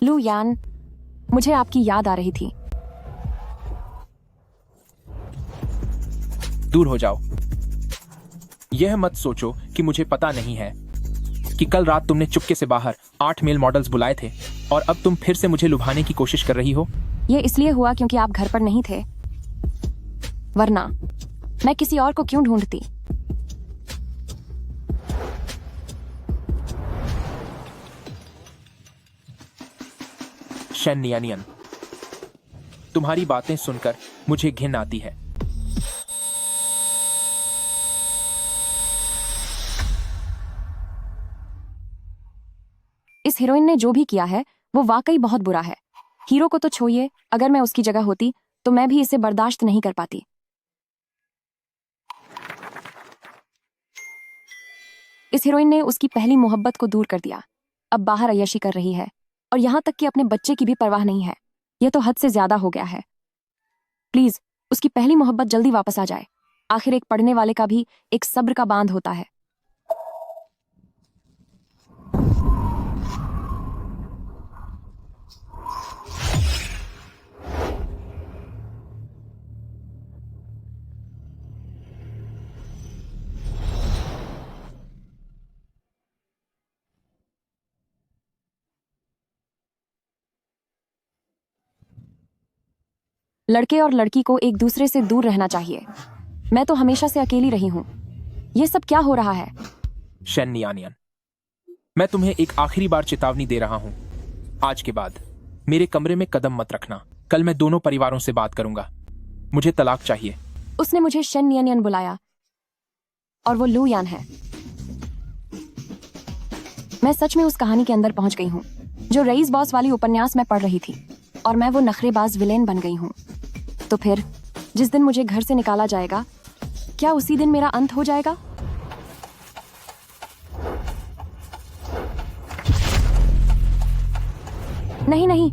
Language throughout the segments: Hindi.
लू यान, मुझे आपकी याद आ रही थी। दूर हो जाओ। यह मत सोचो कि मुझे पता नहीं है कि कल रात तुमने चुपके से बाहर 8 मेल मॉडल्स बुलाए थे और अब तुम फिर से मुझे लुभाने की कोशिश कर रही हो। ये इसलिए हुआ क्योंकि आप घर पर नहीं थे, वरना मैं किसी और को क्यों ढूंढती। शन नियानियन, तुम्हारी बातें सुनकर मुझे घिन आती है। इस हीरोइन ने जो भी किया है वो वाकई बहुत बुरा है। हीरो को तो छोड़िए, अगर मैं उसकी जगह होती तो मैं भी इसे बर्दाश्त नहीं कर पाती। इस हीरोइन ने उसकी पहली मोहब्बत को दूर कर दिया, अब बाहर अय्याशी कर रही है और यहाँ तक कि अपने बच्चे की भी परवाह नहीं है। यह तो हद से ज्यादा हो गया है। प्लीज, उसकी पहली मोहब्बत जल्दी वापस आ जाए। आखिर एक पढ़ने वाले का भी एक सब्र का बांध होता है। लड़के और लड़की को एक दूसरे से दूर रहना चाहिए। मैं तो हमेशा से अकेली रही हूँ। ये सब क्या हो रहा है? शन नियानियन, मैं तुम्हें एक आखिरी बार चेतावनी दे रहा हूं। आज के बाद मेरे कमरे में कदम मत रखना। कल मैं दोनों परिवारों से बात करूंगा। मुझे तलाक चाहिए। उसने मुझे शन नियन बुलाया और वो लू यान है। मैं सच में उस कहानी के अंदर पहुंच गई हूँ जो रईस बॉस वाली उपन्यास में पढ़ रही थी, और मैं वो नखरेबाज विलेन बन गई हूँ। तो फिर जिस दिन मुझे घर से निकाला जाएगा, क्या उसी दिन मेरा अंत हो जाएगा? नहीं नहीं,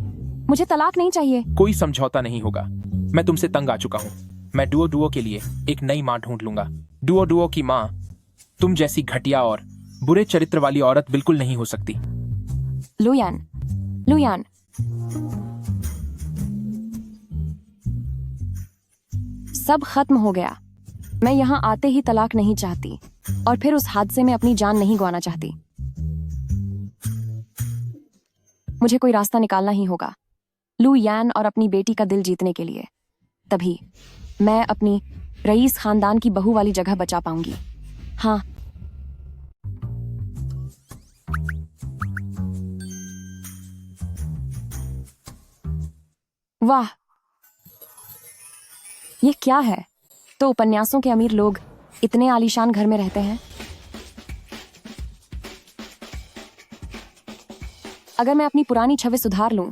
मुझे तलाक नहीं चाहिए। कोई समझौता नहीं होगा। मैं तुमसे तंग आ चुका हूँ। मैं डुओ के लिए एक नई माँ ढूंढ लूंगा। डुओ की माँ तुम जैसी घटिया और बुरे चरित्र वाली औरत बिल्कुल नहीं हो सकती। लुयान, लुयान, सब खत्म हो गया। मैं यहाँ आते ही तलाक नहीं चाहती और फिर उस हादसे में अपनी जान नहीं गंवाना चाहती। मुझे कोई रास्ता निकालना ही होगा, लू यान और अपनी बेटी का दिल जीतने के लिए। तभी मैं अपनी रईस खानदान की बहू वाली जगह बचा पाऊंगी। हाँ, वाह, ये क्या है? तो उपन्यासों के अमीर लोग इतने आलीशान घर में रहते हैं। अगर मैं अपनी पुरानी छवि सुधार लूं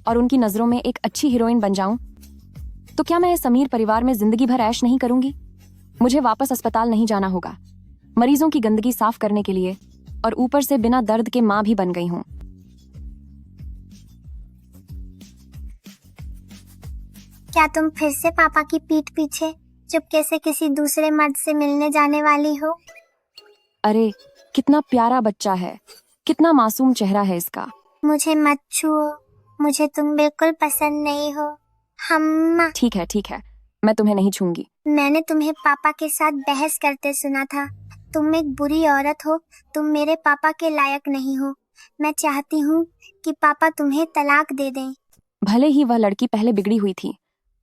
और उनकी नजरों में एक अच्छी हीरोइन बन जाऊं, तो क्या मैं इस अमीर परिवार में जिंदगी भर ऐश नहीं करूंगी? मुझे वापस अस्पताल नहीं जाना होगा, मरीजों की गंदगी साफ करने के लिए, और ऊपर से बिना दर्द के मां भी बन गई हूं। क्या तुम फिर से पापा की पीठ पीछे चुपके से किसी दूसरे मर्द से मिलने जाने वाली हो? अरे, कितना प्यारा बच्चा है, कितना मासूम चेहरा है इसका। मुझे मत छुओ, मुझे तुम बिल्कुल पसंद नहीं हो। हम ठीक है, मैं तुम्हें नहीं छूंगी। मैंने तुम्हें पापा के साथ बहस करते सुना था। तुम एक बुरी औरत हो, तुम मेरे पापा के लायक नहीं हो। मैं चाहती हूँ कि पापा तुम्हें तलाक दे दें। भले ही वह लड़की पहले बिगड़ी हुई थी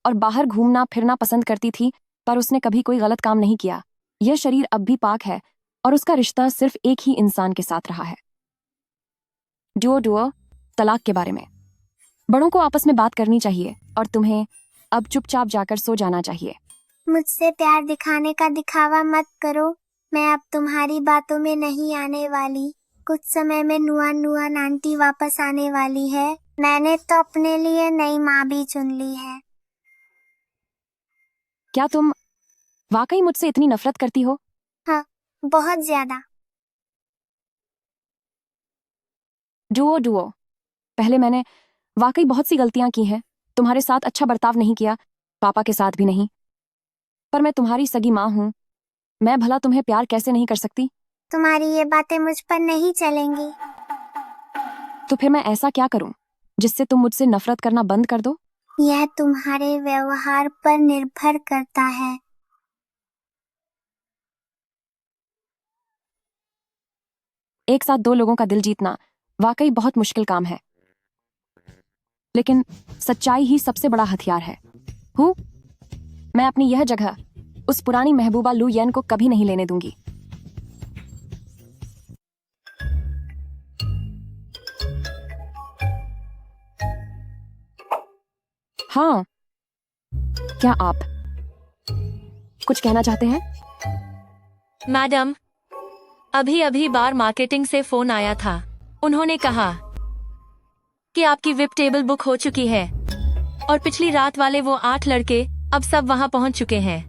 और बाहर घूमना फिरना पसंद करती थी, पर उसने कभी कोई गलत काम नहीं किया। यह शरीर अब भी पाक है और उसका रिश्ता सिर्फ एक ही इंसान के साथ रहा है। डुओ तलाक के बारे में बड़ों को आपस में बात करनी चाहिए और तुम्हें अब चुपचाप जाकर सो जाना चाहिए। मुझसे प्यार दिखाने का दिखावा मत करो। मैं अब तुम्हारी बातों में नहीं आने वाली। कुछ समय में नुआन आंटी वापस आने वाली है। मैंने तो अपने लिए नई माँ भी चुन ली है। क्या तुम वाकई मुझसे इतनी नफरत करती हो? हाँ, बहुत ज्यादा। डुओ, पहले मैंने वाकई बहुत सी गलतियां की हैं। तुम्हारे साथ अच्छा बर्ताव नहीं किया, पापा के साथ भी नहीं। पर मैं तुम्हारी सगी माँ हूं, मैं भला तुम्हें प्यार कैसे नहीं कर सकती? तुम्हारी ये बातें मुझ पर नहीं चलेंगी। तो फिर मैं ऐसा क्या करूं जिससे तुम मुझसे नफरत करना बंद कर दो? यह तुम्हारे व्यवहार पर निर्भर करता है। एक साथ दो लोगों का दिल जीतना वाकई बहुत मुश्किल काम है, लेकिन सच्चाई ही सबसे बड़ा हथियार है। हूँ मैं अपनी यह जगह उस पुरानी महबूबा लू येन को कभी नहीं लेने दूंगी। हाँ, क्या आप कुछ कहना चाहते हैं? मैडम, अभी अभी बार मार्केटिंग से फोन आया था। उन्होंने कहा कि आपकी विप टेबल बुक हो चुकी है और पिछली रात वाले वो 8 लड़के अब सब वहां पहुंच चुके हैं।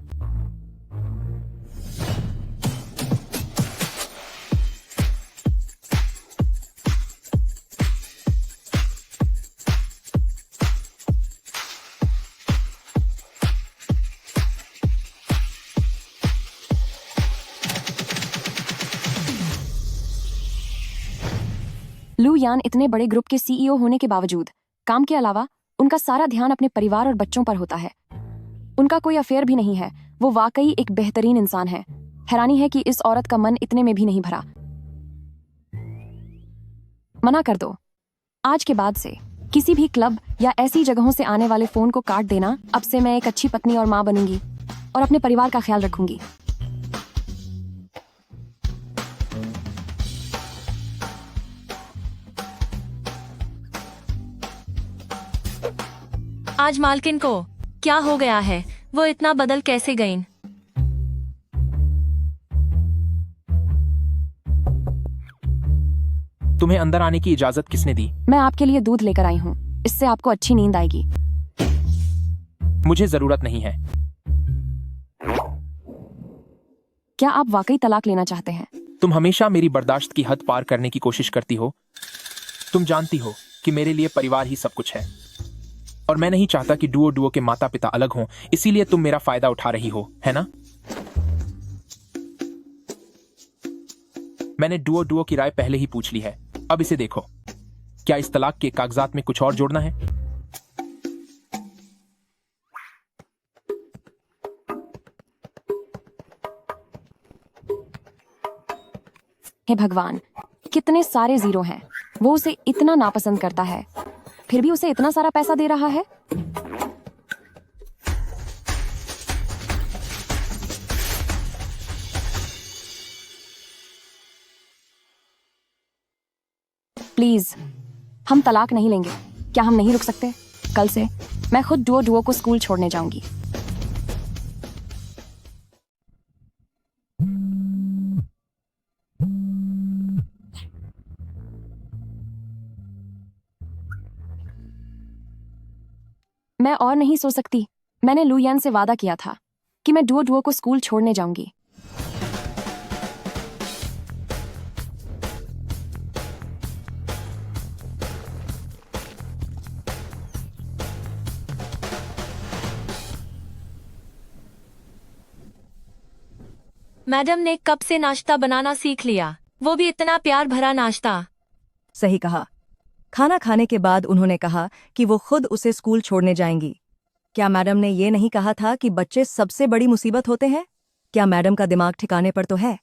लू यान इतने बड़े ग्रुप के सीईओ होने के बावजूद काम के अलावा उनका सारा ध्यान अपने परिवार और बच्चों पर होता है। उनका कोई अफेयर भी नहीं है। वो वाकई एक बेहतरीन इंसान है। हैरानी है कि इस औरत का मन इतने में भी नहीं भरा। मना कर दो। आज के बाद से किसी भी क्लब या ऐसी जगहों से आने वाले फोन को काट देना। अब से मैं एक अच्छी पत्नी और माँ बनूंगी और अपने परिवार का ख्याल रखूंगी। आज मालकिन को क्या हो गया है? वो इतना बदल कैसे गईं? तुम्हें अंदर आने की इजाजत किसने दी? मैं आपके लिए दूध लेकर आई हूँ। इससे आपको अच्छी नींद आएगी। मुझे जरूरत नहीं है। क्या आप वाकई तलाक लेना चाहते हैं? तुम हमेशा मेरी बर्दाश्त की हद पार करने की कोशिश करती हो। तुम जानती हो कि मेरे लिए परिवार ही सब कुछ है और मैं नहीं चाहता कि डुओ के माता पिता अलग हों। इसीलिए तुम मेरा फायदा उठा रही हो, है ना? मैंने डुओ की राय पहले ही पूछ ली है। अब इसे देखो। क्या इस तलाक के कागजात में कुछ और जोड़ना है? हे भगवान, कितने सारे जीरो हैं। वो उसे इतना नापसंद करता है, फिर भी उसे इतना सारा पैसा दे रहा है। प्लीज, हम तलाक नहीं लेंगे। क्या हम नहीं रुक सकते? कल से मैं खुद डुओ को स्कूल छोड़ने जाऊंगी। मैं और नहीं सो सकती। मैंने लू यान से वादा किया था कि मैं डुओ को स्कूल छोड़ने जाऊंगी। मैडम ने कब से नाश्ता बनाना सीख लिया, वो भी इतना प्यार भरा नाश्ता। सही कहा। खाना खाने के बाद उन्होंने कहा कि वो खुद उसे स्कूल छोड़ने जाएंगी। क्या मैडम ने ये नहीं कहा था कि बच्चे सबसे बड़ी मुसीबत होते हैं? क्या मैडम का दिमाग ठिकाने पर तो है?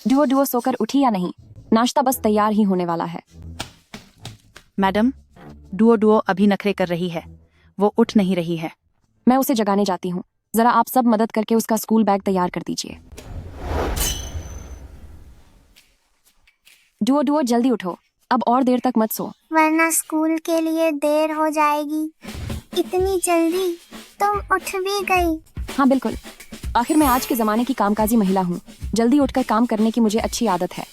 डुओ सोकर उठी या नहीं? नाश्ता बस तैयार ही होने वाला है। मैडम, डुओ अभी नखरे कर रही है। वो उठ नहीं रही है। मैं उसे जगाने जाती हूँ। जरा आप सब मदद करके उसका स्कूल बैग तैयार कर दीजिए। डुओ जल्दी उठो। अब और देर तक मत सो। वरना स्कूल के लिए देर हो जाएगी। इतनी जल्दी तुम उठ भी गई। हाँ बिल्कुल। आखिर मैं आज के जमाने की कामकाजी महिला हूँ। जल्दी उठकर काम करने की मुझे अच्छी आदत है।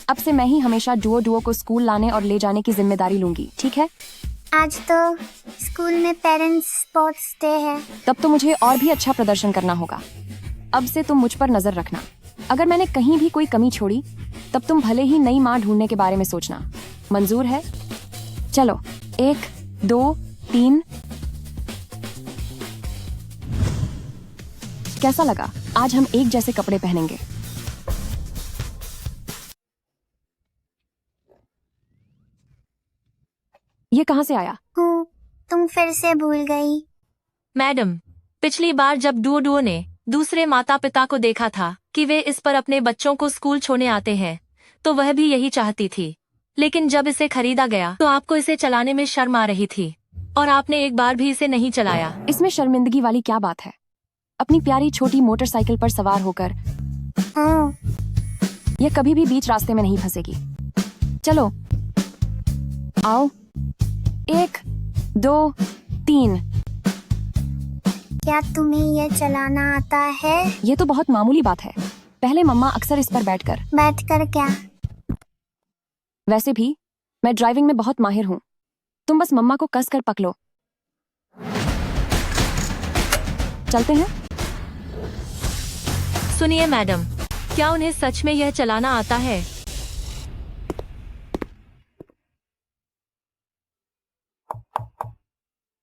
अब से मैं ही हमेशा डुओ को स्कूल लाने और ले जाने की जिम्मेदारी लूंगी, ठीक है? आज तो स्कूल में पेरेंट्स स्पोर्ट्स डे है। तब तो मुझे और भी अच्छा प्रदर्शन करना होगा। अब से तुम मुझ पर नजर रखना। अगर मैंने कहीं भी कोई कमी छोड़ी तब तुम भले ही नई माँ ढूंढने के बारे में सोचना। मंजूर है? चलो, 1 2 3। कैसा लगा? आज हम एक जैसे कपड़े पहनेंगे। कहाँ से आया? हूँ, तुम फिर से भूल गई। मैडम, पिछली बार जब डुओ डुओ ने दूसरे माता पिता को देखा था कि वे इस पर अपने बच्चों को स्कूल छोड़ने आते हैं, तो वह भी यही चाहती थी। लेकिन जब इसे खरीदा गया तो आपको इसे चलाने में शर्म आ रही थी और आपने एक बार भी इसे नहीं चलाया। इसमें शर्मिंदगी वाली क्या बात है? अपनी प्यारी छोटी मोटरसाइकिल पर सवार होकर हूँ, यह कभी भी बीच रास्ते में नहीं फंसेगी। चलो आओ, 1 2 3। क्या तुम्हें ये चलाना आता है? ये तो बहुत मामूली बात है। पहले मम्मा अक्सर इस पर बैठकर क्या? वैसे भी मैं ड्राइविंग में बहुत माहिर हूँ। तुम बस मम्मा को कस कर पकड़ो। चलते हैं। सुनिए मैडम, क्या उन्हें सच में यह चलाना आता है?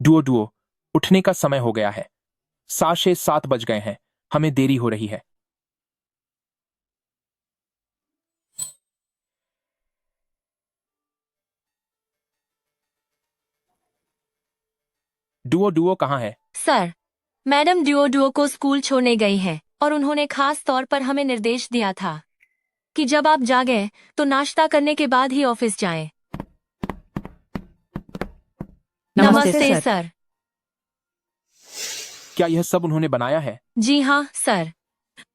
डुओ डुओ, उठने का समय हो गया है। 7 बज गए हैं। हमें देरी हो रही है। डुओ डुओ कहाँ है? सर, मैडम डुओ डुओ को स्कूल छोड़ने गई है और उन्होंने खास तौर पर हमें निर्देश दिया था कि जब आप जागें तो नाश्ता करने के बाद ही ऑफिस जाएं। नमस्ते सर। क्या यह सब उन्होंने बनाया है? जी हाँ सर।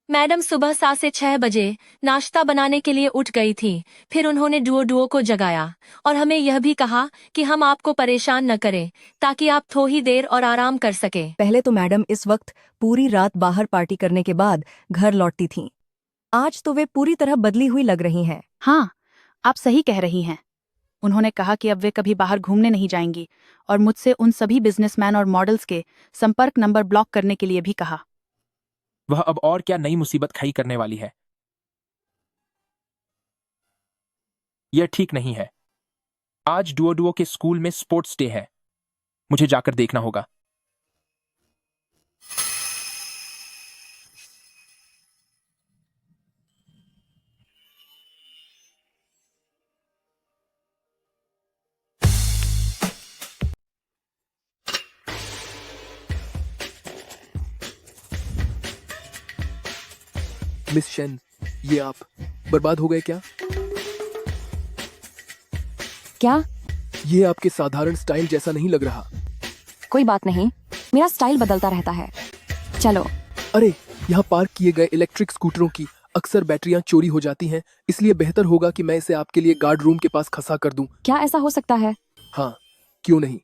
मैडम सुबह 7 से 6 बजे नाश्ता बनाने के लिए उठ गई थी। फिर उन्होंने डुओ डुओ को जगाया और हमें यह भी कहा कि हम आपको परेशान न करें ताकि आप थोड़ी देर और आराम कर सकें। पहले तो मैडम इस वक्त पूरी रात बाहर पार्टी करने के बाद घर लौटती थीं। आज तो वे पूरी तरह बदली हुई लग रही हैं। हाँ, आप सही कह रही हैं। उन्होंने कहा कि अब वे कभी बाहर घूमने नहीं जाएंगी और मुझसे उन सभी बिजनेसमैन और मॉडल्स के संपर्क नंबर ब्लॉक करने के लिए भी कहा। वह अब और क्या नई मुसीबत खड़ी करने वाली है? यह ठीक नहीं है। आज डुओ डुओ के स्कूल में स्पोर्ट्स डे है। मुझे जाकर देखना होगा। मिस शेन, ये आप बर्बाद हो गए क्या? क्या? ये आपके साधारण स्टाइल जैसा नहीं लग रहा। कोई बात नहीं, मेरा स्टाइल बदलता रहता है। चलो। अरे, यहाँ पार्क किए गए इलेक्ट्रिक स्कूटरों की अक्सर बैटरियां चोरी हो जाती हैं, इसलिए बेहतर होगा कि मैं इसे आपके लिए गार्ड रूम के पास खसा कर दूं। क्या ऐसा हो सकता है? हाँ, क्यों नहीं।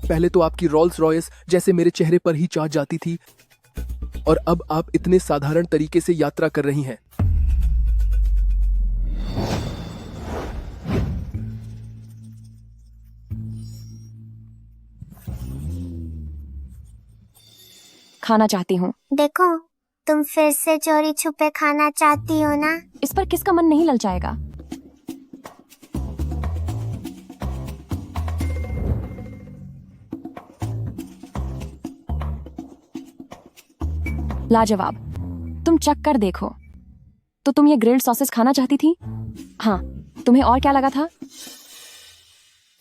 पहले तो आपकी रोल्स रॉयस जैसे मेरे चेहरे पर ही चाह जाती थी, और अब आप इतने साधारण तरीके से यात्रा कर रही हैं। खाना चाहती हूँ। देखो, तुम फिर से चोरी छुपे खाना चाहती हो ना? इस पर किसका मन नहीं ललचाएगा? लाजवाब। तुम चख कर देखो। तो तुम ये ग्रिल्ड सॉसेस खाना चाहती थी? हाँ, तुम्हें और क्या लगा था?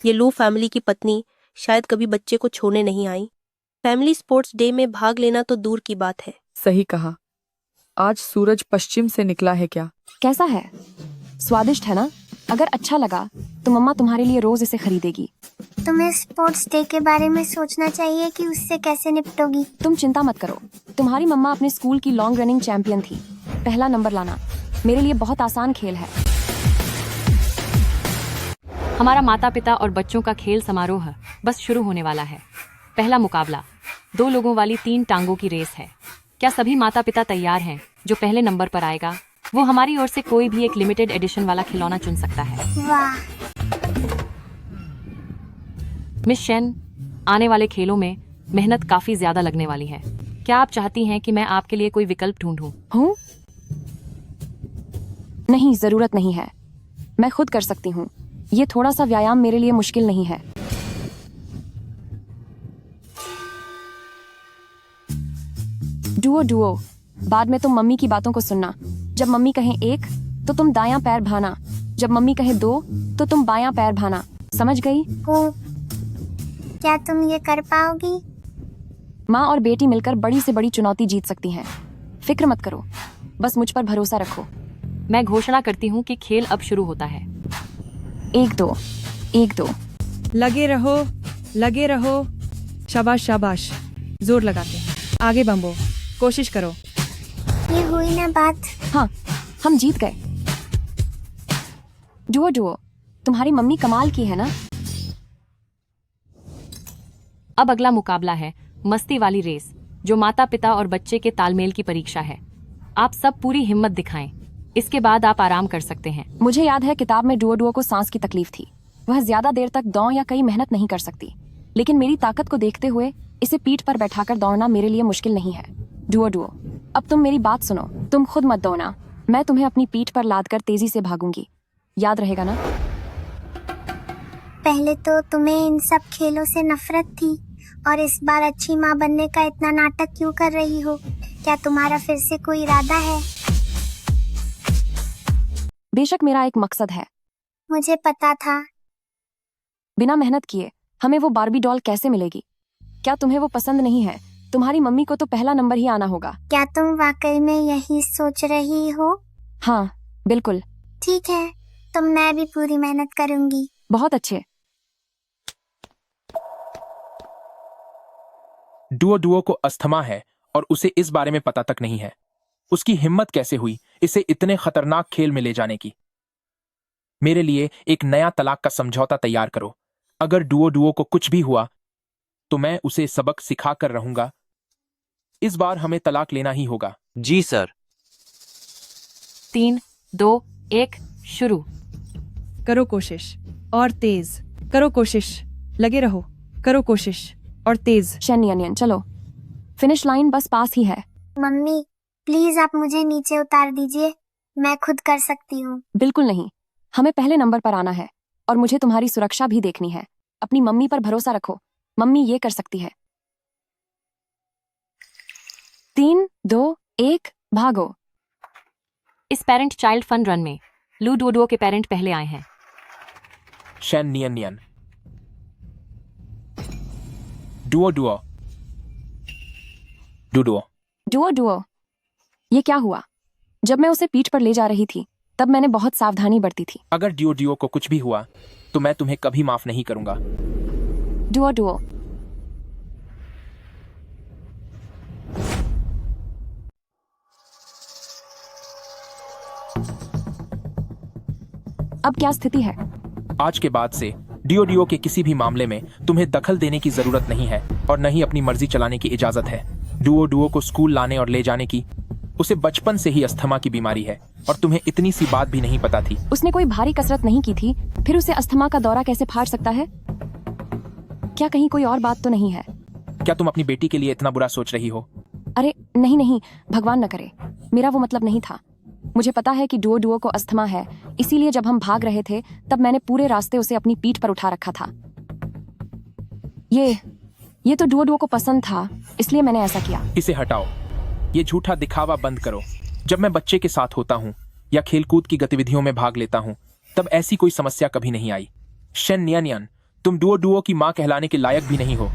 ये लू फैमिली की पत्नी शायद कभी बच्चे को छोड़ने नहीं आई। फैमिली स्पोर्ट्स डे में भाग लेना तो दूर की बात है। सही कहा। आज सूरज पश्चिम से निकला है क्या? कैसा है? स्वादिष्ट है ना? अगर अच्छा लगा तो मम्मा तुम्हारे लिए रोज इसे खरीदेगी। तुम्हें स्पोर्ट्स डे के बारे में सोचना चाहिए कि उससे कैसे निपटोगी। तुम चिंता मत करो। तुम्हारी मम्मा अपने स्कूल की लॉन्ग रनिंग चैंपियन थी। पहला नंबर लाना मेरे लिए बहुत आसान खेल है। हमारा माता पिता और बच्चों का खेल समारोह बस शुरू होने वाला है। पहला मुकाबला 2 लोगों वाली 3 टांगों की रेस है। क्या सभी माता पिता तैयार हैं? जो पहले नंबर पर आएगा वो हमारी ओर से कोई भी एक लिमिटेड एडिशन वाला खिलौना चुन सकता है। वाह, मिस शेन, आने वाले खेलों में मेहनत काफी ज्यादा लगने वाली है। क्या आप चाहती हैं कि मैं आपके लिए कोई विकल्प ढूंढूं? हूँ? नहीं, जरूरत नहीं है। मैं खुद कर सकती हूँ। ये थोड़ा सा व्यायाम मेरे लिए मुश्किल नहीं है। डुओ डुओ, बाद में तुम मम्मी की बातों को सुनना। जब मम्मी कहें 1 तो तुम दायां पैर भाना, जब मम्मी कहे 2 तो तुम बायां पैर भाना, समझ गई? क्या तुम ये कर पाओगी? माँ और बेटी मिलकर बड़ी से बड़ी चुनौती जीत सकती हैं। फिक्र मत करो, बस मुझ पर भरोसा रखो। मैं घोषणा करती हूँ कि खेल अब शुरू होता है। 1-2 1-2। लगे रहो। शाबाश शाबाश, जोर लगा के आगे बम्बो, कोशिश करो। ये हुई ना बात। हाँ, हम जीत गए। डुओ, तुम्हारी मम्मी कमाल की है ना? अब अगला मुकाबला है मस्ती वाली रेस, जो माता पिता और बच्चे के तालमेल की परीक्षा है। आप सब पूरी हिम्मत दिखाएं, इसके बाद आप आराम कर सकते हैं। मुझे याद है किताब में डुओ को सांस की तकलीफ थी। वह ज्यादा देर तक दौड़ या कई मेहनत नहीं कर सकती, लेकिन मेरी ताकत को देखते हुए इसे पीठ पर बैठाकर दौड़ना मेरे लिए मुश्किल नहीं है। डुओ, अब तुम मेरी बात सुनो। तुम खुद मत दौड़ना, मैं तुम्हें अपनी पीठ पर लादकर तेजी से भागूंगी। याद रहेगा ना? पहले तो तुम्हें इन सब खेलों से नफरत थी, और इस बार अच्छी माँ बनने का इतना नाटक क्यों कर रही हो? क्या तुम्हारा फिर से कोई इरादा है? बेशक मेरा एक मकसद है। मुझे पता था। बिना मेहनत किए हमें वो बार्बी डॉल कैसे मिलेगी? क्या तुम्हें वो पसंद नहीं है? तुम्हारी मम्मी को तो पहला नंबर ही आना होगा। क्या तुम वाकई में यही सोच रही हो? हाँ, बिल्कुल। ठीक है, तो मैं भी पूरी मेहनत करूंगी। बहुत अच्छे। डुओ को अस्थमा है और उसे इस बारे में पता तक नहीं है। उसकी हिम्मत कैसे हुई इसे इतने खतरनाक खेल में ले जाने की? मेरे लिए एक नया तलाक का समझौता तैयार करो। अगर डुओ को कुछ भी हुआ तो मैं उसे सबक सिखा कर रहूंगा। इस बार हमें तलाक लेना ही होगा। जी सर। 3, 2, 1 शुरू। करो कोशिश और तेज, करो कोशिश, लगे रहो, करो कोशिश और तेज। शेनियन, चलो, फिनिश लाइन बस पास ही है। मम्मी प्लीज आप मुझे नीचे उतार दीजिए, मैं खुद कर सकती हूँ। बिल्कुल नहीं, हमें पहले नंबर पर आना है और मुझे तुम्हारी सुरक्षा भी देखनी है। अपनी मम्मी पर भरोसा रखो, मम्मी ये कर सकती है। 3, 2, 1 भागो। इस पेरेंट चाइल्ड फन रन में लू डुओ के पेरेंट पहले आए हैं। शेन नियन। डुओ। डुओ, ये क्या हुआ? जब मैं उसे पीठ पर ले जा रही थी तब मैंने बहुत सावधानी बरती थी। अगर डुओ को कुछ भी हुआ तो मैं तुम्हें कभी माफ नहीं करूंगा। डुओ, अब क्या स्थिति है? आज के बाद से डुओ के किसी भी मामले में तुम्हें दखल देने की जरूरत नहीं है और न ही अपनी मर्जी चलाने की इजाजत है। डुओ को स्कूल लाने और ले जाने की, उसे बचपन से ही अस्थमा की बीमारी है और तुम्हें इतनी सी बात भी नहीं पता थी। उसने कोई भारी कसरत नहीं की थी, फिर उसे अस्थमा का दौरा कैसे फाड़ सकता है? क्या कहीं कोई और बात तो नहीं है? क्या तुम अपनी बेटी के लिए इतना बुरा सोच रही हो? अरे नहीं, भगवान न करे, मेरा वो मतलब नहीं था। मुझे पता है कि डुओ को अस्थमा है, इसीलिए जब हम भाग रहे थे तब मैंने पूरे रास्ते उसे अपनी पीठ पर उठा रखा था। ये तो डुओ को पसंद था, इसलिए मैंने ऐसा किया। इसे हटाओ, ये झूठा दिखावा बंद करो। जब मैं बच्चे के साथ होता हूँ या खेलकूद की गतिविधियों में भाग लेता हूँ तब ऐसी कोई समस्या कभी नहीं आई। शेन नियन, तुम डुओ की माँ कहलाने के लायक भी नहीं हो।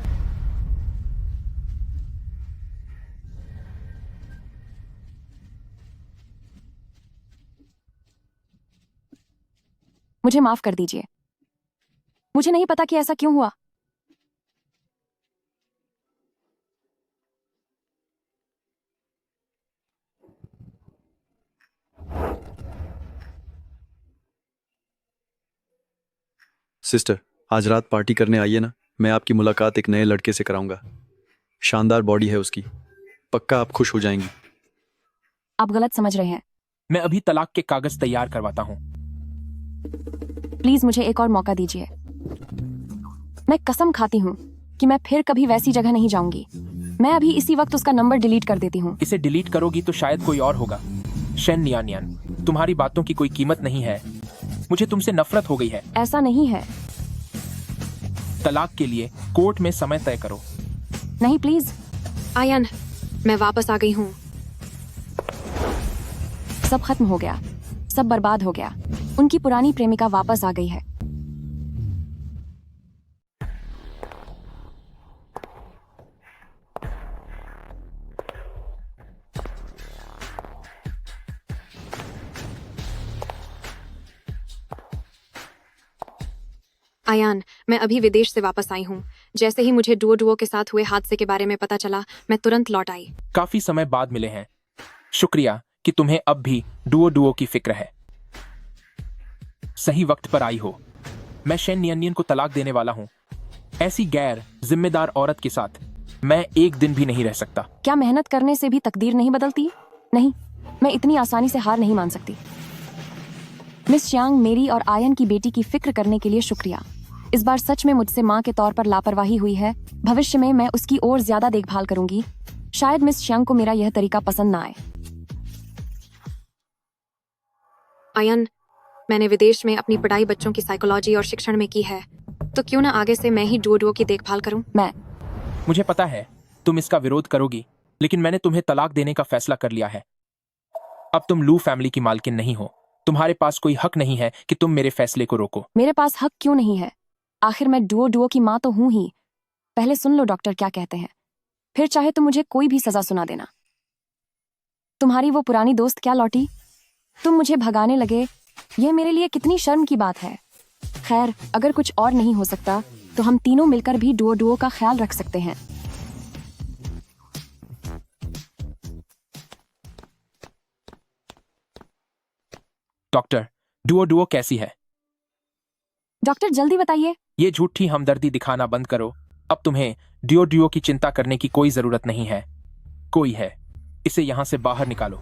मुझे माफ कर दीजिए, मुझे नहीं पता कि ऐसा क्यों हुआ। सिस्टर, आज रात पार्टी करने आइए ना। मैं आपकी मुलाकात एक नए लड़के से कराऊंगा। शानदार बॉडी है उसकी, पक्का आप खुश हो जाएंगी। आप गलत समझ रहे हैं। मैं अभी तलाक के कागज तैयार करवाता हूँ। प्लीज मुझे एक और मौका दीजिए। मैं कसम खाती हूँ कि मैं फिर कभी वैसी जगह नहीं जाऊंगी। मैं अभी इसी वक्त उसका नंबर डिलीट कर देती हूँ। इसे डिलीट करोगी तो शायद कोई और होगा। शेन नियन, तुम्हारी बातों की कोई कीमत नहीं है। मुझे तुमसे नफरत हो गई है। ऐसा नहीं है। तलाक के लिए कोर्ट में समय तय करो। नहीं प्लीज। आयन, मैं वापस आ गई हूँ। सब खत्म हो गया। सब बर्बाद हो गया। उनकी पुरानी प्रेमिका वापस आ गई है। आयान, मैं अभी विदेश से वापस आई हूँ। जैसे ही मुझे डुओ डुओ के साथ हुए हादसे के बारे में पता चला, मैं तुरंत लौट आई। काफी समय बाद मिले हैं। शुक्रिया कि तुम्हें अब भी डुओ डुओ की फिक्र है। सही वक्त पर आई हो। मैं शेन नियनियन को तलाक देने वाला हूँ। ऐसी गैर जिम्मेदार औरत के साथ मैं एक दिन भी नहीं रह सकता। क्या मेहनत करने से भी तकदीर नहीं बदलती? नहीं, मैं इतनी आसानी से हार नहीं मान सकती। मिस च्यांग, मेरी और आयन की बेटी की फिक्र करने के लिए शुक्रिया। इस बार सच में मुझसे माँ के तौर पर लापरवाही हुई है। भविष्य में मैं उसकी और ज्यादा देखभाल करूंगी। शायद मिस च्यांग को मेरा यह तरीका पसंद ना आए। आयन, मैंने विदेश में अपनी पढ़ाई बच्चों की साइकोलॉजी और शिक्षण में की है, तो क्यों ना आगे से मैं ही डुओ डुओ की देखभाल करूं? मुझे पता है तुम इसका विरोध करोगी, लेकिन मैंने तुम्हें तलाक देने का फैसला कर लिया है। अब तुम लू फैमिली की मालकिन नहीं हो। तुम्हारे पास कोई हक नहीं है कि तुम मेरे फैसले को रोको। मेरे पास हक क्यों नहीं है? आखिर मैं डुओ डुओ की माँ तो हूं ही। पहले सुन लो डॉक्टर क्या कहते हैं, फिर चाहे तो मुझे कोई भी सजा सुना देना। तुम्हारी वो पुरानी दोस्त क्या लौटी? तुम मुझे भगाने लगे। यह मेरे लिए कितनी शर्म की बात है। खैर, अगर कुछ और नहीं हो सकता तो हम तीनों मिलकर भी डुओ डुओ का ख्याल रख सकते हैं। डॉक्टर, डुओ डुओ कैसी है? डॉक्टर जल्दी बताइए। ये झूठी हमदर्दी दिखाना बंद करो। अब तुम्हें डुओ डुओ की चिंता करने की कोई जरूरत नहीं है। कोई है, इसे यहाँ से बाहर निकालो।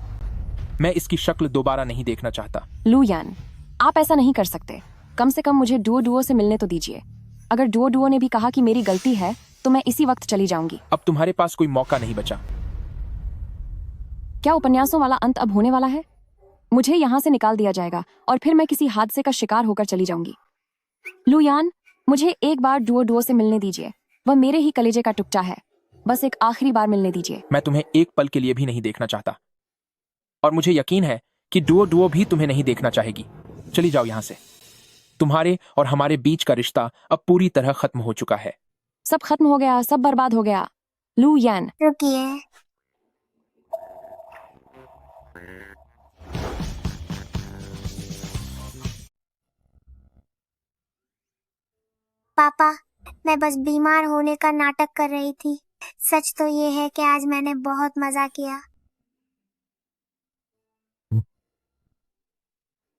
मैं इसकी शक्ल दोबारा नहीं देखना चाहता। लू यान, आप ऐसा नहीं कर सकते। कम से कम मुझे डुओ डुओ से मिलने तो दीजिए। अगर डुओ डुओ ने भी कहा कि मेरी गलती है तो मैं इसी वक्त चली जाऊंगी। अब तुम्हारे पास कोई मौका नहीं बचा। क्या उपन्यासों वाला अंत अब होने वाला है? मुझे यहाँ से निकाल दिया जाएगा और फिर मैं किसी हादसे का शिकार होकर चली जाऊंगी। लू यान, मुझे एक बार डुओ डुओ से मिलने दीजिए। वह मेरे ही कलेजे का टुकड़ा है। बस एक आखिरी बार मिलने दीजिए। मैं तुम्हें एक पल के लिए भी नहीं देखना चाहता, और मुझे यकीन है कि डुओ डुओ भी तुम्हें नहीं देखना चाहेगी। चली जाओ यहाँ से। तुम्हारे और हमारे बीच का रिश्ता अब पूरी तरह खत्म हो चुका है। सब खत्म हो गया, सब बर्बाद हो गया। लू यान, रुकिए। पापा, मैं बस बीमार होने का नाटक कर रही थी। सच तो ये है कि आज मैंने बहुत मजा किया।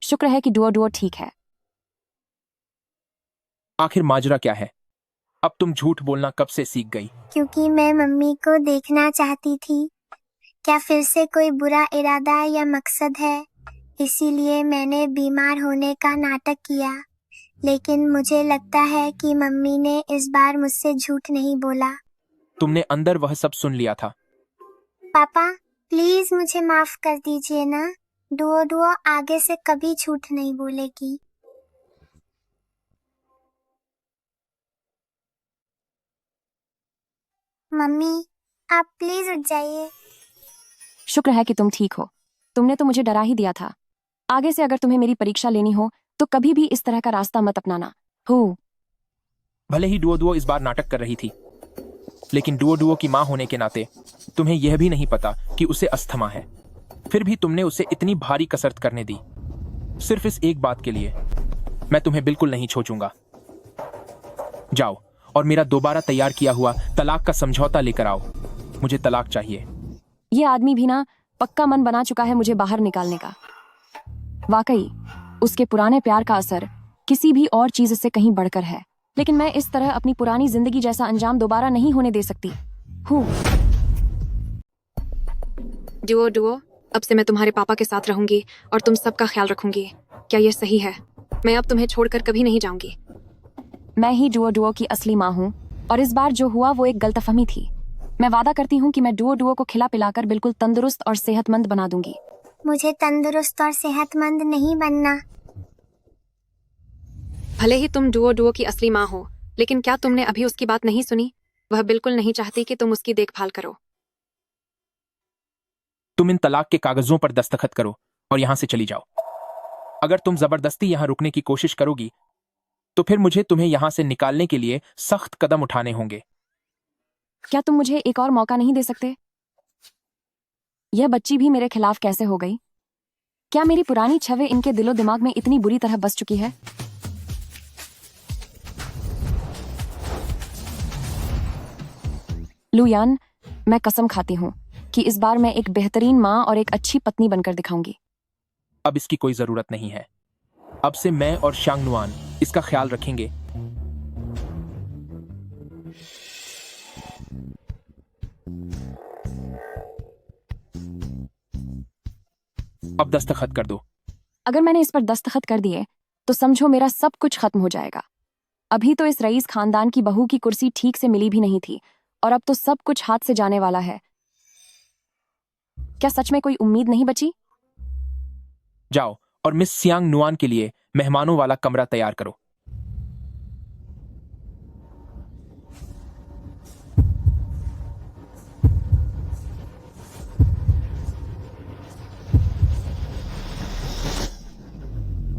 शुक्र है कि डुओ डुओ ठीक है। आखिर माजरा क्या है? अब तुम झूठ बोलना कब से सीख गई? क्योंकि मैं मम्मी को देखना चाहती थी। क्या फिर से कोई बुरा इरादा या मकसद है? इसीलिए मैंने बीमार होने का नाटक किया। लेकिन मुझे लगता है कि मम्मी ने इस बार मुझसे झूठ नहीं बोला। तुमने अंदर वह सब सुन लिया था। पापा, प्लीज मुझे माफ कर दीजिए ना। डुओ डुओ आगे से कभी झूठ नहीं बोलेगी। मम्मी, आप प्लीज उठ जाइए। शुक्र है कि तुम ठीक हो। तुमने तो मुझे डरा ही दिया था। आगे से अगर तुम्हें मेरी परीक्षा लेनी हो तो कभी भी इस तरह का रास्ता मत अपनाना। हो। भले ही डुओ डुओ इस बार नाटक कर रही थी, लेकिन डुओ डुओ की माँ होने के नाते तुम्हें यह भी नहीं पता कि उसे अस्थमा है। फिर भी तुमने उसे इतनी भारी कसरत करने दी, सिर्फ इस एक बात के लिए। मैं तुम्हें बिल्कुल नहीं छोड़ूंगा। जाओ और मेरा दोबारा तैयार किया हुआ तलाक का समझौता लेकर आओ। मुझे तलाक चाहिए। ये आदमी भी ना पक्का मन बना चुका है मुझे बाहर निकालने का। वाकई उसके पुराने प्यार का असर किसी भी और चीज से कहीं बढ़कर है। लेकिन मैं इस तरह अपनी पुरानी जिंदगी जैसा अंजाम दोबारा नहीं होने दे सकती हूँ। डुओ डुओ, अब से मैं तुम्हारे पापा के साथ रहूंगी और तुम सबका ख्याल रखूंगी। क्या ये सही है? मैं अब तुम्हें छोड़कर कभी नहीं जाऊंगी। मैं ही डुओ डुओ की असली माँ हूँ और इस बार जो हुआ वो एक गलतफहमी थी। मैं वादा करती हूँ कि मैं डुओ डुओ को खिला पिलाकर बिल्कुल तंदुरुस्त और सेहतमंद बना दूंगी। मुझे तंदुरुस्त और सेहतमंद नहीं बनना। भले ही तुम डुओ डुओ की असली माँ हो, लेकिन क्या तुमने अभी उसकी बात नहीं सुनी? वह बिल्कुल नहीं चाहती कि तुम उसकी देखभाल करो। तुम इन तलाक के कागजों पर दस्तखत करो और यहाँ से चली जाओ। अगर तुम जबरदस्ती यहाँ रुकने की कोशिश करोगी तो फिर मुझे तुम्हें यहाँ से निकालने के लिए सख्त कदम उठाने होंगे। क्या तुम मुझे एक और मौका नहीं दे सकते? यह बच्ची भी मेरे खिलाफ कैसे हो गई? क्या मेरी पुरानी छवि इनके दिलो दिमाग में इतनी बुरी तरह बस चुकी है? लुयान, मैं कसम खाती हूँ कि इस बार मैं एक बेहतरीन माँ और एक अच्छी पत्नी बनकर दिखाऊंगी। अब इसकी कोई जरूरत नहीं है। अब से मैं और शांगनुआन इसका ख्याल रखेंगे। अब दस्तखत कर दो। अगर मैंने इस पर दस्तखत कर दिए तो समझो मेरा सब कुछ खत्म हो जाएगा। अभी तो इस रईस खानदान की बहू की कुर्सी ठीक से मिली भी नहीं थी और अब तो सब कुछ हाथ से जाने वाला है। क्या सच में कोई उम्मीद नहीं बची? जाओ और मिस सियांग नुआन के लिए मेहमानों वाला कमरा तैयार करो।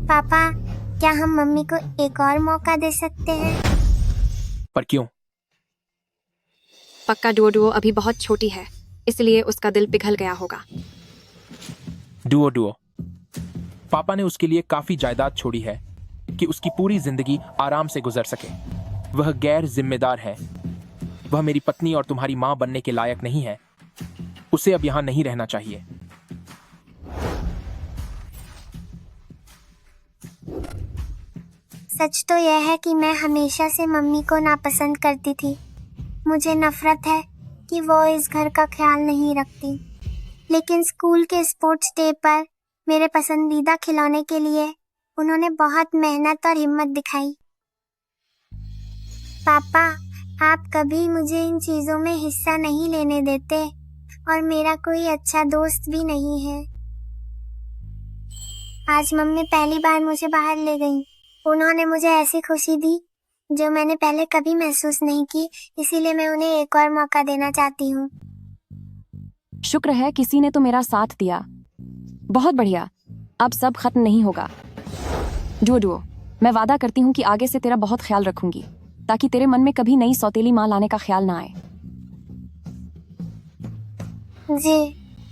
पापा, क्या हम मम्मी को एक और मौका दे सकते हैं? पर क्यों? पक्का डुओ डुओ अभी बहुत छोटी है, इसलिए उसका दिल पिघल गया होगा। डुओ डुओ, पापा ने उसके लिए काफी जायदाद छोड़ी है कि उसकी पूरी जिंदगी आराम से गुजर सके। वह गैर जिम्मेदार है। वह मेरी पत्नी और तुम्हारी मां बनने के लायक नहीं है। उसे अब यहां नहीं रहना चाहिए। सच तो यह है कि मैं हमेशा से मम्मी को नापसंद करती थी। मुझे नफरत है कि वो इस घर का ख्याल नहीं रखती। लेकिन स्कूल के स्पोर्ट्स डे पर मेरे पसंदीदा खिलौने के लिए उन्होंने बहुत मेहनत और हिम्मत दिखाई। पापा, आप कभी मुझे इन चीजों में हिस्सा नहीं लेने देते और मेरा कोई अच्छा दोस्त भी नहीं है। आज मम्मी पहली बार मुझे बाहर ले गई। उन्होंने मुझे ऐसी खुशी दी जो मैंने पहले कभी महसूस नहीं की, इसीलिए मैं उन्हें एक और मौका देना चाहती हूँ। शुक्र है किसी ने तो मेरा साथ दिया। बहुत बढ़िया, अब सब खत्म नहीं होगा। डुओ डुओ, मैं वादा करती हूँ कि आगे से तेरा बहुत ख्याल रखूंगी ताकि तेरे मन में कभी नई सौतेली माँ लाने का ख्याल ना आए। जी।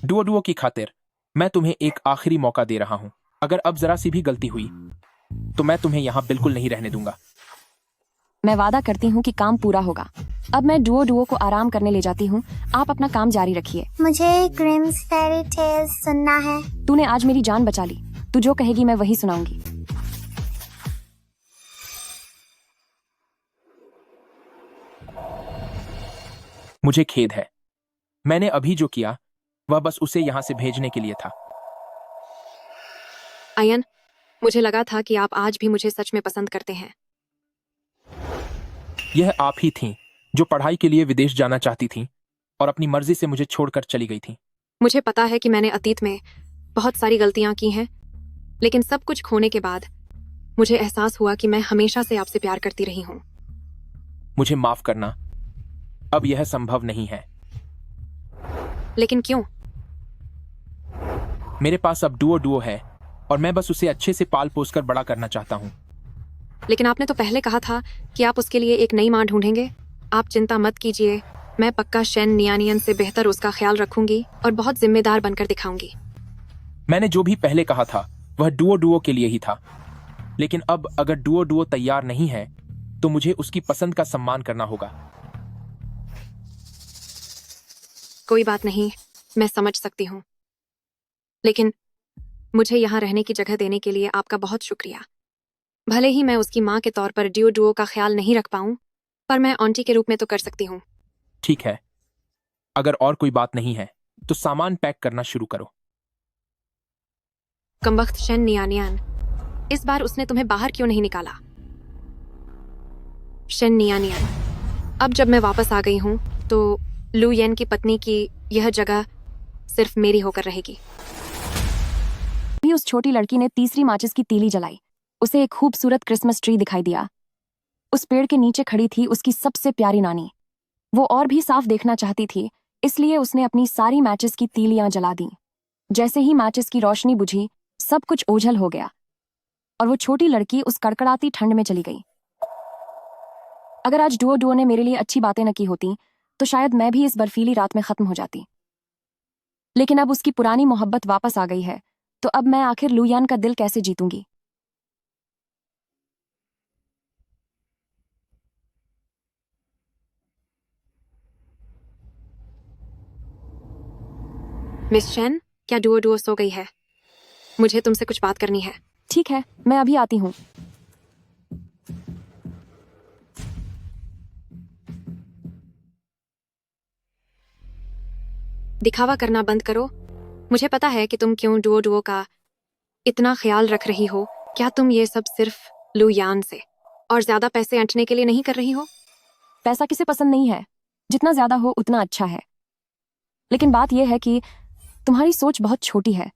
डुओ डुओ की खातिर मैं तुम्हें एक आखिरी मौका दे रहा हूँ। अगर अब जरा सी भी गलती हुई तो मैं तुम्हें यहाँ बिल्कुल नहीं रहने दूंगा। मैं वादा करती हूँ कि काम पूरा होगा। अब मैं डुओ डुओ को आराम करने ले जाती हूँ। आप अपना काम जारी रखिए। मुझे ग्रिम्स फेरी टेल्स सुनना है। तूने आज मेरी जान बचा ली। तू जो कहेगी मैं वही सुनाऊंगी। मुझे खेद है। मैंने अभी जो किया वह बस उसे यहाँ से भेजने के लिए था। आयन, मुझे लगा था कि आप आज भी मुझे सच में पसंद करते हैं। यह आप ही थीं जो पढ़ाई के लिए विदेश जाना चाहती थीं और अपनी मर्जी से मुझे छोड़कर चली गई थीं। मुझे पता है कि मैंने अतीत में बहुत सारी गलतियां की हैं, लेकिन सब कुछ खोने के बाद मुझे एहसास हुआ कि मैं हमेशा से आपसे प्यार करती रही हूँ। मुझे माफ करना, अब यह संभव नहीं है। लेकिन क्यों? मेरे पास अब डुओ डुओ है और मैं बस उसे अच्छे से पाल पोस कर बड़ा करना चाहता हूँ। लेकिन आपने तो पहले कहा था कि आप उसके लिए एक नई माँ ढूंढेंगे। आप चिंता मत कीजिए, मैं पक्का शेन नियानियन से बेहतर उसका ख्याल रखूंगी और बहुत जिम्मेदार बनकर दिखाऊंगी। मैंने जो भी पहले कहा था वह डुओ डुओ के लिए ही था। लेकिन अब अगर डुओ डुओ तैयार नहीं है तो मुझे उसकी पसंद का सम्मान करना होगा। कोई बात नहीं, मैं समझ सकती हूँ। लेकिन मुझे यहाँ रहने की जगह देने के लिए आपका बहुत शुक्रिया। भले ही मैं उसकी माँ के तौर पर डुओ डुओ का ख्याल नहीं रख पाऊँ, पर मैं आंटी के रूप में तो कर सकती हूँ। ठीक है, अगर और कोई बात नहीं है तो सामान पैक करना शुरू करो। कमबख्त शेन नियानियन, इस बार उसने तुम्हें बाहर क्यों नहीं निकाला? शेन नियानियन, अब जब मैं वापस आ गई हूँ तो लू येन की पत्नी की यह जगह सिर्फ मेरी होकर रहेगी। भी उस छोटी लड़की ने तीसरी माचिस की तीली जलाई। उसे एक खूबसूरत क्रिसमस ट्री दिखाई दिया। उस पेड़ के नीचे खड़ी थी उसकी सबसे प्यारी नानी। वो और भी साफ देखना चाहती थी, इसलिए उसने अपनी सारी मैचिस की तीलियां जला दी। जैसे ही मैचिस की रोशनी बुझी, सब कुछ ओझल हो गया और वो छोटी लड़की उस कड़कड़ाती ठंड में चली गई। अगर आज डुओ डुओ ने मेरे लिए अच्छी बातें न की होती तो शायद मैं भी इस बर्फीली रात में खत्म हो जाती। लेकिन अब उसकी पुरानी मोहब्बत वापस आ गई है, तो अब मैं आखिर लुयान का दिल कैसे जीतूंगी? मिस चैन, क्या डुओ डुओ सो गई है? मुझे तुमसे कुछ बात करनी है। ठीक है, मैं अभी आती हूँ। दिखावा करना बंद करो। मुझे पता है कि तुम क्यों डुओ डुओ का इतना ख्याल रख रही हो। क्या तुम ये सब सिर्फ लुयान से और ज्यादा पैसे ऐंठने के लिए नहीं कर रही हो? पैसा किसे पसंद नहीं है? जितना ज्यादा हो उतना अच्छा है। लेकिन बात यह है कि तुम्हारी सोच बहुत छोटी है।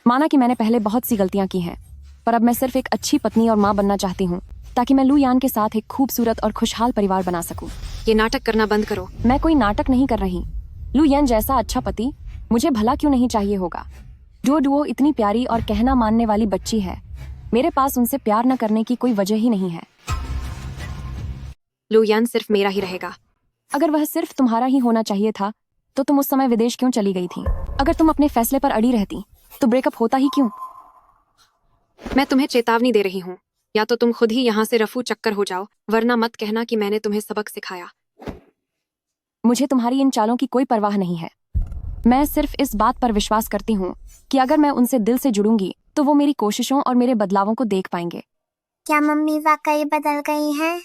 माना कि मैंने पहले बहुत सी गलतियां की हैं, पर अब मैं सिर्फ एक अच्छी पत्नी और माँ बनना चाहती हूँ, ताकि मैं लुयान के साथ एक खूबसूरत और खुशहाल परिवार बना सकूं। ये नाटक करना बंद करो। मैं कोई नाटक नहीं कर रही। लुयान जैसा अच्छा पति मुझे भला क्यों नहीं चाहिए होगा? डुओ डुओ इतनी प्यारी और कहना मानने वाली बच्ची है। मेरे पास उनसे प्यार न करने की कोई वजह ही नहीं है। लुयान सिर्फ मेरा ही रहेगा। अगर वह सिर्फ तुम्हारा ही होना चाहिए था तो तुम उस समय विदेश क्यों चली गई थी? अगर तुम अपने फैसले पर अड़ी रहती तो ब्रेकअप होता ही क्यों? मैं तुम्हें चेतावनी दे रही हूँ, या तो तुम खुद ही यहाँ से रफू चक्कर हो जाओ, वरना मत कहना कि मैंने तुम्हें सबक सिखाया। मुझे तुम्हारी इन चालों की कोई परवाह नहीं है। मैं सिर्फ इस बात पर विश्वास करती हूँ कि अगर मैं उनसे दिल से जुड़ूंगी तो वो मेरी कोशिशों और मेरे बदलावों को देख पाएंगे। क्या मम्मी वाकई बदल गई हैं?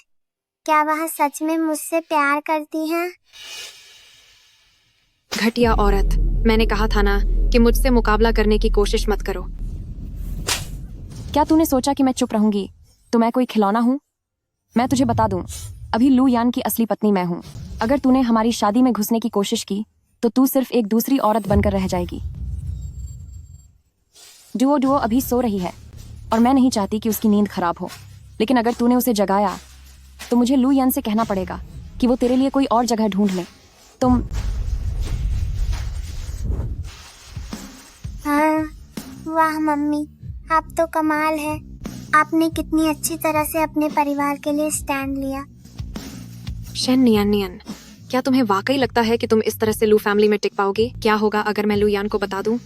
क्या वह सच में मुझसे प्यार करती हैं? घटिया औरत, मैंने कहा था ना कि मुझसे मुकाबला करने की कोशिश मत करो। क्या तूने सोचा कि मैं चुप रहूंगी? तो मैं कोई खिलौना हूँ? मैं तुझे बता दूं, अभी लुयान की असली पत्नी मैं हूँ। अगर तूने हमारी शादी में घुसने की कोशिश की तो तू सिर्फ एक दूसरी औरत बनकर रह जाएगी। डुओ डुओ अभी सो रही है और मैं नहीं चाहती कि उसकी नींद खराब हो। लेकिन अगर तूने उसे जगाया तो मुझे लुयान से कहना पड़ेगा कि वो तेरे लिए कोई और जगह ढूंढ ले। तुम हाँ, वाह मम्मी, आप तो कमाल है। आपने कितनी अच्छी तरह से अपने परिवार के लिए स्टैंड लिया। शन नियन नियन, क्या तुम्हें वाकई लगता है कि तुम इस तरह से लू फैमिली में टिक पाओगे? क्या होगा अगर मैं लुयान को बता दूं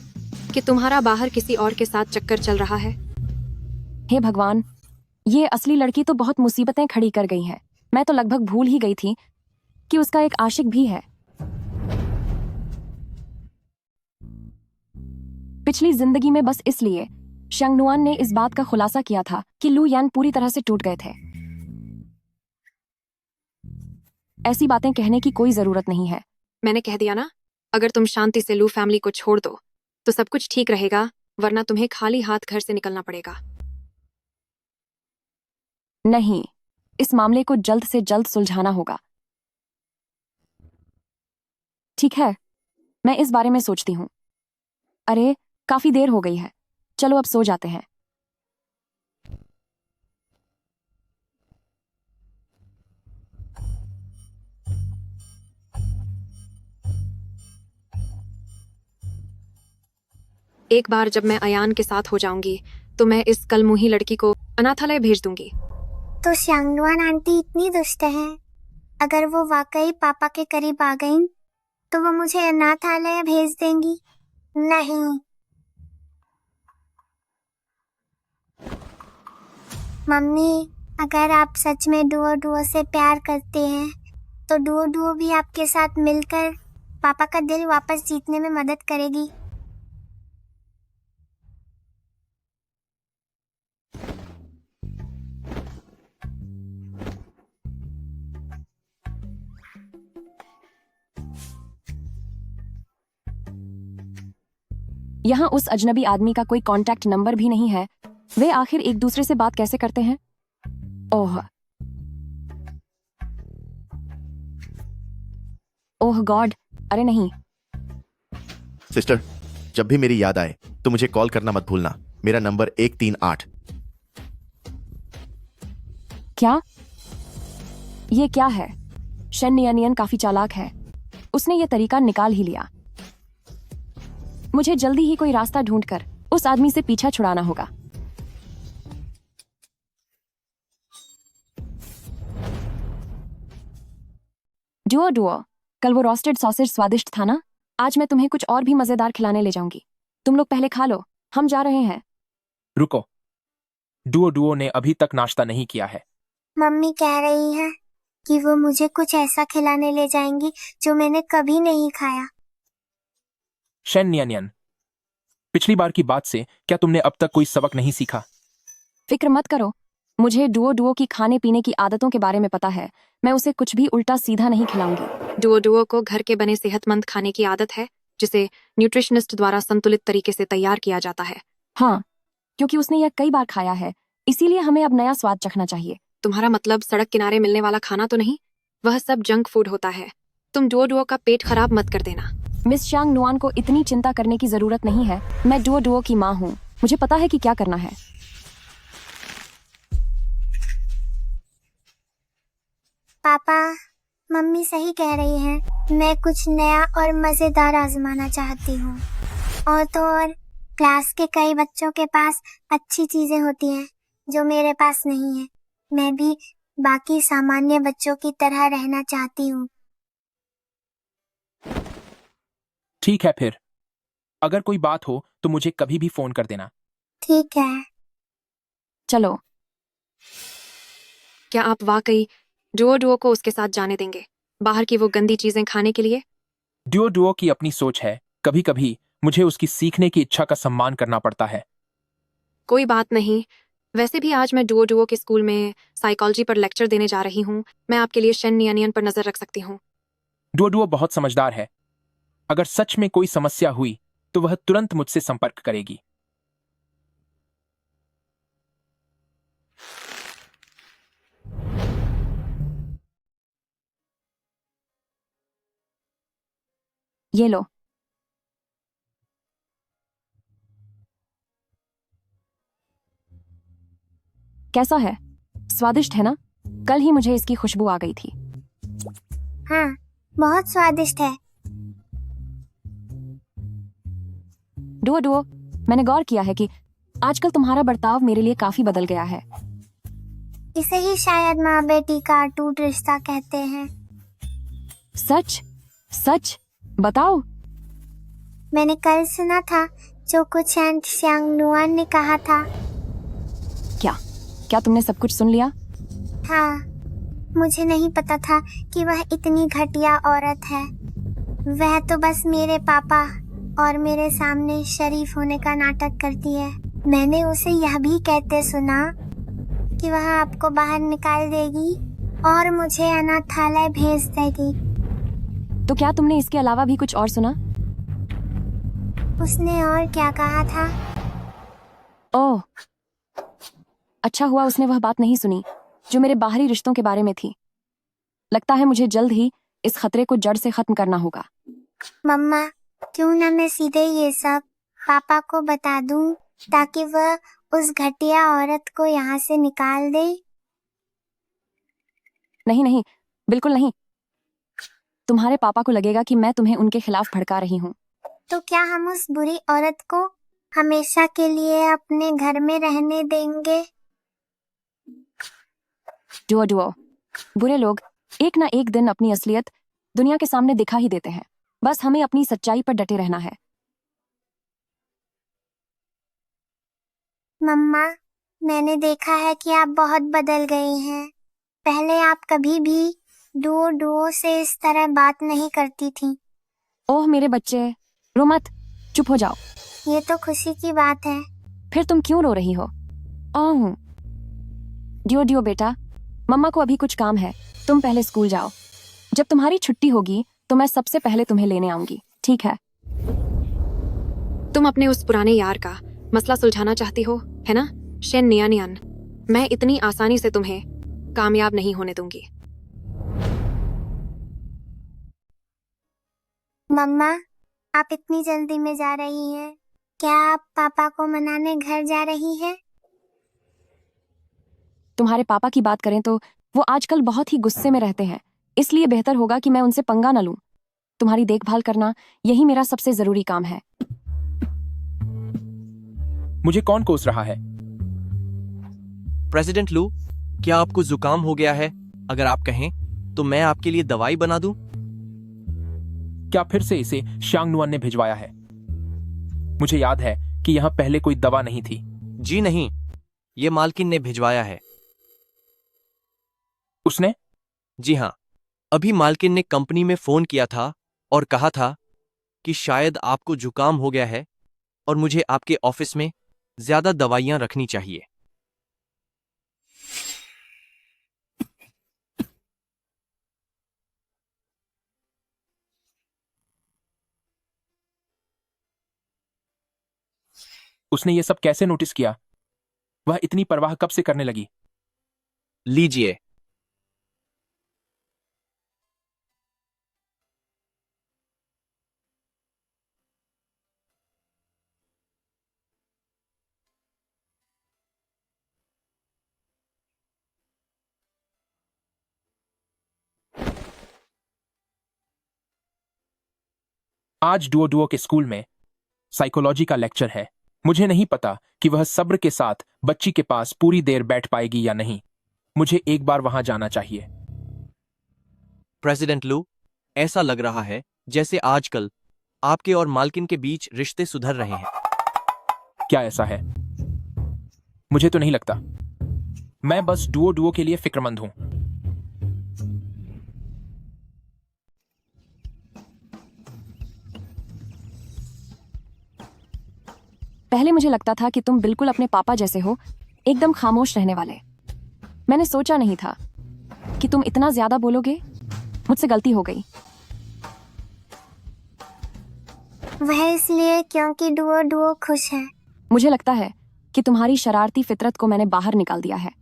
कि तुम्हारा बाहर किसी और के साथ चक्कर चल रहा है? हे भगवान, ये असली लड़की तो बहुत मुसीबतें खड़ी कर गई है। मैं तो लगभग भूल ही गई थी कि उसका एक आशिक भी है। पिछली जिंदगी में बस इसलिए शंगनुआन ने इस बात का खुलासा किया था कि लुयान पूरी तरह से टूट गए थे। ऐसी बातें कहने की कोई जरूरत नहीं है। मैंने कह दिया ना, अगर तुम शांति से लू फैमिली को छोड़ दो तो सब कुछ ठीक रहेगा, वरना तुम्हें खाली हाथ घर से निकलना पड़ेगा। नहीं, इस मामले को जल्द से जल्द सुलझाना होगा। ठीक है, मैं इस बारे में सोचती हूँ। अरे, काफी देर हो गई है, चलो अब सो जाते हैं। एक बार जब मैं अयान के साथ हो जाऊंगी तो मैं इस कलमुही लड़की को अनाथालय भेज दूंगी। तो शंगनुआन आंटी इतनी दुष्ट है? अगर वो वाकई पापा के करीब आ गई तो वो मुझे अनाथालय भेज देंगी? नहीं मम्मी, अगर आप सच में डुओ डुओ से प्यार करते हैं तो डुओ डुओ भी आपके साथ मिलकर पापा का दिल वापस जीतने में मदद करेगी। यहाँ उस अजनबी आदमी का कोई कांटेक्ट नंबर भी नहीं है। वे आखिर एक दूसरे से बात कैसे करते हैं? ओह गॉड, अरे नहीं। सिस्टर, जब भी मेरी याद आए तो मुझे कॉल करना मत भूलना। मेरा नंबर 138। क्या? ये क्या है? शन नियन काफी चालाक है। उसने ये तरीका निकाल ही लिया। मुझे जल्दी ही कोई रास्ता ढूंढकर उस आदमी से पीछा छुड़ाना होगा। डुओ डुओ, कल वो रोस्टेड सॉसेज स्वादिष्ट था ना? आज मैं तुम्हें कुछ और भी मजेदार खिलाने ले जाऊंगी। तुम लोग पहले खा लो, हम जा रहे हैं। रुको, डुओ डुओ ने अभी तक नाश्ता नहीं किया है। मम्मी कह रही है कि वो मुझे कुछ ऐसा खिलाने ले जाएंगी जो मैंने कभी नहीं खाया। शेन नियन, पिछली बार की बात से क्या तुमने अब तक कोई सबक नहीं सीखा? फिक्र मत करो, मुझे डुओ डुओ की खाने पीने की आदतों के बारे में पता है। मैं उसे कुछ भी उल्टा सीधा नहीं खिलाऊंगी। डुओ डुओ को घर के बने सेहतमंद खाने की आदत है, जिसे न्यूट्रिशनिस्ट द्वारा संतुलित तरीके से तैयार किया जाता है। हाँ, क्योंकि उसने यह कई बार खाया है, इसीलिए हमें अब नया स्वाद चखना चाहिए। तुम्हारा मतलब सड़क किनारे मिलने वाला खाना तो नहीं? वह सब जंक फूड होता है। तुम डुओ डुओ का पेट खराब मत कर देना। मिस शांग नुआन को इतनी चिंता करने की जरूरत नहीं है। मैं डुओ डुओ की माँ हूँ, मुझे पता है कि क्या करना है। पापा, मम्मी सही कह रही है। मैं कुछ नया और मजेदार आजमाना चाहती हूँ। और तो और, क्लास के कई बच्चों के पास अच्छी चीजें होती हैं जो मेरे पास नहीं है। मैं भी बाकी सामान्य बच्चों की तरह रहना चाहती हूँ। ठीक है, फिर अगर कोई बात हो तो मुझे कभी भी फोन कर देना। ठीक है। चलो। क्या आप वाकई डुओ डुओ को उसके साथ जाने देंगे, बाहर की वो गंदी चीजें खाने के लिए? डुओ डुओ की अपनी सोच है, कभी कभी मुझे उसकी सीखने की इच्छा का सम्मान करना पड़ता है। कोई बात नहीं। वैसे भी आज मैं डुओ डुओ के स्कूल में साइकोलॉजी पर लेक्चर देने जा रही हूँ। मैं आपके लिए शेन नियन पर नजर रख सकती हूँ। डुओ डुओ बहुत समझदार है। अगर सच में कोई समस्या हुई तो वह तुरंत मुझसे संपर्क करेगी। ये लो। कैसा है? स्वादिष्ट है ना? कल ही मुझे इसकी खुशबू आ गई थी। हाँ, बहुत स्वादिष्ट है। डुओ डुओ, मैंने गौर किया है कि आजकल तुम्हारा बर्ताव मेरे लिए काफी बदल गया है। इसे ही शायद माँ बेटी का अटूट रिश्ता कहते हैं। सच? सच बताओ। मैंने कल सुना था जो कुछ एंट श्यांग नुआन ने कहा था। क्या तुमने सब कुछ सुन लिया? हाँ, मुझे नहीं पता था कि वह इतनी घटिया औरत है। वह तो बस मेरे पापा और मेरे सामने शरीफ होने का नाटक करती है। मैंने उसे यह भी कहते सुना कि वह आपको बाहर निकाल देगी और मुझे अनाथालय भेज देगी। तो क्या तुमने इसके अलावा भी कुछ और सुना? उसने और क्या कहा था? ओह, अच्छा हुआ उसने वह बात नहीं सुनी जो मेरे बाहरी रिश्तों के बारे में थी। लगता है मुझे जल्द ही इस खतरे को जड़ से खत्म करना होगा। मम्मा, क्यों ना मैं सीधे ये सब पापा को बता दूं ताकि वह उस घटिया औरत को यहाँ से निकाल दे? नहीं नहीं, बिल्कुल नहीं। तुम्हारे पापा को लगेगा कि मैं तुम्हें उनके खिलाफ भड़का रही हूँ। तो क्या हम उस बुरी औरत को हमेशा के लिए अपने घर में रहने देंगे? डुओ डुओ, बुरे लोग एक ना एक दिन अपनी असलियत दुनिया के सामने दिखा ही देते हैं। बस हमें अपनी सच्चाई पर डटे रहना है। मम्मा, मैंने देखा है कि आप बहुत बदल गई हैं। पहले आप कभी भी डुओ डुओ से इस तरह बात नहीं करती थी। ओह मेरे बच्चे, रो मत, चुप हो जाओ। ये तो खुशी की बात है। फिर तुम क्यों रो रही हो? ओह डियो डियो बेटा, मम्मा को अभी कुछ काम है, तुम पहले स्कूल जाओ। जब तुम्हारी छुट्टी होगी तो मैं सबसे पहले तुम्हें लेने आऊंगी, ठीक है? तुम अपने उस पुराने यार का मसला सुलझाना चाहती हो, है ना शेन नियन? मैं इतनी आसानी से तुम्हें कामयाब नहीं होने दूंगी। मम्मा, आप इतनी जल्दी में जा रही हैं? क्या आप पापा को मनाने घर जा रही हैं? तुम्हारे पापा की बात करें तो वो आजकल बहुत ही गुस्से में रहते हैं, इसलिए बेहतर होगा कि मैं उनसे पंगा न लूं। तुम्हारी देखभाल करना यही मेरा सबसे जरूरी काम है। मुझे कौन कोस रहा है? प्रेसिडेंट लू, क्या आपको जुकाम हो गया है? अगर आप कहें तो मैं आपके लिए दवाई बना दूं? क्या फिर से इसे शांगनुआन ने भिजवाया है? मुझे याद है कि यहाँ पहले कोई दवा नहीं थी। जी नहीं, ये मालकिन ने भिजवाया है। उसने? जी हाँ, अभी मालकिन ने कंपनी में फोन किया था और कहा था कि शायद आपको जुकाम हो गया है और मुझे आपके ऑफिस में ज्यादा दवाइयां रखनी चाहिए। उसने ये सब कैसे नोटिस किया? वह इतनी परवाह कब से करने लगी? लीजिए। आज डुओ डुओ के स्कूल में साइकोलॉजी का लेक्चर है। मुझे नहीं पता कि वह सब्र के साथ बच्ची के पास पूरी देर बैठ पाएगी या नहीं। मुझे एक बार वहां जाना चाहिए। प्रेसिडेंट लू, ऐसा लग रहा है जैसे आजकल आपके और मालकिन के बीच रिश्ते सुधर रहे हैं। क्या ऐसा है? मुझे तो नहीं लगता। मैं बस डुओ डुओ के लिए फिक्रमंद हूं। पहले मुझे लगता था कि तुम बिल्कुल अपने पापा जैसे हो, एकदम खामोश रहने वाले। मैंने सोचा नहीं था कि तुम इतना ज्यादा बोलोगे। मुझसे गलती हो गई। वह इसलिए क्योंकि डुओ डुओ खुश है। मुझे लगता है कि तुम्हारी शरारती फितरत को मैंने बाहर निकाल दिया है।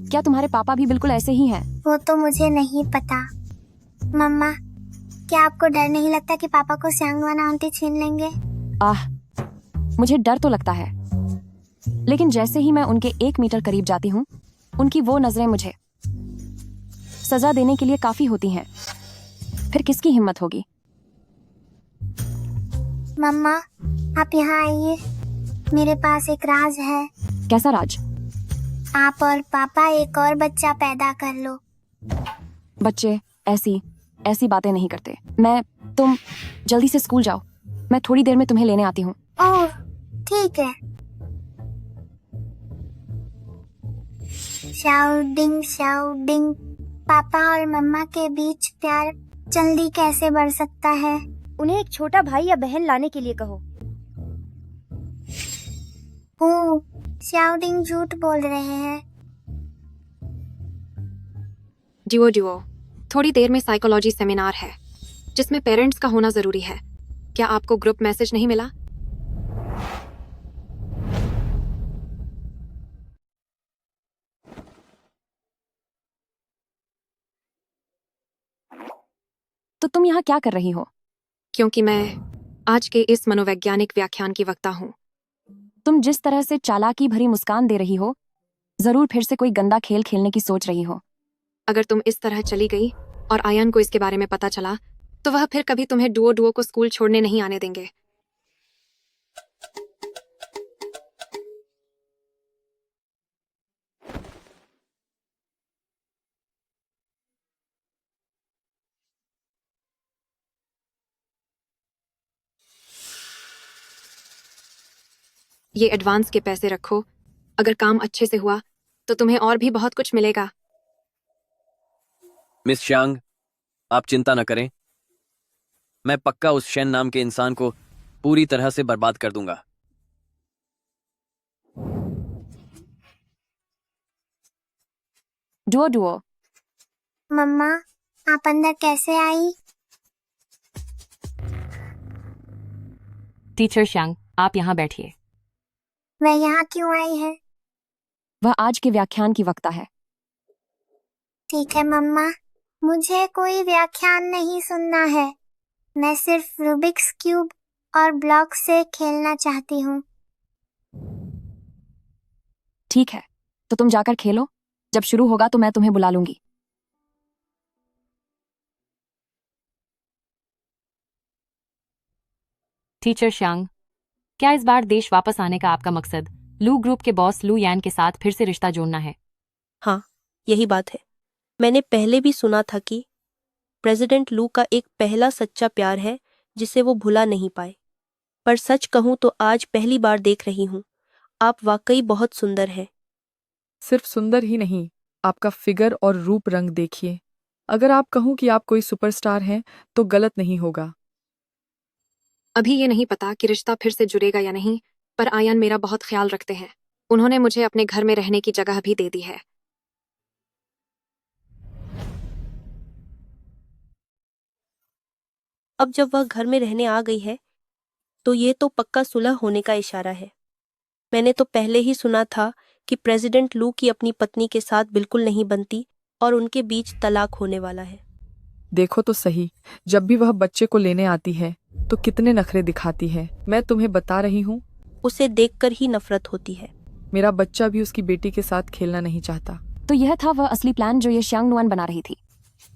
क्या तुम्हारे पापा भी बिल्कुल ऐसे ही हैं? वो तो मुझे नहीं पता। मम्मा, क्या आपको डर नहीं लगता कि पापा को सांगवान आंटी छीन लेंगे? आह, मुझे डर तो लगता है, लेकिन जैसे ही मैं उनके 1 मीटर करीब जाती हूँ, उनकी वो नजरें मुझे सजा देने के लिए काफी होती हैं। फिर किसकी हिम्मत होगी? मम्मा, आप यहाँ आइए। मेरे पास एक राज है। कैसा राज? आप और पापा एक और बच्चा पैदा कर लो। बच्चे ऐसी बातें नहीं करते। तुम जल्दी से स्कूल जाओ। मैं थोड़ी देर में तुम्हें लेने आती हूँ। ओह, ठीक है। शाउडिंग शाउडिंग। पापा और मम्मा के बीच प्यार जल्दी कैसे बढ़ सकता है? उन्हें एक छोटा भाई या बहन लाने के लिए कहो। ओह, शाउडिंग झूठ बोल रहे हैं। डुओ, थोड़ी देर में साइकोलॉजी सेमिनार है जिसमें पेरेंट्स का होना जरूरी है। क्या आपको ग्रुप मैसेज नहीं मिला? तो तुम यहाँ क्या कर रही हो? क्योंकि मैं आज के इस मनोवैज्ञानिक व्याख्यान की वक्ता हूँ। तुम जिस तरह से चालाकी भरी मुस्कान दे रही हो, जरूर फिर से कोई गंदा खेल खेलने की सोच रही हो। अगर तुम इस तरह चली गई और आयन को इसके बारे में पता चला, तो वह फिर कभी तुम्हें डुओ डुओ को स्कूल छोड़ने नहीं आने देंगे। ये एडवांस के पैसे रखो। अगर काम अच्छे से हुआ तो तुम्हें और भी बहुत कुछ मिलेगा। मिस शांग, आप चिंता न करें। मैं पक्का उस शेन नाम के इंसान को पूरी तरह से बर्बाद कर दूंगा। डुओ, मम्मा, आप अंदर कैसे आई? टीचर शांग, आप यहाँ बैठिए। वह यहाँ क्यों आई है? वह आज के व्याख्यान की वक्ता है। ठीक है मम्मा, मुझे कोई व्याख्यान नहीं सुनना है। मैं सिर्फ रूबिक्स क्यूब और ब्लॉक से खेलना चाहती हूँ। ठीक है, तो तुम जाकर खेलो। जब शुरू होगा तो मैं तुम्हें बुला लूंगी। टीचर शांग, क्या इस बार देश वापस आने का आपका मकसद लू ग्रुप के बॉस लू यान के साथ फिर से रिश्ता जोड़ना है। हाँ, यही बात है। मैंने पहले भी सुना था कि प्रेसिडेंट लू का एक पहला सच्चा प्यार है जिसे वो भुला नहीं पाए। पर सच कहूं तो आज पहली बार देख रही हूं। आप वाकई बहुत सुंदर हैं। सिर्फ सुंदर ही नहीं, आपका फिगर और रूप रंग देखिए। अगर आप कहूं कि आप कोई सुपरस्टार हैं तो गलत नहीं होगा। अभी ये नहीं पता कि रिश्ता फिर से जुड़ेगा या नहीं, पर आयन मेरा बहुत ख्याल रखते हैं। उन्होंने मुझे अपने घर में रहने की जगह भी दे दी है। अब जब वह घर में रहने आ गई है तो ये तो पक्का सुलह होने का इशारा है। मैंने तो पहले ही सुना था कि प्रेसिडेंट लू की अपनी पत्नी के साथ बिल्कुल नहीं बनती और उनके बीच तलाक होने वाला है। देखो तो सही, जब भी वह बच्चे को लेने आती है तो कितने नखरे दिखाती है। मैं तुम्हें बता रही हूँ, उसे देखकर ही नफरत होती है। मेरा बच्चा भी उसकी बेटी के साथ खेलना नहीं चाहता। तो यह था वह असली प्लान जो ये श्यांग नुआन बना रही थी।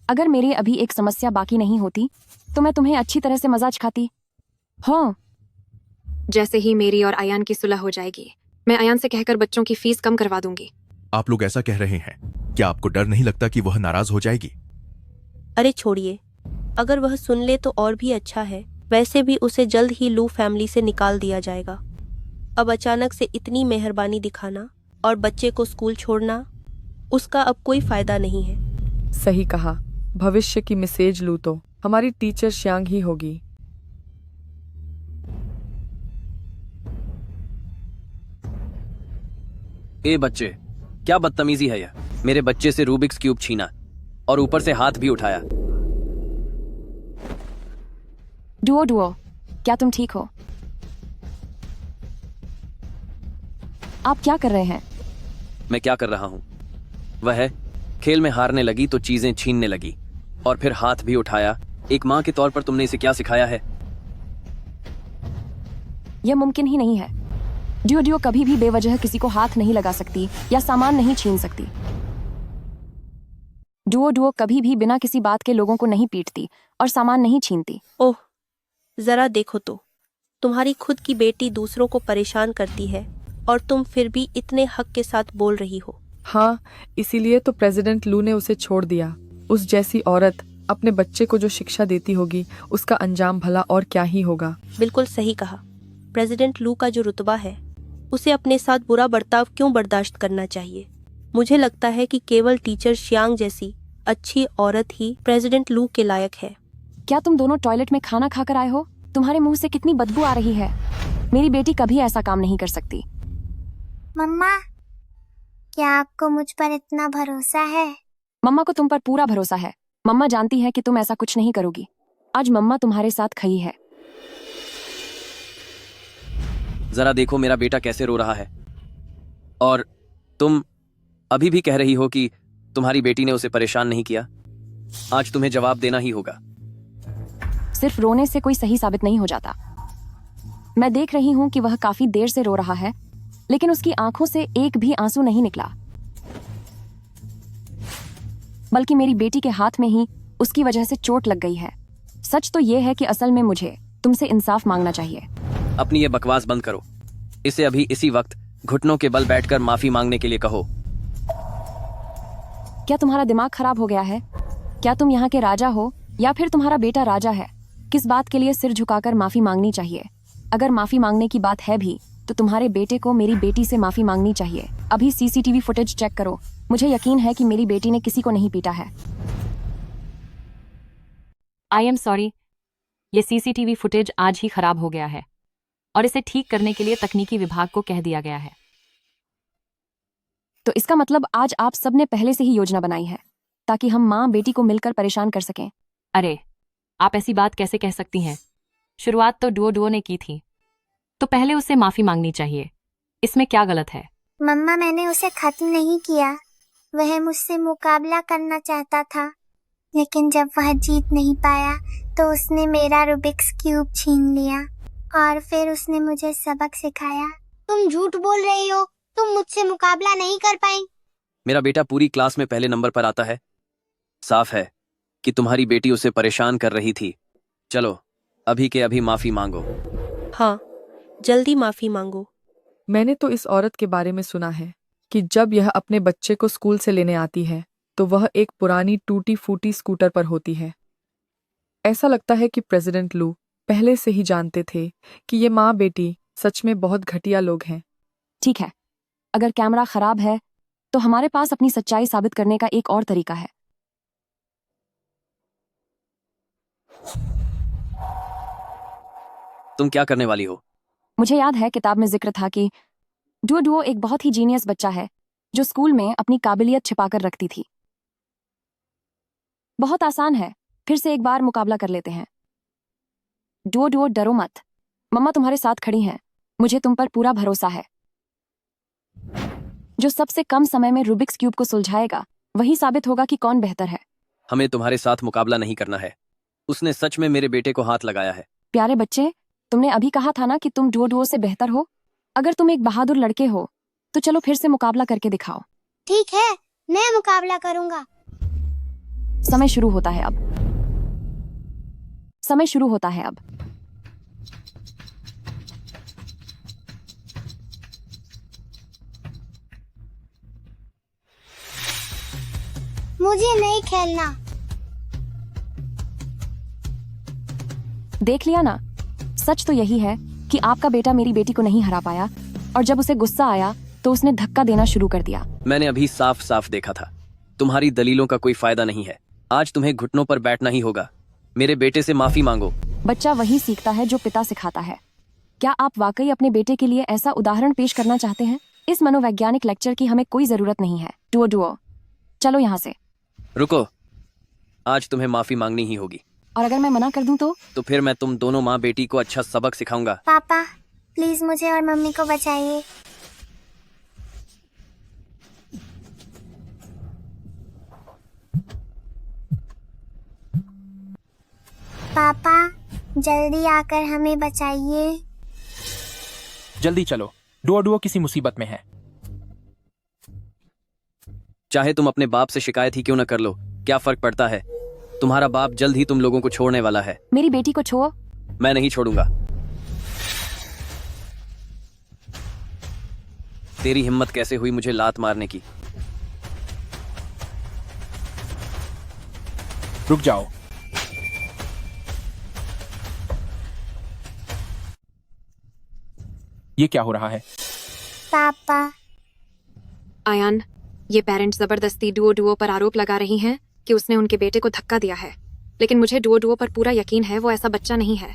अगर मेरी अभी एक समस्या बाकी नहीं होती तो मैं तुम्हें अच्छी तरह से मजाज खाती। हाँ, जैसे ही मेरी और अयान की सुलह हो जाएगी, मैं अयान से कहकर बच्चों की फीस कम करवा दूंगी। आप लोग ऐसा कह रहे हैं, क्या आपको डर नहीं लगता कि वह नाराज हो जाएगी? अरे छोड़िए, अगर वह सुन ले तो और भी अच्छा है। वैसे भी उसे जल्द ही लू फैमिली से निकाल दिया जाएगा। अब अचानक से इतनी मेहरबानी दिखाना और बच्चे को स्कूल छोड़ना, उसका अब कोई फायदा नहीं है। सही कहा, भविष्य की मिसेज लू तो हमारी टीचर श्यांग ही होगी। ए बच्चे, क्या बदतमीजी है यह। मेरे बच्चे से रूबिक्स क्यूब छीना और ऊपर से हाथ भी उठाया। डुओ डुओ, क्या तुम ठीक हो? आप क्या कर रहे हैं? मैं क्या कर रहा हूं? वह खेल में हारने लगी तो चीजें छीनने लगी और फिर हाथ भी उठाया। एक मां के तौर पर तुमने इसे क्या सिखाया है? यह मुमकिन ही नहीं है। ड्यू ड्यू कभी भी बेवजह किसी को हाथ नहीं लगा सकती या सामान नहीं छीन सकती। डुओ डुओ कभी भी बिना किसी बात के लोगों को नहीं पीटती और सामान नहीं छीनती। ओह, जरा देखो तो, तुम्हारी खुद की बेटी दूसरों को परेशान करती है और तुम फिर भी इतने हक के साथ बोल रही हो। हाँ, इसीलिए तो प्रेसिडेंट लू ने उसे छोड़ दिया। उस जैसी औरत अपने बच्चे को जो शिक्षा देती होगी, उसका अंजाम भला और क्या ही होगा। बिल्कुल सही कहा। प्रेसिडेंट लू का जो रुतबा है, उसे अपने साथ बुरा बर्ताव क्यों बर्दाश्त करना चाहिए? मुझे लगता है कि केवल टीचर श्यांग जैसी अच्छी औरत ही प्रेसिडेंट लू के लायक है। क्या तुम दोनों टॉयलेट में खाना खाकर आए हो? तुम्हारे मुंह से कितनी बदबू आ रही है। मेरी बेटी कभी ऐसा काम नहीं कर सकती। मम्मा, क्या आपको मुझ पर इतना भरोसा है? मम्मा को तुम पर पूरा भरोसा है। मम्मा जानती है कि तुम ऐसा कुछ नहीं करोगी। आज मम्मा तुम्हारे साथ खड़ी है। जरा देखो मेरा बेटा कैसे रो रहा है। और तुम अभी भी कह रही हो कि तुम्हारी बेटी ने उसे परेशान नहीं किया। आज तुम्हें जवाब देना ही होगा। सिर्फ रोने से कोई सही साबित नहीं हो जाता। मैं देख रही हूँ कि वह काफी देर से रो रहा है, लेकिन उसकी आंखों से एक भी आंसू नहीं निकला। बल्कि मेरी बेटी के हाथ में ही उसकी वजह से चोट लग गई है। सच तो यह है कि असल में मुझे तुमसे इंसाफ मांगना चाहिए। अपनी ये बकवास बंद करो। इसे अभी इसी वक्त घुटनों के बल बैठकर माफी मांगने के लिए कहो। क्या तुम्हारा दिमाग खराब हो गया है? क्या तुम यहाँ के राजा हो या फिर तुम्हारा बेटा राजा है? किस बात के लिए सिर झुकाकर माफी मांगनी चाहिए? अगर माफी मांगने की बात है भी तो तुम्हारे बेटे को मेरी बेटी से माफी मांगनी चाहिए। अभी सीसीटीवी फुटेज चेक करो। मुझे यकीन है कि मेरी बेटी ने किसी को नहीं पीटा है। आई एम सॉरी, ये सीसीटीवी फुटेज आज ही खराब हो गया है और इसे ठीक करने के लिए तकनीकी विभाग को कह दिया गया है। तो इसका मतलब आज आप सबने पहले से ही योजना बनाई है ताकि हम माँ बेटी को मिलकर परेशान कर सकें। अरे, आप ऐसी बात कैसे कह सकती हैं? शुरुआत तो डुओ डुओ ने की थी, तो पहले उसे माफी मांगनी चाहिए। इसमें क्या गलत है? मम्मा, मैंने उसे खत्म नहीं किया। वह मुझसे मुकाबला करना चाहता था, लेकिन जब वह जीत नहीं पाया तो उसने मेरा रूबिक्स क्यूब छीन लिया और फिर उसने मुझे सबक सिखाया। तुम झूठ बोल रही हो। तुम मुझसे मुकाबला नहीं कर पाई। मेरा बेटा पूरी क्लास में पहले नंबर पर आता है। साफ है कि तुम्हारी बेटी उसे परेशान कर रही थी। चलो, अभी के अभी माफी मांगो। हाँ, जल्दी माफी मांगो। मैंने तो इस औरत के बारे में सुना है कि जब यह अपने बच्चे को स्कूल से लेने आती है तो वह एक पुरानी टूटी फूटी स्कूटर पर होती है। ऐसा लगता है कि प्रेसिडेंट लू पहले से ही जानते थे कि ये माँ बेटी सच में बहुत घटिया लोग हैं। ठीक है, अगर कैमरा खराब है तो हमारे पास अपनी सच्चाई साबित करने का एक और तरीका है। तुम क्या करने वाली हो? मुझे याद है किताब में जिक्र था कि डुओ डुओ एक बहुत ही जीनियस बच्चा है जो स्कूल में अपनी काबिलियत छिपाकर रखती थी। बहुत आसान है, फिर से एक बार मुकाबला कर लेते हैं। डुओ डुओ डरो मत, मम्मा तुम्हारे साथ खड़ी हैं, मुझे तुम पर पूरा भरोसा है। जो सबसे कम समय में रूबिक्स क्यूब को सुलझाएगा वही साबित होगा कि कौन बेहतर है। हमें तुम्हारे साथ मुकाबला नहीं करना है। उसने सच में मेरे बेटे को हाथ लगाया है। प्यारे बच्चे, तुमने अभी कहा था ना कि तुम डुओ डुओ से बेहतर हो। अगर तुम एक बहादुर लड़के हो तो चलो फिर से मुकाबला करके दिखाओ। ठीक है, मैं मुकाबला करूंगा। समय शुरू होता है अब। समय शुरू होता है अब। मुझे नहीं खेलना। देख लिया ना, सच तो यही है कि आपका बेटा मेरी बेटी को नहीं हरा पाया और जब उसे गुस्सा आया तो उसने धक्का देना शुरू कर दिया। मैंने अभी साफ साफ देखा था। तुम्हारी दलीलों का कोई फायदा नहीं है। आज तुम्हें घुटनों पर बैठना ही होगा। मेरे बेटे से माफी मांगो। बच्चा वही सीखता है जो पिता सिखाता है। क्या आप वाकई अपने बेटे के लिए ऐसा उदाहरण पेश करना चाहते हैं? इस मनोवैज्ञानिक लेक्चर की हमें कोई जरूरत नहीं है। डुओ डुओ, चलो यहाँ से। रुको, आज तुम्हें माफी मांगनी ही होगी। और अगर मैं मना कर दूं तो फिर मैं तुम दोनों माँ बेटी को अच्छा सबक सिखाऊंगा। पापा, प्लीज मुझे और मम्मी को बचाइए। पापा, जल्दी आकर हमें बचाइए। जल्दी चलो, डुओ डुओ किसी मुसीबत में है। चाहे तुम अपने बाप से शिकायत ही क्यों न कर लो, क्या फर्क पड़ता है? तुम्हारा बाप जल्द ही तुम लोगों को छोड़ने वाला है। मेरी बेटी को छोड़ो। मैं नहीं छोड़ूंगा। तेरी हिम्मत कैसे हुई मुझे लात मारने की? रुक जाओ। ये क्या हो रहा है? पापा, आयान, ये पेरेंट्स जबरदस्ती डुओ डुओ पर आरोप लगा रही हैं कि उसने उनके बेटे को धक्का दिया है, लेकिन मुझे डुओ डुओ पर पूरा यकीन है वो ऐसा बच्चा नहीं है।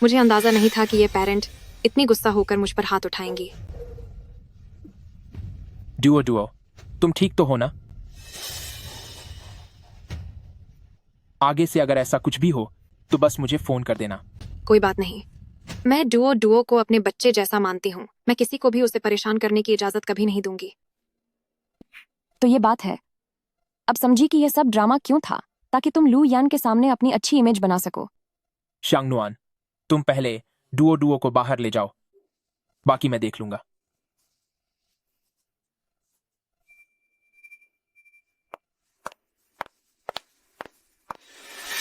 मुझे अंदाजा नहीं था कि ये पेरेंट इतनी गुस्सा होकर मुझ पर हाथ उठाएंगी। डुओ डुओ, तुम ठीक तो हो ना? आगे से अगर ऐसा कुछ भी हो तो बस मुझे फोन कर देना। कोई बात नहीं, मैं डुओ डुओ को अपने बच्चे जैसा मानती हूँ। मैं किसी को भी उसे परेशान करने की इजाजत कभी नहीं दूंगी। तो ये बात है, अब समझी कि ये सब ड्रामा क्यों था, ताकि तुम लू यान के सामने अपनी अच्छी इमेज बना सको। शांगनुआन, तुम पहले डुओ डुओ को बाहर ले जाओ, बाकी मैं देख लूंगा।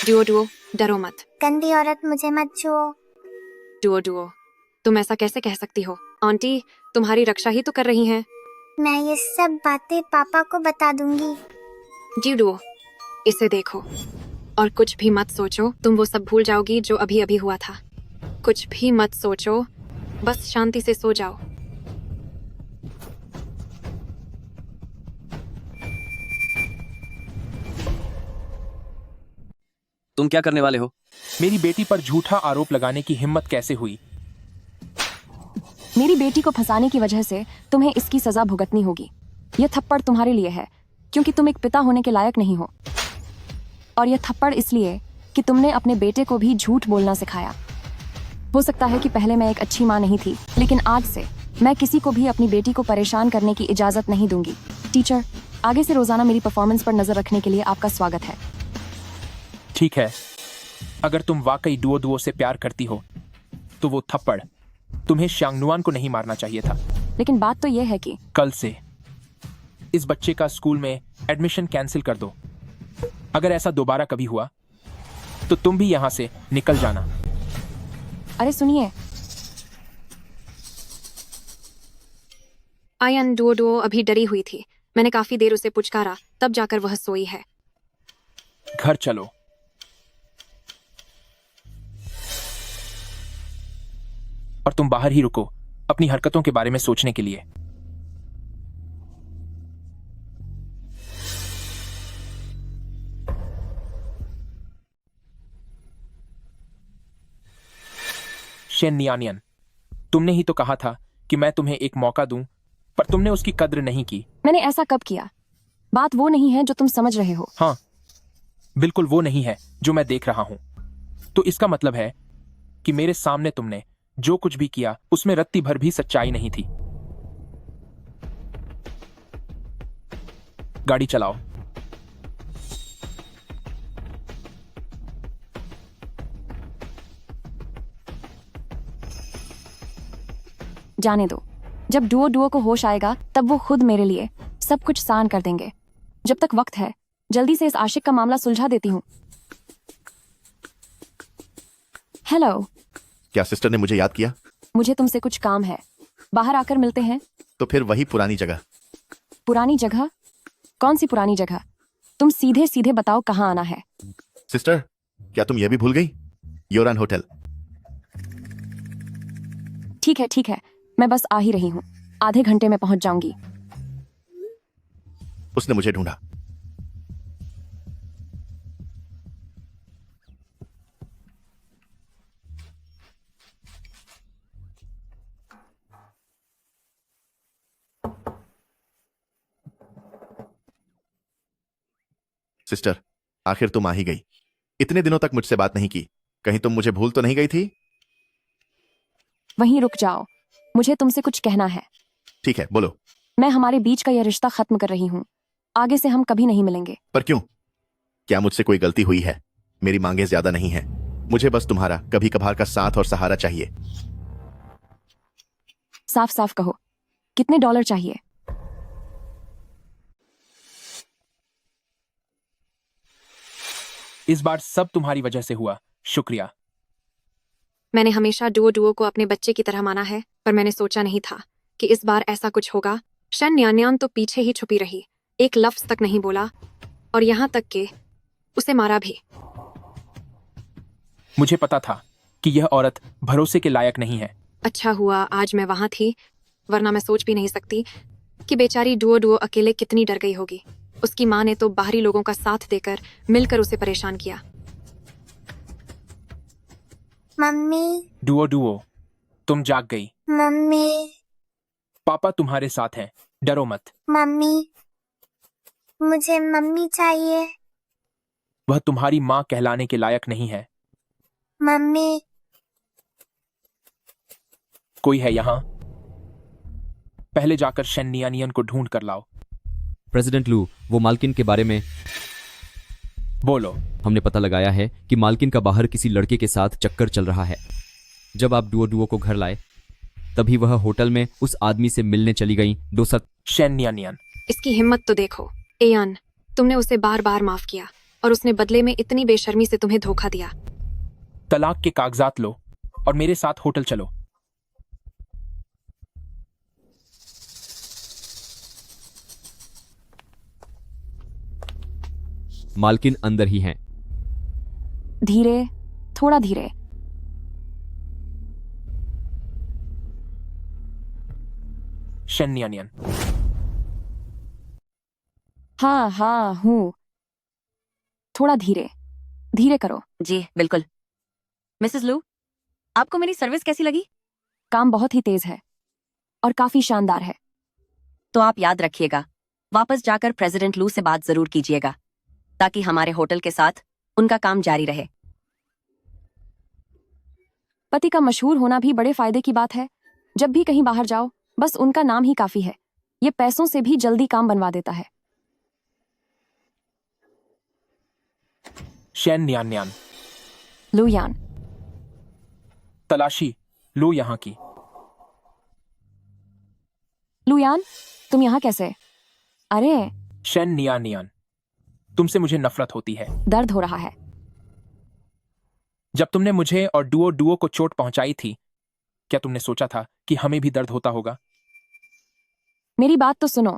डुओ डुओ, डरो मत। गंदी औरत, मुझे मत छुओ। डुओ डुओ, तुम ऐसा कैसे कह सकती हो? आंटी तुम्हारी रक्षा ही तो कर रही हैं। मैं ये सब बातें पापा को बता दूंगी। जी डुओ, इसे देखो और कुछ भी मत सोचो। तुम वो सब भूल जाओगी जो अभी अभी हुआ था। कुछ भी मत सोचो, बस शांति से सो जाओ। तुम क्या करने वाले हो? मेरी बेटी पर झूठा आरोप लगाने की हिम्मत कैसे हुई? मेरी बेटी को फंसाने की वजह से तुम्हें इसकी सजा भुगतनी होगी। यह थप्पड़ तुम्हारे लिए है क्योंकि तुम एक पिता होने के लायक नहीं हो, और यह थप्पड़ इसलिए कि तुमने अपने बेटे को भी झूठ बोलना सिखाया। हो सकता है कि पहले मैं एक अच्छी माँ नहीं थी, लेकिन आज से मैं किसी को भी अपनी बेटी को परेशान करने की इजाजत नहीं दूंगी। टीचर, आगे से रोजाना मेरी परफॉर्मेंस पर नजर रखने के लिए आपका स्वागत है। ठीक है, अगर तुम वाकई डुओ डुओ से प्यार करती हो तो वो थप्पड़ तुम्हें शांगनुआन को नहीं मारना चाहिए था। लेकिन बात तो यह है कि कल से इस बच्चे का स्कूल में एडमिशन कैंसिल कर दो। अगर ऐसा दोबारा कभी हुआ तो तुम भी यहां से निकल जाना। अरे सुनिए, आयन डुओ डुओ अभी डरी हुई थी। मैंने काफी देर उसे पुचकारा, तब जाकर वह सोई है। घर चलो। और तुम बाहर ही रुको अपनी हरकतों के बारे में सोचने के लिए। शेन नियानियन, तुमने ही तो कहा था कि मैं तुम्हें एक मौका दूं, पर तुमने उसकी कद्र नहीं की। मैंने ऐसा कब किया? बात वो नहीं है जो तुम समझ रहे हो। हाँ, बिल्कुल वो नहीं है जो मैं देख रहा हूं। तो इसका मतलब है कि मेरे सामने तुमने जो कुछ भी किया उसमें रत्ती भर भी सच्चाई नहीं थी। गाड़ी चलाओ। जाने दो। जब डुओ डुओ को होश आएगा तब वो खुद मेरे लिए सब कुछ सान कर देंगे। जब तक वक्त है जल्दी से इस आशिक का मामला सुलझा देती हूँ। हेलो। क्या सिस्टर ने मुझे याद किया? मुझे तुमसे कुछ काम है, बाहर आकर मिलते हैं। तो फिर वही पुरानी जगह। पुरानी जगह? कौन सी पुरानी जगह? तुम सीधे सीधे बताओ कहाँ आना है। सिस्टर, क्या तुम यह भी भूल गई? योरान होटल। ठीक है, मैं बस आ ही रही हूँ। आधे घंटे में पहुंच जाऊंगी। उसने मुझे ढूंढा। सिस्टर, आखिर तुम आ ही गई। इतने दिनों तक मुझसे बात नहीं की, कहीं तुम मुझे भूल तो नहीं गई थी? वहीं रुक जाओ, मुझे तुमसे कुछ कहना है। ठीक है, बोलो। मैं हमारे बीच का यह रिश्ता खत्म कर रही हूँ। आगे से हम कभी नहीं मिलेंगे। पर क्यों? क्या मुझसे कोई गलती हुई है? मेरी मांगे ज्यादा नहीं है, मुझे बस तुम्हारा कभी कभार का साथ और सहारा चाहिए। साफ साफ कहो, कितने डॉलर चाहिए? इस बार सब तुम्हारी वजह से हुआ, शुक्रिया। मैंने हमेशा डुओ डुओ को अपने बच्चे की तरह माना है, पर मैंने सोचा नहीं था कि इस बार ऐसा कुछ होगा। शन न्यान्यान तो पीछे ही छुपी रही, एक लफ्ज तक नहीं बोला, और यहाँ तक कि उसे मारा भी। मुझे पता था कि यह औरत भरोसे के लायक नहीं है। अच्छा हुआ आज मैं वहां थी, वरना मैं सोच भी नहीं सकती कि बेचारी डुओ डुओ अकेले कितनी डर गई होगी। उसकी माँ ने तो बाहरी लोगों का साथ देकर मिलकर उसे परेशान किया। मम्मी, डुओ डुओ, तुम जाग गई। मम्मी, पापा तुम्हारे साथ हैं, डरो मत। मम्मी, मुझे मम्मी चाहिए। वह तुम्हारी माँ कहलाने के लायक नहीं है। मम्मी, कोई है यहाँ? पहले जाकर शेन्नियानियन को ढूंढ कर लाओ। प्रेसिडेंट लू, वो मालकिन के बारे में बोलो। हमने पता लगाया है कि मालकिन का बाहर किसी लड़के के साथ चक्कर चल रहा है। जब आप डुओ डुओ को घर लाए तभी वह होटल में उस आदमी से मिलने चली गई। शेन्नियानियन, इसकी हिम्मत तो देखो। एयन, तुमने उसे बार बार माफ किया और उसने बदले में इतनी बेशर्मी से तुम्हें धोखा दिया। तलाक के कागजात लो और मेरे साथ होटल चलो। मालकिन अंदर ही हैं। धीरे, थोड़ा धीरे। शेन्नियानियन, हाँ हूँ। थोड़ा धीरे धीरे करो। जी बिल्कुल। मिसेस लू, आपको मेरी सर्विस कैसी लगी? काम बहुत ही तेज है और काफी शानदार है। तो आप याद रखिएगा, वापस जाकर प्रेसिडेंट लू से बात जरूर कीजिएगा, ताकि हमारे होटल के साथ उनका काम जारी रहे। पति का मशहूर होना भी बड़े फायदे की बात है। जब भी कहीं बाहर जाओ बस उनका नाम ही काफी है। ये पैसों से भी जल्दी काम बनवा देता है। शेन्नियानियन, लुयान, तलाशी लो यहाँ की। लुयान, तुम यहाँ कैसे? अरे, शेन्नियानियन, तुमसे मुझे नफरत होती है। दर्द हो रहा है। जब तुमने मुझे और डुओ डुओ को चोट पहुंचाई थी, क्या तुमने सोचा था कि हमें भी दर्द होता होगा? मेरी बात तो सुनो,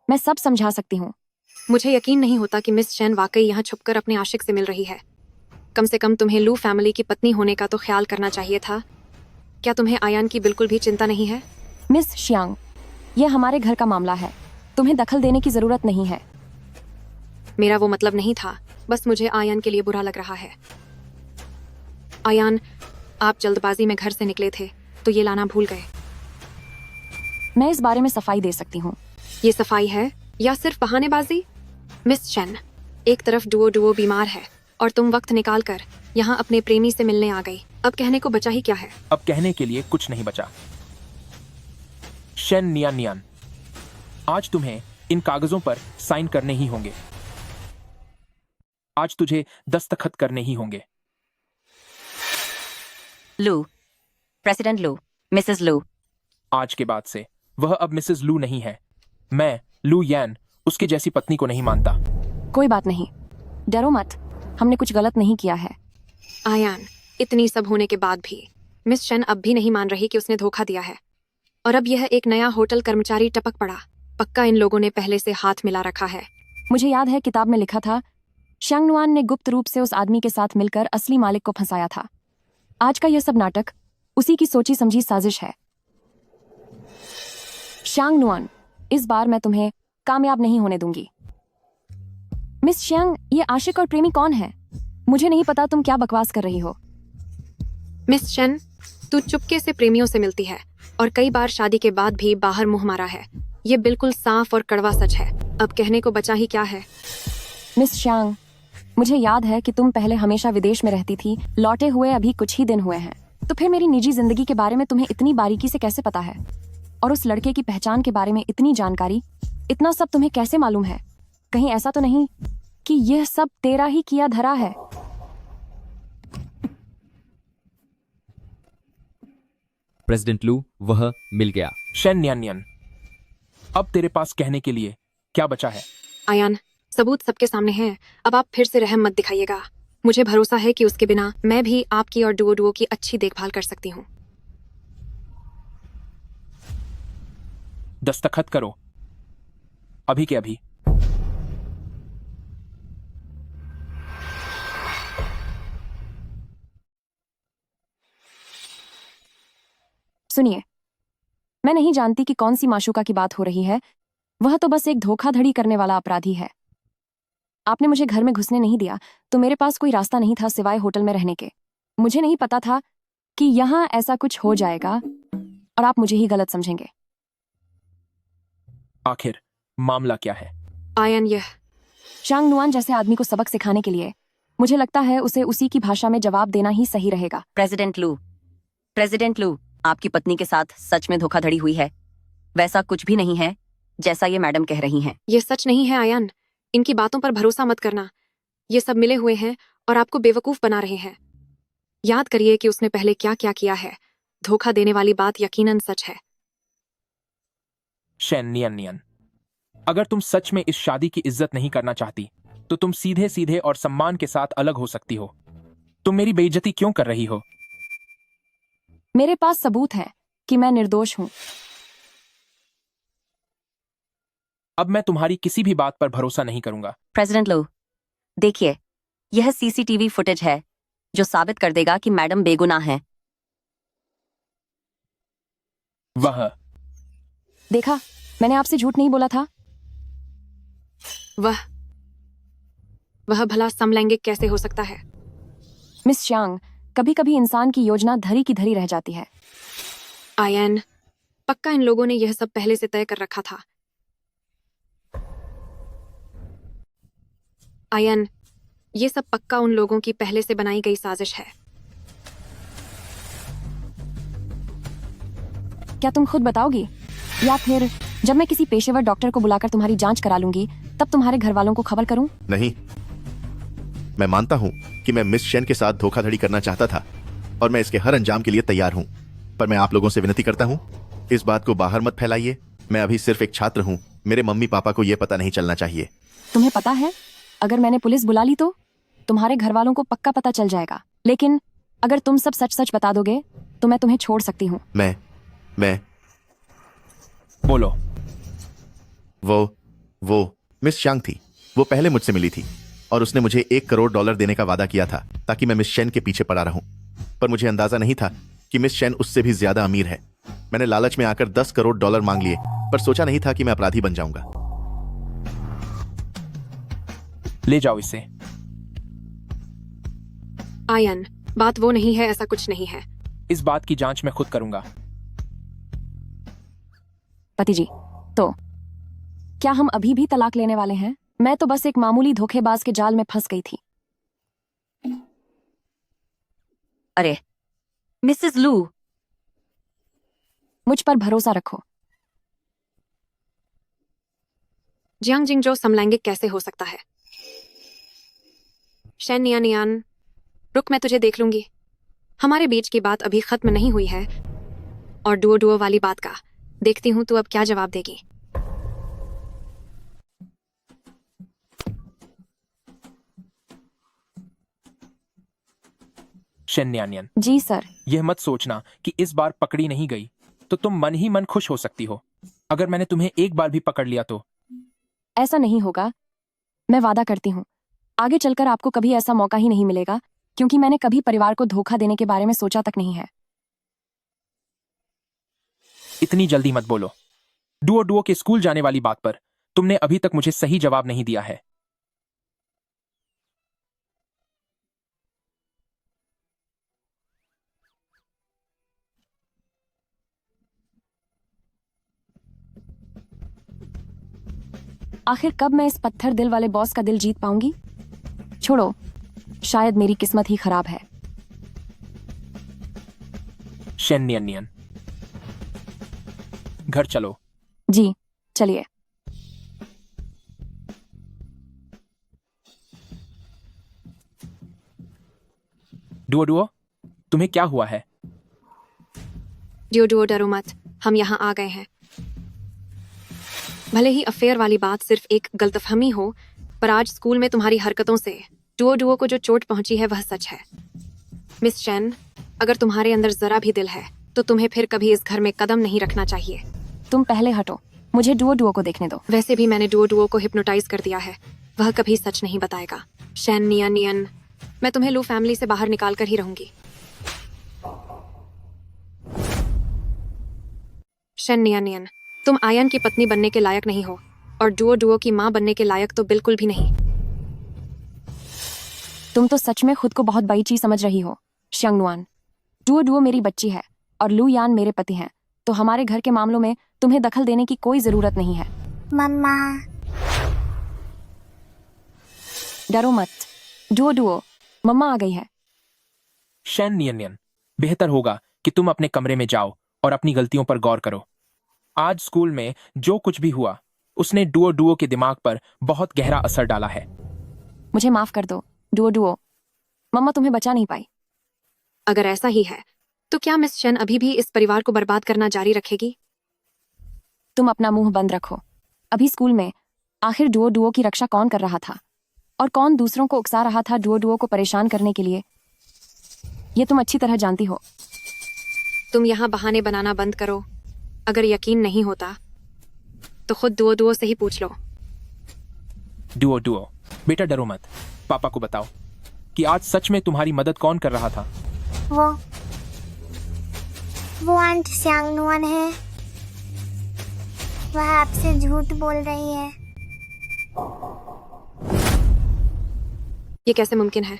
मैं सब समझा सकती हूँ। मुझे यकीन नहीं होता कि मिस चैन वाकई यहाँ छुपकर अपने आशिक से मिल रही है। कम से कम तुम्हें लू फैमिली की पत्नी होने का तो ख्याल करना चाहिए था। क्या तुम्हें आयान की बिल्कुल भी चिंता नहीं है? मिस शियांग, यह हमारे घर का मामला है, तुम्हें दखल देने की जरूरत नहीं है। मेरा वो मतलब नहीं था, बस मुझे आयान के लिए बुरा लग रहा है। आयान, आप जल्दबाजी में घर से निकले थे तो ये लाना भूल गए। मैं इस बारे में सफाई दे सकती हूँ। ये सफाई है या सिर्फ बहानेबाजी? मिस चैन, एक तरफ डुओ बीमार है और तुम वक्त निकाल कर यहाँ अपने प्रेमी से मिलने आ गई। अब कहने को बचा ही क्या है? अब कहने के लिए कुछ नहीं बचा। शेन नियान नियान, आज तुम्हें इन कागजों पर साइन करने ही होंगे। आज तुझे दस्तखत करने ही होंगे। लू, प्रेसिडेंट लू, मिसेस लू। आज के बाद से वह अब मिसेस लू नहीं है। मैं लू यान उसके जैसी पत्नी को नहीं मानता। कोई बात नहीं, डरो मत, हमने कुछ गलत नहीं किया है। आयान, इतनी सब होने के बाद भी मिस चैन अब भी नहीं मान रही कि उसने धोखा दिया है। और अब यह एक नया होटल कर्मचारी टपक पड़ा। पक्का इन लोगों ने पहले से हाथ मिला रखा है। मुझे याद है किताब में लिखा था, शंग नुआन ने गुप्त रूप से उस आदमी के साथ मिलकर असली मालिक को फंसाया था। आज का यह सब नाटक उसी की सोची समझी साजिश है। शांग नुआन, इस बार मैं तुम्हें कामयाब नहीं होने दूंगी। मिस शियांग, ये आशिक और प्रेमी कौन है? मुझे नहीं पता तुम क्या बकवास कर रही हो। मिस चैन, तू चुपके से प्रेमियों से मिलती है और कई बार शादी के बाद भी बाहर मुंह मारा है। ये बिल्कुल साफ और कड़वा सच है। अब कहने को बचा ही क्या है? मिस शियांग, मुझे याद है कि तुम पहले हमेशा विदेश में रहती थी, लौटे हुए अभी कुछ ही दिन हुए हैं। तो फिर मेरी निजी जिंदगी के बारे में तुम्हें इतनी बारीकी से कैसे पता है? और उस लड़के की पहचान के बारे में इतनी जानकारी, इतना सब तुम्हें कैसे मालूम है? कहीं ऐसा तो नहीं कि यह सब तेरा ही किया धरा है? प्रेसिडेंट लू, वह मिल गया। शेन नियान नियान, अब तेरे पास कहने के लिए क्या बचा है? आयान, सबूत सबके सामने हैं। अब आप फिर से रहम मत दिखाइएगा। मुझे भरोसा है कि उसके बिना मैं भी आपकी और डुओ की अच्छी देखभाल कर सकती हूँ। दस्तखत करो, अभी के अभी। सुनिए, मैं नहीं जानती कि कौन सी माशूका की बात हो रही है। वह तो बस एक धोखाधड़ी करने वाला अपराधी है। आपने मुझे घर में घुसने नहीं दिया तो मेरे पास कोई रास्ता नहीं था सिवाय होटल में रहने के। मुझे नहीं पता था कि यहाँ ऐसा कुछ हो जाएगा और आप मुझे ही गलत समझेंगे। आखिर मामला क्या है? आयन, यह शांग नुआन जैसे आदमी को सबक सिखाने के लिए मुझे लगता है उसे उसी की भाषा में जवाब देना ही सही रहेगा। प्रेसिडेंट लू, आपकी पत्नी के साथ सच में धोखाधड़ी हुई है। वैसा कुछ भी नहीं है जैसा ये मैडम कह रही हैं। ये सच नहीं है आयन। इनकी बातों पर भरोसा मत करना। ये सब मिले हुए हैं और आपको बेवकूफ बना रहे हैं। याद करिए कि उसने पहले क्या क्या किया है। धोखा देने वाली बात यकीनन सच है। शेन नियन नियन, अगर तुम सच में इस शादी की इज्जत नहीं करना चाहती तो तुम सीधे सीधे और सम्मान के साथ अलग हो सकती हो। तुम मेरी बेइज्जती क्यों कर रही हो? मेरे पास सबूत है कि मैं निर्दोष हूं। अब मैं तुम्हारी किसी भी बात पर भरोसा नहीं करूंगा। प्रेसिडेंट लू, देखिए, यह सीसीटीवी फुटेज है जो साबित कर देगा कि मैडम बेगुनाह हैं। वह देखा, मैंने आपसे झूठ नहीं बोला था। वह भला समलैंगिक कैसे हो सकता है? मिस शांग, कभी कभी इंसान की योजना धरी की धरी रह जाती है। आयन, पक्का इन लोगों ने यह सब पहले से तय कर रखा था। आयन, ये सब पक्का उन लोगों की पहले से बनाई गई साजिश है। क्या तुम खुद बताओगी या फिर जब मैं किसी पेशेवर डॉक्टर को बुलाकर तुम्हारी जांच करा लूंगी तब तुम्हारे घर वालों को खबर करूं? नहीं, मैं मानता हूं कि मैं मिस शेन के साथ धोखाधड़ी करना चाहता था और मैं इसके हर अंजाम के लिए तैयार हूं, पर मैं आप लोगों से विनती करता हूं, इस बात को बाहर मत फैलाइए। मैं अभी सिर्फ एक छात्र हूं, मेरे मम्मी पापा को यह पता नहीं चलना चाहिए। तुम्हें पता है, अगर मैंने पुलिस बुला ली तो तुम्हारे घर वालों को पक्का पता चल जाएगा। लेकिन अगर तुम सब सच सच बता दोगे तो मैं तुम्हें छोड़ सकती हूँ। मैं बोलो। वो मिस शांग थी। वो पहले मुझसे मिली थी और उसने मुझे $1 करोड़ देने का वादा किया था ताकि मैं मिस शेन के पीछे पड़ा रहूं। पर मुझे अंदाजा नहीं था कि मिस शेन उससे भी ज्यादा अमीर है। मैंने लालच में आकर $10 करोड़ मांग लिए, पर सोचा नहीं था कि मैं अपराधी बन जाऊंगा। ले जाओ इसे। आयन, बात वो नहीं है, ऐसा कुछ नहीं है। इस बात की जांच मैं खुद करूंगा। पति जी, तो क्या हम अभी भी तलाक लेने वाले हैं? मैं तो बस एक मामूली धोखेबाज के जाल में फंस गई थी। अरे मिसेस लू, मुझ पर भरोसा रखो। जियांग जिंगजो समलैंगिक कैसे हो सकता है? शैन नियान नियान, रुक, मैं तुझे देख लूंगी। हमारे बीच की बात अभी खत्म नहीं हुई है, और डुओ डुओ वाली बात का देखती हूं तू अब क्या जवाब देगी। शेन्यानियन, जी सर। यह मत सोचना कि इस बार पकड़ी नहीं गई तो तुम मन ही मन खुश हो सकती हो। अगर मैंने तुम्हें एक बार भी पकड़ लिया तो ऐसा नहीं होगा, मैं वादा करती हूँ। आगे चलकर आपको कभी ऐसा मौका ही नहीं मिलेगा, क्योंकि मैंने कभी परिवार को धोखा देने के बारे में सोचा तक नहीं है। इतनी जल्दी मत बोलो। डुओ डुओ के स्कूल जाने वाली बात पर तुमने अभी तक मुझे सही जवाब नहीं दिया है। आखिर कब मैं इस पत्थर दिल वाले बॉस का दिल जीत पाऊंगी? छोड़ो, शायद मेरी किस्मत ही खराब है। शेन्यानियन, घर चलो। जी चलिए। डुओ डुओ, तुम्हें क्या हुआ है? डुओ डुओ, डरो मत, हम यहाँ आ गए हैं। भले ही अफेयर वाली बात सिर्फ एक गलतफहमी हो, पर आज स्कूल में तुम्हारी हरकतों से डुओ डुओ को जो चोट पहुंची है वह सच है। मिस चैन, अगर तुम्हारे अंदर जरा भी दिल है तो तुम्हें फिर कभी इस घर में कदम नहीं रखना चाहिए। तुम पहले हटो, मुझे डुओ डुओ को देखने दो। वैसे भी मैंने डुओ डुओ को हिप्नोटाइज कर दिया है, वह कभी सच नहीं बताएगा। शैन नियन नियन, मैं तुम्हें लू फैमिली से बाहर निकाल कर ही रहूंगी। शैन नियन नियन, तुम आयन की पत्नी बनने के लायक नहीं हो, और डुओ डुओ की माँ बनने के लायक तो बिल्कुल भी नहीं। तुम तो सच में खुद को बहुत बड़ी चीज समझ रही हो। शंगनुआन, डुओ डुओ मेरी बच्ची है और लू यान मेरे पति हैं, तो हमारे घर के मामलों में तुम्हें दखल देने की कोई जरूरत नहीं है। मम्मा, डरो मत। डुओ डुओ, मम्मा आ गई है। शेन्यानियन, बेहतर होगा कि तुम अपने कमरे में जाओ और अपनी गलतियों पर गौर करो। आज स्कूल में जो कुछ भी हुआ उसने डुओ डुओ के दिमाग पर बहुत गहरा असर डाला है। मुझे माफ कर दो डुओ डुओ, मम्मा तुम्हें बचा नहीं पाई। अगर ऐसा ही है तो क्या मिस शन अभी भी इस परिवार को बर्बाद करना जारी रखेगी? तुम अपना मुंह बंद रखो। अभी स्कूल में आखिर डुओ डुओ की रक्षा कौन कर रहा था, और कौन दूसरों को उकसा रहा था डुओ डुओ को परेशान करने के लिए, ये तुम अच्छी तरह जानती हो। तुम यहाँ बहाने बनाना बंद करो। अगर यकीन नहीं होता तो खुद डुओ डुओ से ही पूछ लो। डुओ डुओ, बेटा डरो मत। पापा को बताओ कि आज सच में तुम्हारी मदद कौन कर रहा था। वो आंट स्यांगनुआन है। वह आपसे झूठ बोल रही है। ये कैसे मुमकिन है?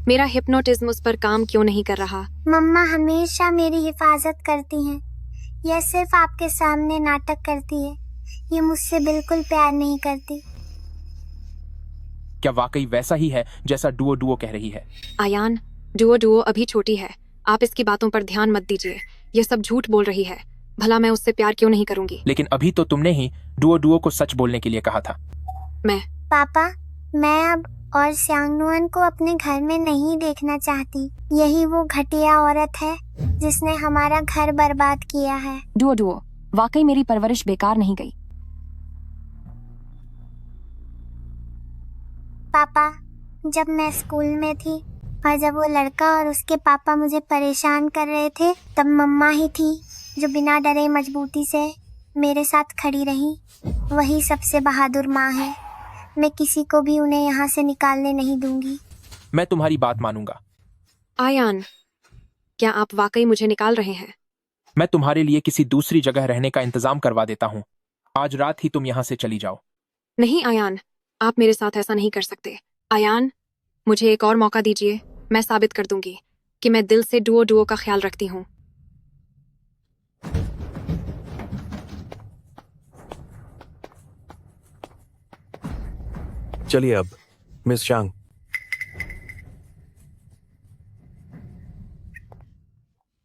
मेरा हिप्नोटिज्म उस पर काम क्यों नहीं कर रहा? मम्मा हमेशा मेरी हिफाजत करती हैं। यह सिर्फ आपके सामने नाटक करती है। ये मुझसे बिल्कुल प्यार नहीं करती। क्या वाकई वैसा ही है जैसा डुओ डुओ कह रही है? आयान, डुओ डुओ अभी छोटी है, आप इसकी बातों पर ध्यान मत दीजिए। ये सब झूठ बोल रही है। भला मैं उससे प्यार क्यों नहीं करूंगी? लेकिन अभी तो तुमने ही डुओ डुओ को सच बोलने के लिए कहा था। पापा, मैं अब और स्यांगनुआन को अपने घर में नहीं देखना चाहती। यही वो घटिया औरत है जिसने हमारा घर बर्बाद किया है। डुओ डुओ, वाकई मेरी परवरिश बेकार नहीं गई। पापा, जब मैं स्कूल में थी और जब वो लड़का और उसके पापा मुझे परेशान कर रहे थे, तब मम्मा ही थी जो बिना डरे मजबूती से मेरे साथ खड़ी रही। वही सबसे बहादुर माँ है। मैं किसी को भी उन्हें यहाँ से निकालने नहीं दूंगी। मैं तुम्हारी बात मानूंगा। आयान, क्या आप वाकई मुझे निकाल रहे हैं? मैं तुम्हारे लिए किसी दूसरी जगह रहने का इंतजाम करवा देता हूँ। आज रात ही तुम यहाँ से चली जाओ। नहीं आयान, आप मेरे साथ ऐसा नहीं कर सकते। आयान, मुझे एक और मौका दीजिए। मैं साबित कर दूंगी कि मैं दिल से डुओ डुओ का ख्याल रखती हूँ। चलिए अब मिस चांग।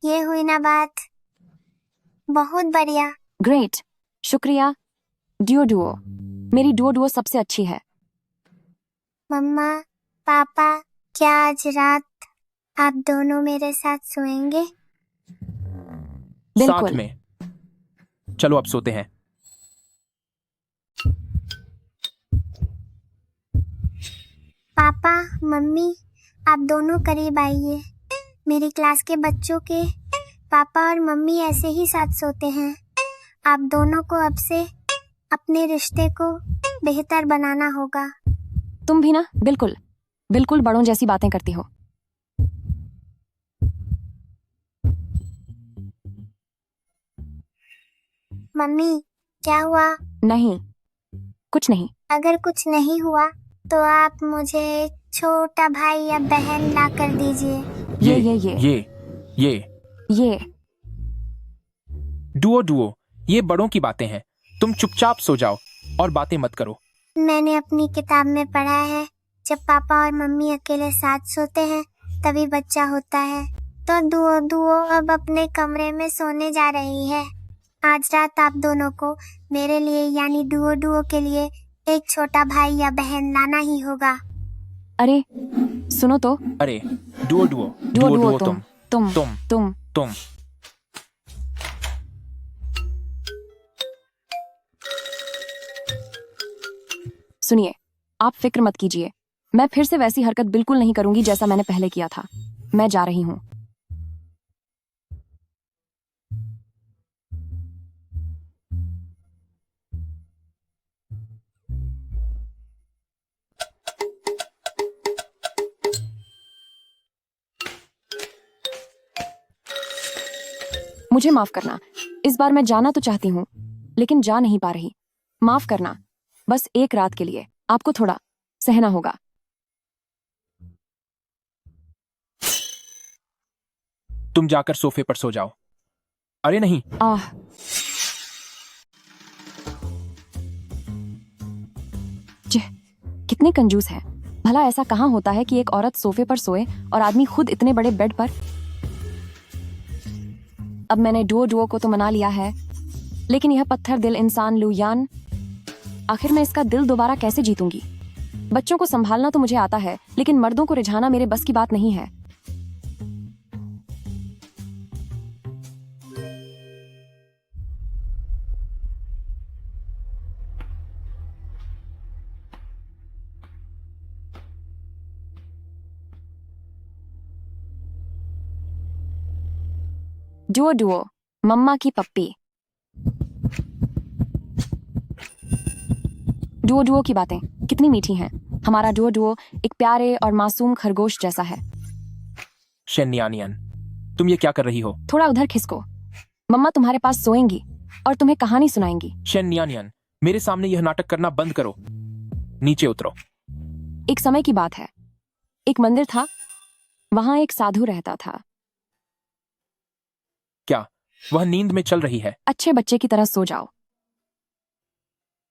ये हुई ना बात। बहुत बढ़िया। ग्रेट, शुक्रिया डुओ डुओ। मेरी डुओ डुओ सबसे अच्छी है। मम्मा, पापा, क्या आज रात आप दोनों मेरे साथ सोएंगे? साथ में। चलो अब सोते हैं। पापा, मम्मी, आप दोनों करीब आइए। मेरी क्लास के बच्चों के पापा और मम्मी ऐसे ही साथ सोते हैं। आप दोनों को अब से अपने रिश्ते को बेहतर बनाना होगा। तुम भी ना, बिल्कुल बिल्कुल बड़ों जैसी बातें करती हो। मम्मी, क्या हुआ? नहीं, कुछ नहीं। अगर कुछ नहीं हुआ तो आप मुझे एक छोटा भाई या बहन ला कर दीजिए। ये डुओ डुओ, ये बड़ों की बातें हैं। तुम चुपचाप सो जाओ और बातें मत करो। मैंने अपनी किताब में पढ़ा है, जब पापा और मम्मी अकेले साथ सोते हैं तभी बच्चा होता है। तो डुओ डुओ अब अपने कमरे में सोने जा रही है। आज रात आप दोनों को मेरे लिए यानी डुओ डुओ के लिए एक छोटा भाई या बहन लाना ही होगा। अरे सुनो तो। अरे डुओ डुओ डुओ डुओ तुम। सुनिए, आप फिक्र मत कीजिए। मैं फिर से वैसी हरकत बिल्कुल नहीं करूंगी जैसा मैंने पहले किया था। मैं जा रही हूँ। मुझे माफ करना। इस बार मैं जाना तो चाहती हूँ लेकिन जा नहीं पा रही। माफ करना, बस एक रात के लिए आपको थोड़ा सहना होगा। तुम जाकर सोफे पर सो जाओ। अरे नहीं। कितने कंजूस है। भला ऐसा कहाँ होता है कि एक औरत सोफे पर सोए और आदमी खुद इतने बड़े बेड पर। अब मैंने डुओ डुओ को तो मना लिया है, लेकिन यह पत्थर दिल इंसान लू यान, आखिर मैं इसका दिल दोबारा कैसे जीतूंगी? बच्चों को संभालना तो मुझे आता है, लेकिन मर्दों को रिझाना मेरे बस की बात नहीं है। डुओ डुओ, मम्मा की पप्पी। डुओ डुओ की बातें कितनी मीठी हैं। हमारा डुओ डुओ एक प्यारे और मासूम खरगोश जैसा है। शेन्यानियन, तुम ये क्या कर रही हो? थोड़ा उधर खिसको। मम्मा तुम्हारे पास सोएंगी और तुम्हें कहानी सुनाएंगी। शेन्यानियन, मेरे सामने यह नाटक करना बंद करो। नीचे उतरो। एक समय की बात है, एक मंदिर था, वहां एक साधु रहता था। क्या वह नींद में चल रही है? अच्छे बच्चे की तरह सो जाओ।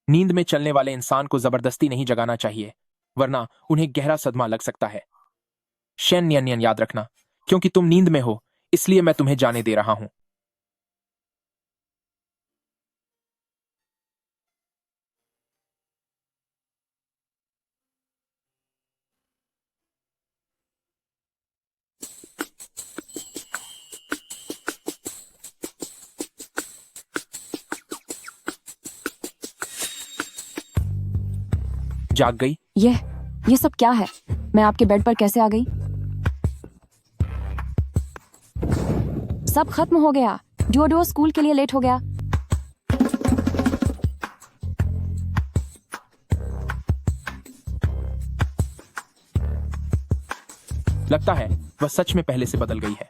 नींद में चलने वाले इंसान को जबरदस्ती नहीं जगाना चाहिए, वरना उन्हें गहरा सदमा लग सकता है। शेन्यानियन, याद रखना, क्योंकि तुम नींद में हो इसलिए मैं तुम्हें जाने दे रहा हूं। जाग गई? ये सब क्या है? मैं आपके बेड पर कैसे आ गई? सब खत्म हो गया। डुओ डुओ स्कूल के लिए लेट हो गया। लगता है वह सच में पहले से बदल गई है।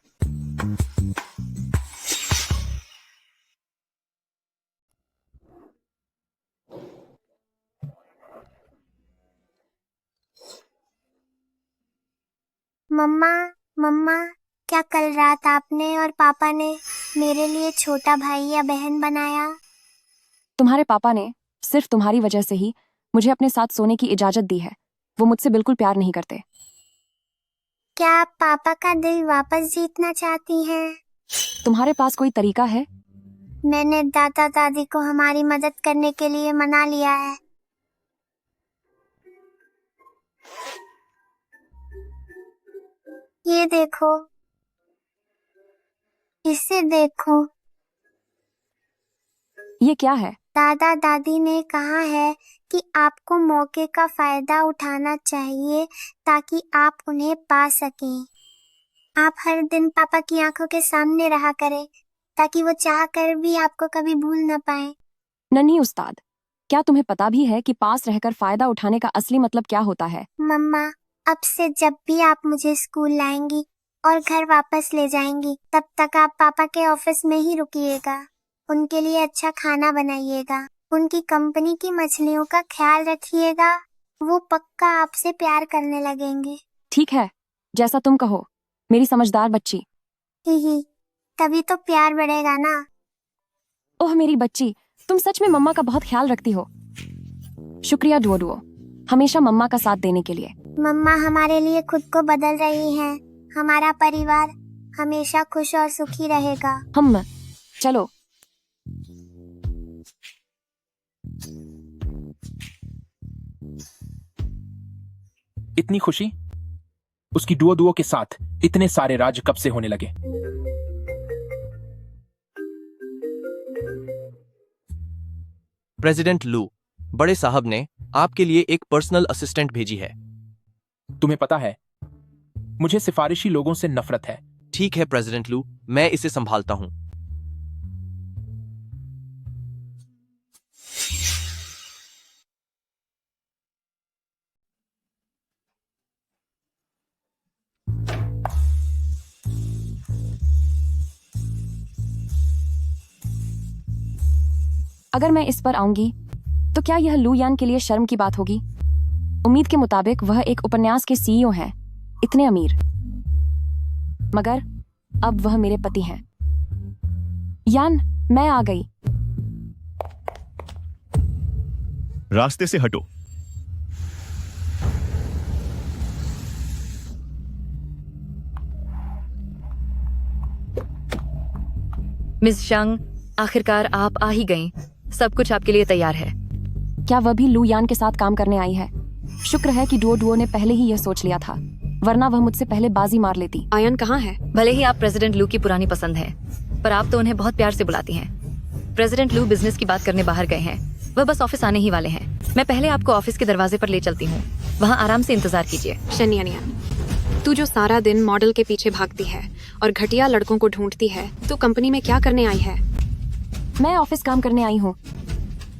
मम्मा, मम्मा, क्या कल रात आपने और पापा ने मेरे लिए छोटा भाई या बहन बनाया? तुम्हारे पापा ने सिर्फ तुम्हारी वजह से ही मुझे अपने साथ सोने की इजाजत दी है। वो मुझसे बिल्कुल प्यार नहीं करते। क्या आप पापा का दिल वापस जीतना चाहती हैं? तुम्हारे पास कोई तरीका है? मैंने दादा दादी को हमारी मदद करने के लिए मना लिया है। ये देखो, इसे देखो। ये क्या है? दादा दादी ने कहा है कि आपको मौके का फायदा उठाना चाहिए ताकि आप उन्हें पा सकें। आप हर दिन पापा की आंखों के सामने रहा करें ताकि वो चाह कर भी आपको कभी भूल न पाए। नन्ही उस्ताद, क्या तुम्हें पता भी है कि पास रहकर फायदा उठाने का असली मतलब क्या होता है? मम्मा, अब से जब भी आप मुझे स्कूल लाएंगी और घर वापस ले जाएंगी, तब तक आप पापा के ऑफिस में ही रुकिएगा। उनके लिए अच्छा खाना बनाइएगा, उनकी कंपनी की मछलियों का ख्याल रखिएगा। वो पक्का आपसे प्यार करने लगेंगे। ठीक है, जैसा तुम कहो, मेरी समझदार बच्ची। ही, तभी तो प्यार बढ़ेगा ना। ओह मेरी बच्ची, तुम सच में मम्मा का बहुत ख्याल रखती हो। शुक्रिया डुओ डुओ, हमेशा मम्मा का साथ देने के लिए। मम्मा हमारे लिए खुद को बदल रही हैं। हमारा परिवार हमेशा खुश और सुखी रहेगा। हम चलो। इतनी खुशी उसकी डुओ डुओ के साथ इतने सारे राज कब से होने लगे? प्रेसिडेंट लू, बड़े साहब ने आपके लिए एक पर्सनल असिस्टेंट भेजी है। तुम्हें पता है, मुझे सिफारिशी लोगों से नफरत है। ठीक है प्रेसिडेंट लू, मैं इसे संभालता हूं। अगर मैं इस पर आऊंगी तो क्या यह लू यान के लिए शर्म की बात होगी? उम्मीद के मुताबिक वह एक उपन्यास के सीईओ हैं, इतने अमीर, मगर अब वह मेरे पति हैं। यान, मैं आ गई। रास्ते से हटो। मिस शंग, आखिरकार आप आ ही गईं। सब कुछ आपके लिए तैयार है। क्या वह भी लू यान के साथ काम करने आई है? शुक्र है कि डुओ डुओ ने पहले ही यह सोच लिया था, वरना वह मुझसे पहले बाजी मार लेती। आयन कहाँ है? भले ही आप प्रेसिडेंट लू की पुरानी पसंद हैं, पर आप तो उन्हें बहुत प्यार से बुलाती हैं। प्रेसिडेंट लू बिजनेस की बात करने बाहर गए हैं, वह बस ऑफिस आने ही वाले हैं। मैं पहले आपको ऑफिस के दरवाजे पर ले चलती हूँ, वहाँ आराम से इंतजार कीजिए। शनिया, तू जो सारा दिन मॉडल के पीछे भागती है और घटिया लड़कों को ढूंढती है, तू कंपनी में क्या करने आई है? मैं ऑफिस काम करने आई हूँ,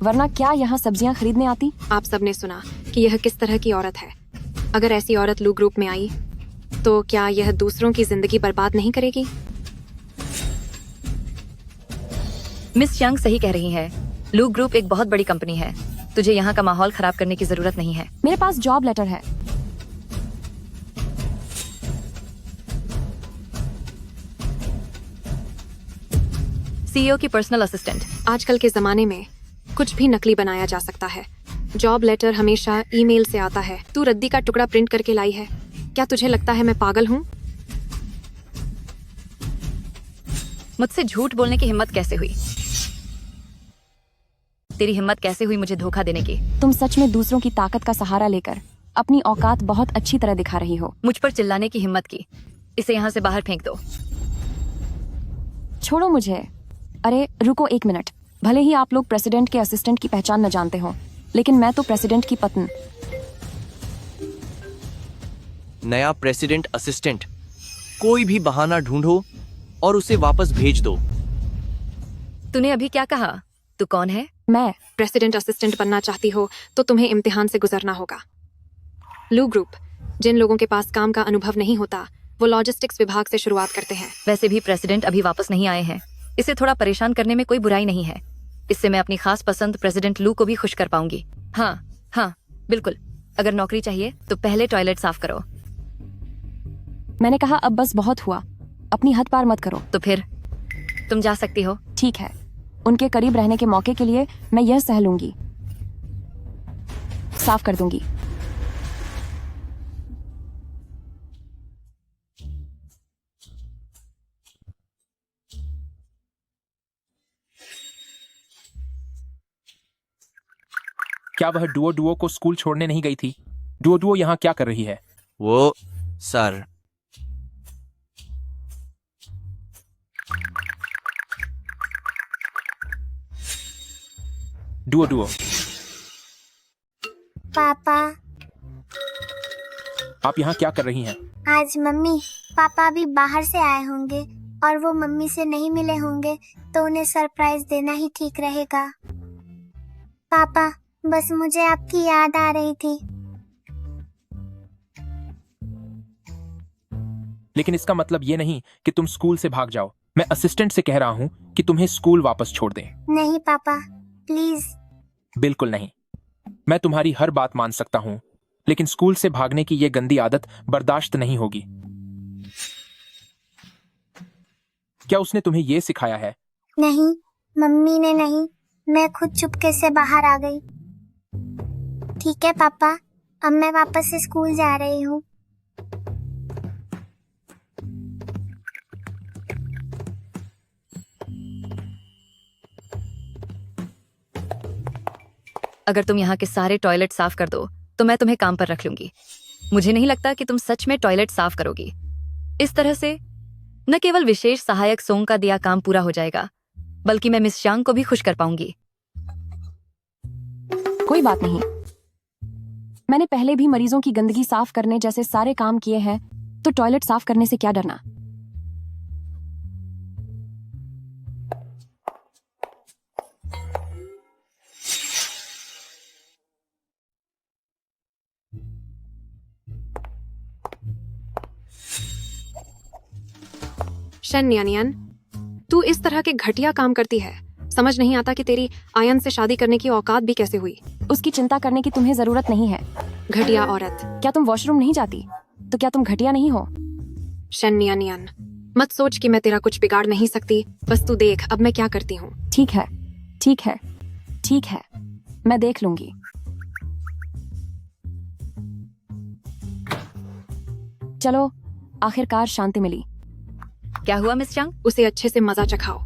वरना क्या यहाँ सब्जियाँ खरीदने आती? आप सबने सुना कि यह किस तरह की औरत है। अगर ऐसी औरत लू ग्रुप में आई तो क्या यह दूसरों की जिंदगी बर्बाद नहीं करेगी? मिस चंग सही कह रही है। लू ग्रुप एक बहुत बड़ी कंपनी है, तुझे यहाँ का माहौल खराब करने की जरूरत नहीं है। मेरे पास जॉब लेटर है। सीईओ की पर्सनल असिस्टेंट। आजकल के जमाने में कुछ भी नकली बनाया जा सकता है। जॉब लेटर हमेशा ईमेल से आता है। तू रद्दी का टुकड़ा प्रिंट करके लाई है। क्या तुझे लगता है मैं पागल हूँ? मुझसे झूठ बोलने की हिम्मत कैसे हुई? तेरी हिम्मत कैसे हुई मुझे धोखा देने की? तुम सच में दूसरों की ताकत का सहारा लेकर अपनी औकात बहुत अच्छी तरह दिखा रही हो। मुझ पर चिल्लाने की हिम्मत की। इसे यहाँ से बाहर फेंक दो। छोड़ो मुझे। अरे रुको एक मिनट। भले ही आप लोग प्रेसिडेंट के असिस्टेंट की पहचान न जानते हो, लेकिन मैं तो प्रेसिडेंट की पत्नी। नया प्रेसिडेंट असिस्टेंट, कोई भी बहाना ढूंढो और उसे वापस भेज दो। तूने अभी क्या कहा? तू कौन है? मैं प्रेसिडेंट असिस्टेंट बनना चाहती हो तो तुम्हें इम्तिहान से गुजरना होगा। लू ग्रुप जिन लोगों के पास काम का अनुभव नहीं होता वो लॉजिस्टिक्स विभाग से शुरुआत करते हैं। वैसे भी प्रेसिडेंट अभी वापस नहीं आए हैं, इसे थोड़ा परेशान करने में कोई बुराई नहीं है। इससे मैं अपनी खास पसंद प्रेसिडेंट लू को भी खुश कर पाऊंगी। हाँ हाँ बिल्कुल, अगर नौकरी चाहिए तो पहले टॉयलेट साफ करो। मैंने कहा अब बस बहुत हुआ, अपनी हद पार मत करो। तो फिर तुम जा सकती हो। ठीक है, उनके करीब रहने के मौके के लिए मैं यह सह लूंगी, साफ कर दूंगी। क्या वह डुओ डुओ को स्कूल छोड़ने नहीं गई थी? डुओ डुओ यहाँ क्या कर रही है? वो सर, डुओ डुओ, पापा, आप यहाँ क्या कर रही हैं? आज मम्मी पापा भी बाहर से आए होंगे और वो मम्मी से नहीं मिले होंगे, तो उन्हें सरप्राइज देना ही ठीक रहेगा। पापा, बस मुझे आपकी याद आ रही थी। लेकिन इसका मतलब ये नहीं कि तुम स्कूल से भाग जाओ। मैं असिस्टेंट से कह रहा हूँ कि तुम्हें स्कूल वापस छोड़ दें। नहीं पापा, प्लीज। बिल्कुल नहीं। मैं तुम्हारी हर बात मान सकता हूँ, लेकिन स्कूल से भागने की ये गंदी आदत बर्दाश्त नहीं होगी। क्या उसने तुम्हें ये सिखाया है? नहीं, मम्मी ने नहीं, मैं खुद चुपके से बाहर आ गई। ठीक है पापा, अब मैं वापस से स्कूल जा रही हूँ। अगर तुम यहाँ के सारे टॉयलेट साफ कर दो तो मैं तुम्हें काम पर रख लूंगी। मुझे नहीं लगता कि तुम सच में टॉयलेट साफ करोगी। इस तरह से न केवल विशेष सहायक सोंग का दिया काम पूरा हो जाएगा, बल्कि मैं मिस शांग को भी खुश कर पाऊंगी। कोई बात नहीं, मैंने पहले भी मरीजों की गंदगी साफ करने जैसे सारे काम किए हैं, तो टॉयलेट साफ करने से क्या डरना। शन्यानियन, तू इस तरह के घटिया काम करती है। समझ नहीं आता कि तेरी आयन से शादी करने की औकात भी कैसे हुई। उसकी चिंता करने की तुम्हें जरूरत नहीं है। घटिया औरत। क्या तुम वॉशरूम नहीं जाती? तो क्या तुम घटिया नहीं हो? शन्यानियन, मत सोच कि मैं तेरा कुछ बिगाड़ नहीं सकती। बस तू देख अब मैं क्या करती हूँ। ठीक है, ठीक है, ठीक है, मैं देख लूंगी। चलो, आखिरकार शांति मिली। क्या हुआ मिस चांग? उसे अच्छे से मजा चखाओ।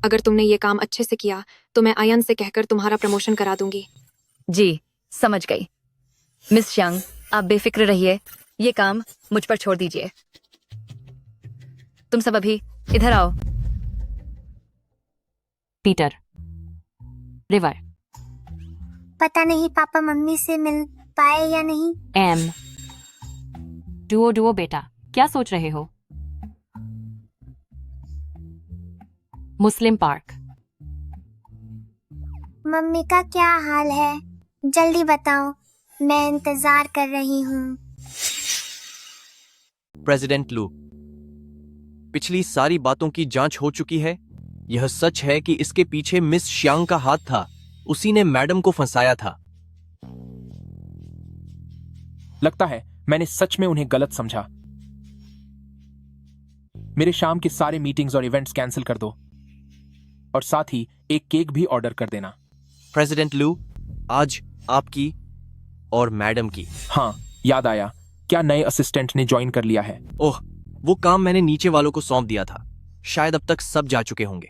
अगर तुमने ये काम अच्छे से किया तो मैं आयन से कहकर तुम्हारा प्रमोशन करा दूंगी। जी, समझ गई। मिस चांग, आप बेफिक्र रहिए, ये काम मुझ पर छोड़ दीजिए। तुम सब अभी इधर आओ। पीटर, रिवर, पता नहीं पापा मम्मी से मिल पाए या नहीं। एम, डुओ डुओ बेटा, क्या सोच रहे हो? मुस्लिम पार्क। मम्मी का क्या हाल है? जल्दी बताओ, मैं इंतजार कर रही हूँ। प्रेसिडेंट लू, पिछली सारी बातों की जांच हो चुकी है। यह सच है कि इसके पीछे मिस श्यांग का हाथ था। उसी ने मैडम को फंसाया था। लगता है मैंने सच में उन्हें गलत समझा। मेरे शाम के सारे मीटिंग्स और इवेंट्स कैंसिल कर दो, और साथ ही एक केक भी ऑर्डर कर देना। प्रेसिडेंट लू, आज आपकी और मैडम की। हाँ, याद आया, क्या नए असिस्टेंट ने ज्वाइन कर लिया है? ओह, वो काम मैंने नीचे वालों को सौंप दिया था। शायद अब तक सब जा चुके होंगे।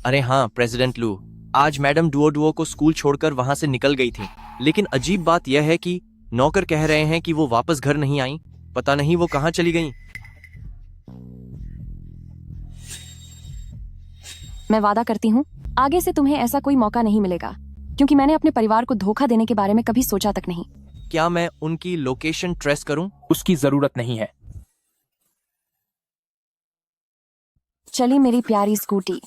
अरे हाँ प्रेसिडेंट लू, आज मैडम डुओ डुओ को स्कूल छोड़कर वहां से निकल गई थी। लेकिन अजीब बात यह है कि नौकर कह रहे हैं कि वो वापस घर नहीं आई। पता नहीं वो कहां चली गई। मैं वादा करती हूँ, आगे से तुम्हें ऐसा कोई मौका नहीं मिलेगा, क्योंकि मैंने अपने परिवार को धोखा देने के बारे में कभी सोचा तक नहीं। क्या मैं उनकी लोकेशन ट्रेस करूं? उसकी जरूरत नहीं है। चली मेरी प्यारी स्कूटी।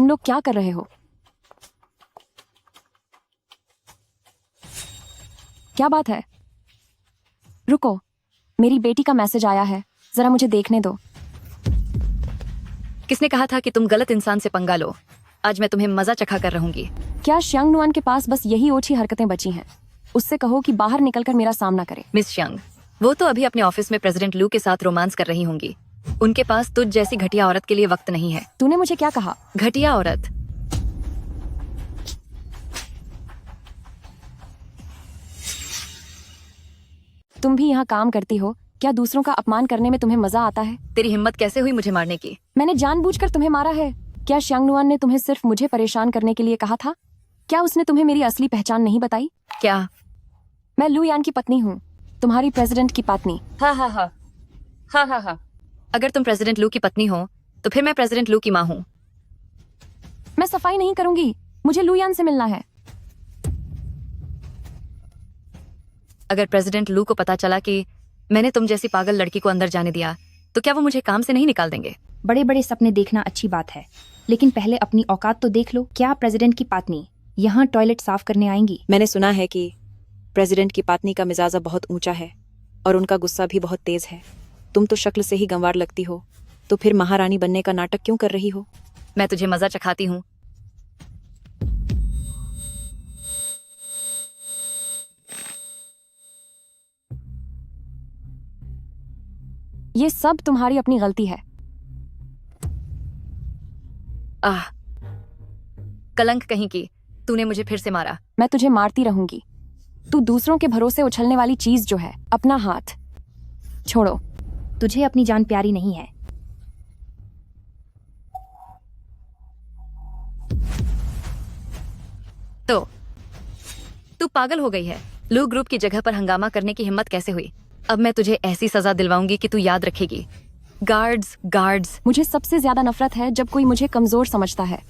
तुम लोग क्या कर रहे हो? क्या बात है? रुको, मेरी बेटी का मैसेज आया है, जरा मुझे देखने दो। किसने कहा था कि तुम गलत इंसान से पंगा लो? आज मैं तुम्हें मजा चखा कर रहूंगी। क्या श्यांग नुआन के पास बस यही ओछी हरकतें बची हैं? उससे कहो कि बाहर निकलकर मेरा सामना करे। मिस श्यांग, वो तो अभी अपने ऑफिस में प्रेसिडेंट लू के साथ रोमांस कर रही होंगी। उनके पास तुझ जैसी घटिया औरत के लिए वक्त नहीं है। तूने मुझे क्या कहा? घटिया औरत? तुम भी यहाँ काम करती हो, क्या दूसरों का अपमान करने में तुम्हें मजा आता है? तेरी हिम्मत कैसे हुई मुझे मारने की? मैंने जानबूझकर तुम्हें मारा है। क्या श्यांग नुआन ने तुम्हें सिर्फ मुझे परेशान करने के लिए कहा था? क्या उसने तुम्हें मेरी असली पहचान नहीं बताई? क्या? मैं लू यान की पत्नी हूँ, तुम्हारी प्रेसिडेंट की पत्नी। हाँ। अगर तुम प्रेसिडेंट लू की पत्नी हो तो फिर मैं प्रेसिडेंट लू की माँ हूँ। मैं सफाई नहीं करूंगी, मुझे लू यान से मिलना है। अगर प्रेसिडेंट लू को पता चला कि मैंने तुम जैसी पागल लड़की को अंदर जाने दिया तो क्या वो मुझे काम से नहीं निकाल देंगे? बड़े बड़े सपने देखना अच्छी बात है, लेकिन पहले अपनी औकात तो देख लो। क्या प्रेसिडेंट की पत्नी यहाँ टॉयलेट साफ करने आएंगी? मैंने सुना है कि प्रेसिडेंट की पत्नी का मिजाजा बहुत ऊंचा है और उनका गुस्सा भी बहुत तेज है। तुम तो शक्ल से ही गंवार लगती हो, तो फिर महारानी बनने का नाटक क्यों कर रही हो? मैं तुझे मजा चखाती हूँ। ये सब तुम्हारी अपनी गलती है। आह, कलंक कहीं की, तूने मुझे फिर से मारा। मैं तुझे मारती रहूंगी। तू दूसरों के भरोसे उछलने वाली चीज जो है, अपना हाथ छोड़ो। तुझे अपनी जान प्यारी नहीं है। तो तू पागल हो गई है। लू ग्रुप की जगह पर हंगामा करने की हिम्मत कैसे हुई? अब मैं तुझे ऐसी सजा दिलवाऊंगी कि तू याद रखेगी। गार्ड्स। मुझे सबसे ज्यादा नफरत है जब कोई मुझे कमजोर समझता है।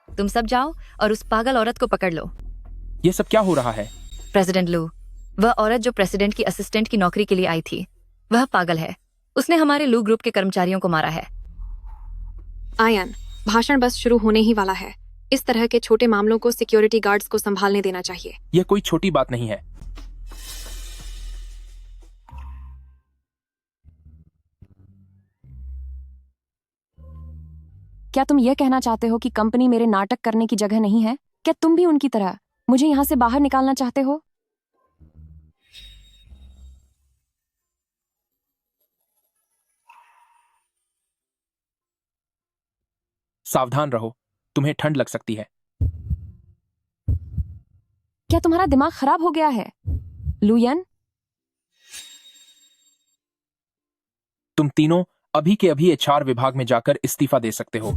तुम सब जाओ और उस पागल औरत को पकड़ लो। ये सब क्या हो रहा है? प्रेसिडेंट लू, वह औरत जो प्रेसिडेंट की असिस्टेंट की नौकरी के लिए आई थी, वह पागल है। उसने हमारे लू ग्रुप के कर्मचारियों को मारा है। आयन, भाषण बस शुरू होने ही वाला है। इस तरह के छोटे मामलों को सिक्योरिटी गार्ड्स को संभालने देना चाहिए। यह कोई छोटी बात नहीं है। क्या तुम यह कहना चाहते हो कि कंपनी मेरे नाटक करने की जगह नहीं है? क्या तुम भी उनकी तरह मुझे यहाँ से बाहर निकालना चाहते हो? सावधान रहो, तुम्हें ठंड लग सकती है। क्या तुम्हारा दिमाग खराब हो गया है? लुयन, तुम तीनों अभी के अभी एचआर विभाग में जाकर इस्तीफा दे सकते हो।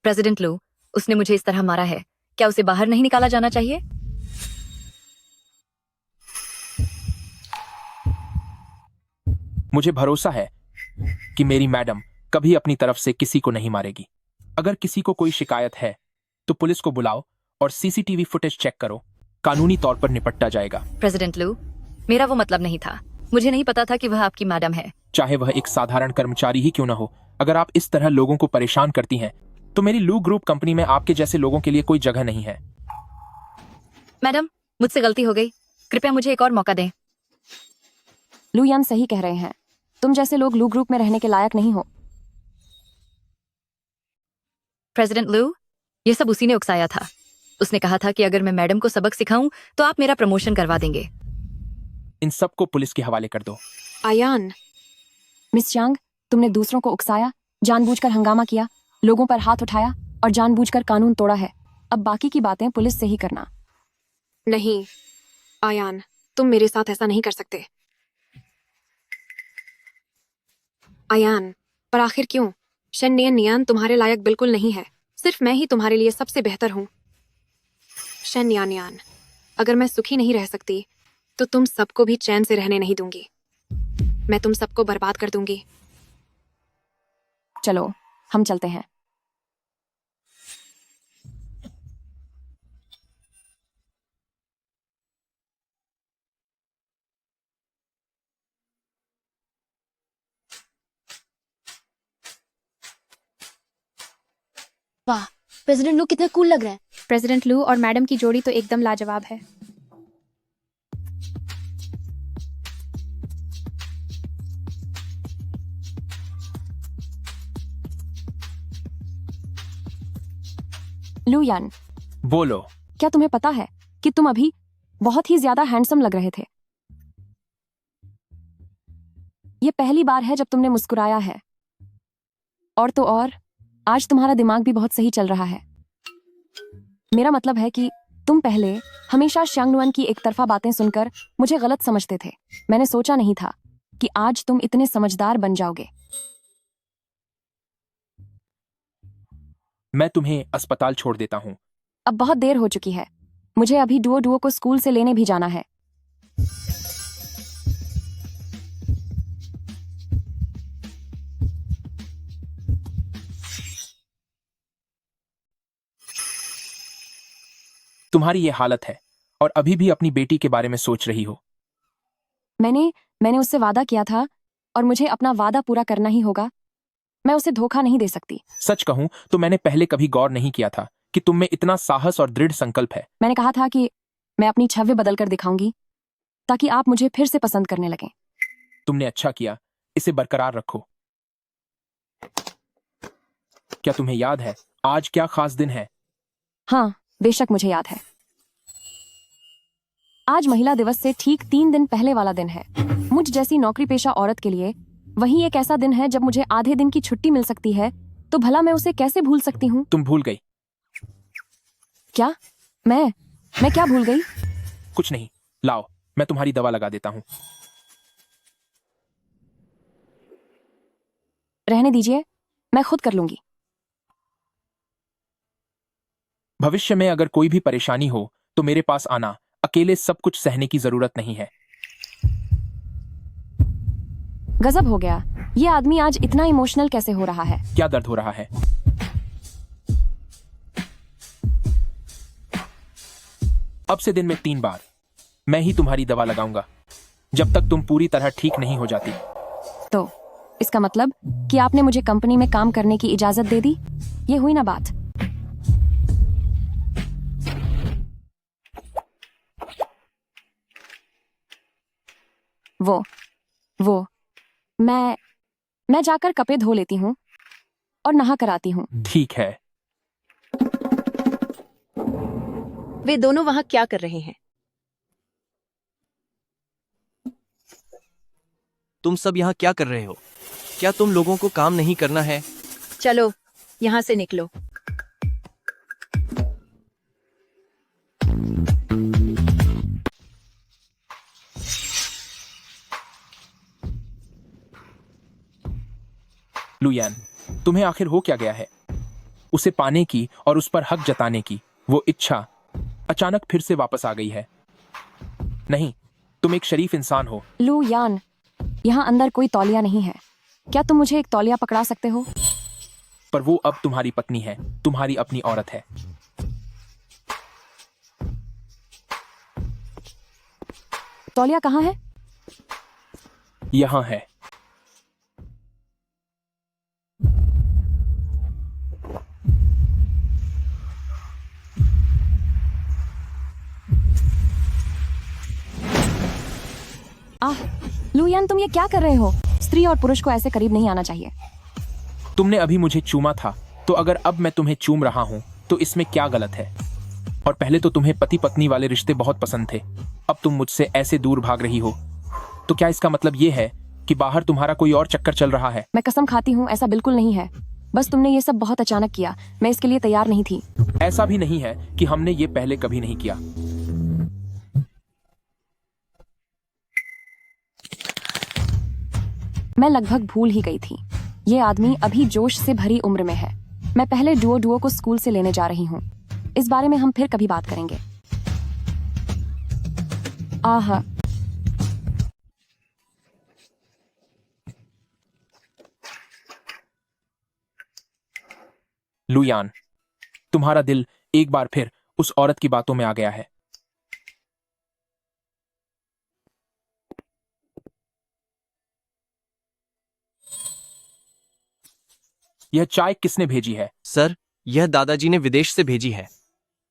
प्रेसिडेंट लू, उसने मुझे इस तरह मारा है, क्या उसे बाहर नहीं निकाला जाना चाहिए? मुझे भरोसा है कि मेरी मैडम कभी अपनी तरफ से किसी को नहीं मारेगी। अगर किसी को कोई शिकायत है तो पुलिस को बुलाओ और सीसीटीवी फुटेज चेक करो। कानूनी तौर पर निपटा जाएगा। प्रेसिडेंट लू, मेरा वो मतलब नहीं था। मुझे नहीं पता था कि वह आपकी मैडम है। चाहे वह एक साधारण कर्मचारी ही क्यों न हो, अगर आप इस तरह लोगों को परेशान करती हैं तो मेरी लू ग्रुप कंपनी में आपके जैसे लोगों के लिए कोई जगह नहीं है। मैडम, मुझसे गलती हो गई, कृपया मुझे एक और मौका दें। लुयन सही कह रहे हैं, तुम जैसे लोग लू ग्रुप में रहने के लायक नहीं हो। प्रेसिडेंट लू, ये सब उसी ने उकसाया था। उसने कहा था कि अगर मैं मैडम को सबक सिखाऊं तो आप मेरा प्रमोशन करवा देंगे। इन सबको पुलिस के हवाले कर दो। आयान, मिस चांग, तुमने दूसरों को उकसाया, जानबूझकर हंगामा किया, लोगों पर हाथ उठाया और जानबूझकर कानून तोड़ा है। अब बाकी की बातें पुलिस से ही करना। नहीं आयान, तुम मेरे साथ ऐसा नहीं कर सकते। आयान, पर आखिर क्यों? शन्नियन नियान तुम्हारे लायक बिल्कुल नहीं है। सिर्फ मैं ही तुम्हारे लिए सबसे बेहतर हूँ। शन्यान, अगर मैं सुखी नहीं रह सकती तो तुम सबको भी चैन से रहने नहीं दूंगी। मैं तुम सबको बर्बाद कर दूंगी। चलो, हम चलते हैं। वाह, प्रेसिडेंट लू कितने कूल लग रहे हैं। प्रेसिडेंट लू और मैडम की जोड़ी तो एकदम लाजवाब है। लू यान, बोलो। क्या तुम्हें पता है कि तुम अभी बहुत ही ज्यादा हैंडसम लग रहे थे? ये पहली बार है जब तुमने मुस्कुराया है। और तो और आज तुम्हारा दिमाग भी बहुत सही चल रहा है। मेरा मतलब है कि तुम पहले हमेशा शांगनुअन की एक तरफा बातें सुनकर मुझे गलत समझते थे। मैंने सोचा नहीं था कि आज तुम इतने समझदार बन जाओगे। मैं तुम्हें अस्पताल छोड़ देता हूँ। अब बहुत देर हो चुकी है। मुझे अभी डुओ डुओ को स्कूल से लेने भी जाना है। तुम्हारी ये हालत है और अभी भी अपनी बेटी के बारे में सोच रही हो। मैंने उससे वादा किया था और मुझे अपना वादा पूरा करना ही होगा। मैं उसे धोखा नहीं दे सकती। सच कहूं तो मैंने पहले कभी गौर नहीं किया था कि तुम में इतना साहस और दृढ़ संकल्प है। मैंने कहा था कि मैं अपनी छवि बदलकर दिखाऊंगी ताकि आप मुझे फिर से पसंद करने लगें। तुमने अच्छा किया। इसे बरकरार रखो। क्या तुम्हें याद है आज क्या खास दिन है? हाँ, बेशक मुझे याद है। आज महिला दिवस से ठीक 3 दिन पहले वाला दिन है। मुझ जैसी नौकरी पेशा औरत के लिए वही एक ऐसा दिन है जब मुझे आधे दिन की छुट्टी मिल सकती है। तो भला मैं उसे कैसे भूल सकती हूँ? तुम भूल गई। क्या? मैं क्या भूल गई? कुछ नहीं। लाओ, मैं तुम्हारी दवा लगा देता हूँ। रहने दीजिए, मैं खुद कर लूंगी। भविष्य में अगर कोई भी परेशानी हो तो मेरे पास आना। अकेले सब कुछ सहने की जरूरत नहीं है। गजब हो गया। ये आदमी आज इतना इमोशनल कैसे हो रहा है? क्या दर्द हो रहा है? अब से दिन में 3 बार मैं ही तुम्हारी दवा लगाऊंगा जब तक तुम पूरी तरह ठीक नहीं हो जाती। तो इसका मतलब कि आपने मुझे कंपनी में काम करने की इजाजत दे दी? ये हुई ना बात। वो मैं जाकर कपड़े धो लेती हूँ और नहा कर आती हूँ। ठीक है। वे दोनों वहां क्या कर रहे हैं? तुम सब यहाँ क्या कर रहे हो? क्या तुम लोगों को काम नहीं करना है? चलो यहाँ से निकलो। लुयान, तुम्हें आखिर हो क्या गया है? उसे पाने की और उस पर हक जताने की वो इच्छा अचानक फिर से वापस आ गई है। नहीं, तुम एक शरीफ इंसान हो। लू यान, यहाँ अंदर कोई तौलिया नहीं है। क्या तुम मुझे एक तौलिया पकड़ा सकते हो? पर वो अब तुम्हारी पत्नी है, तुम्हारी अपनी औरत है। तौलिया कहाँ है? यहाँ है। लुयान, तुम ये क्या कर रहे हो? स्त्री और पुरुष को ऐसे करीब नहीं आना चाहिए। तुमने अभी मुझे चूमा था, तो अगर अब मैं तुम्हें चूम रहा हूं तो इसमें क्या गलत है? और पहले तो तुम्हें पति पत्नी वाले रिश्ते बहुत पसंद थे। अब तुम मुझसे ऐसे दूर भाग रही हो, तो क्या इसका मतलब ये है कि बाहर तुम्हारा कोई और चक्कर चल रहा है? मैं कसम खाती हूँ ऐसा बिल्कुल नहीं है। बस तुमने ये सब बहुत अचानक किया। मैं इसके लिए तैयार नहीं थी। ऐसा भी नहीं है कि हमने ये पहले कभी नहीं किया। मैं लगभग भूल ही गई थी। ये आदमी अभी जोश से भरी उम्र में है। मैं पहले डुओ डुओ को स्कूल से लेने जा रही हूँ। इस बारे में हम फिर कभी बात करेंगे। आह, लुयान, तुम्हारा दिल एक बार फिर उस औरत की बातों में आ गया है। यह चाय किसने भेजी है? सर, यह दादाजी ने विदेश से भेजी है।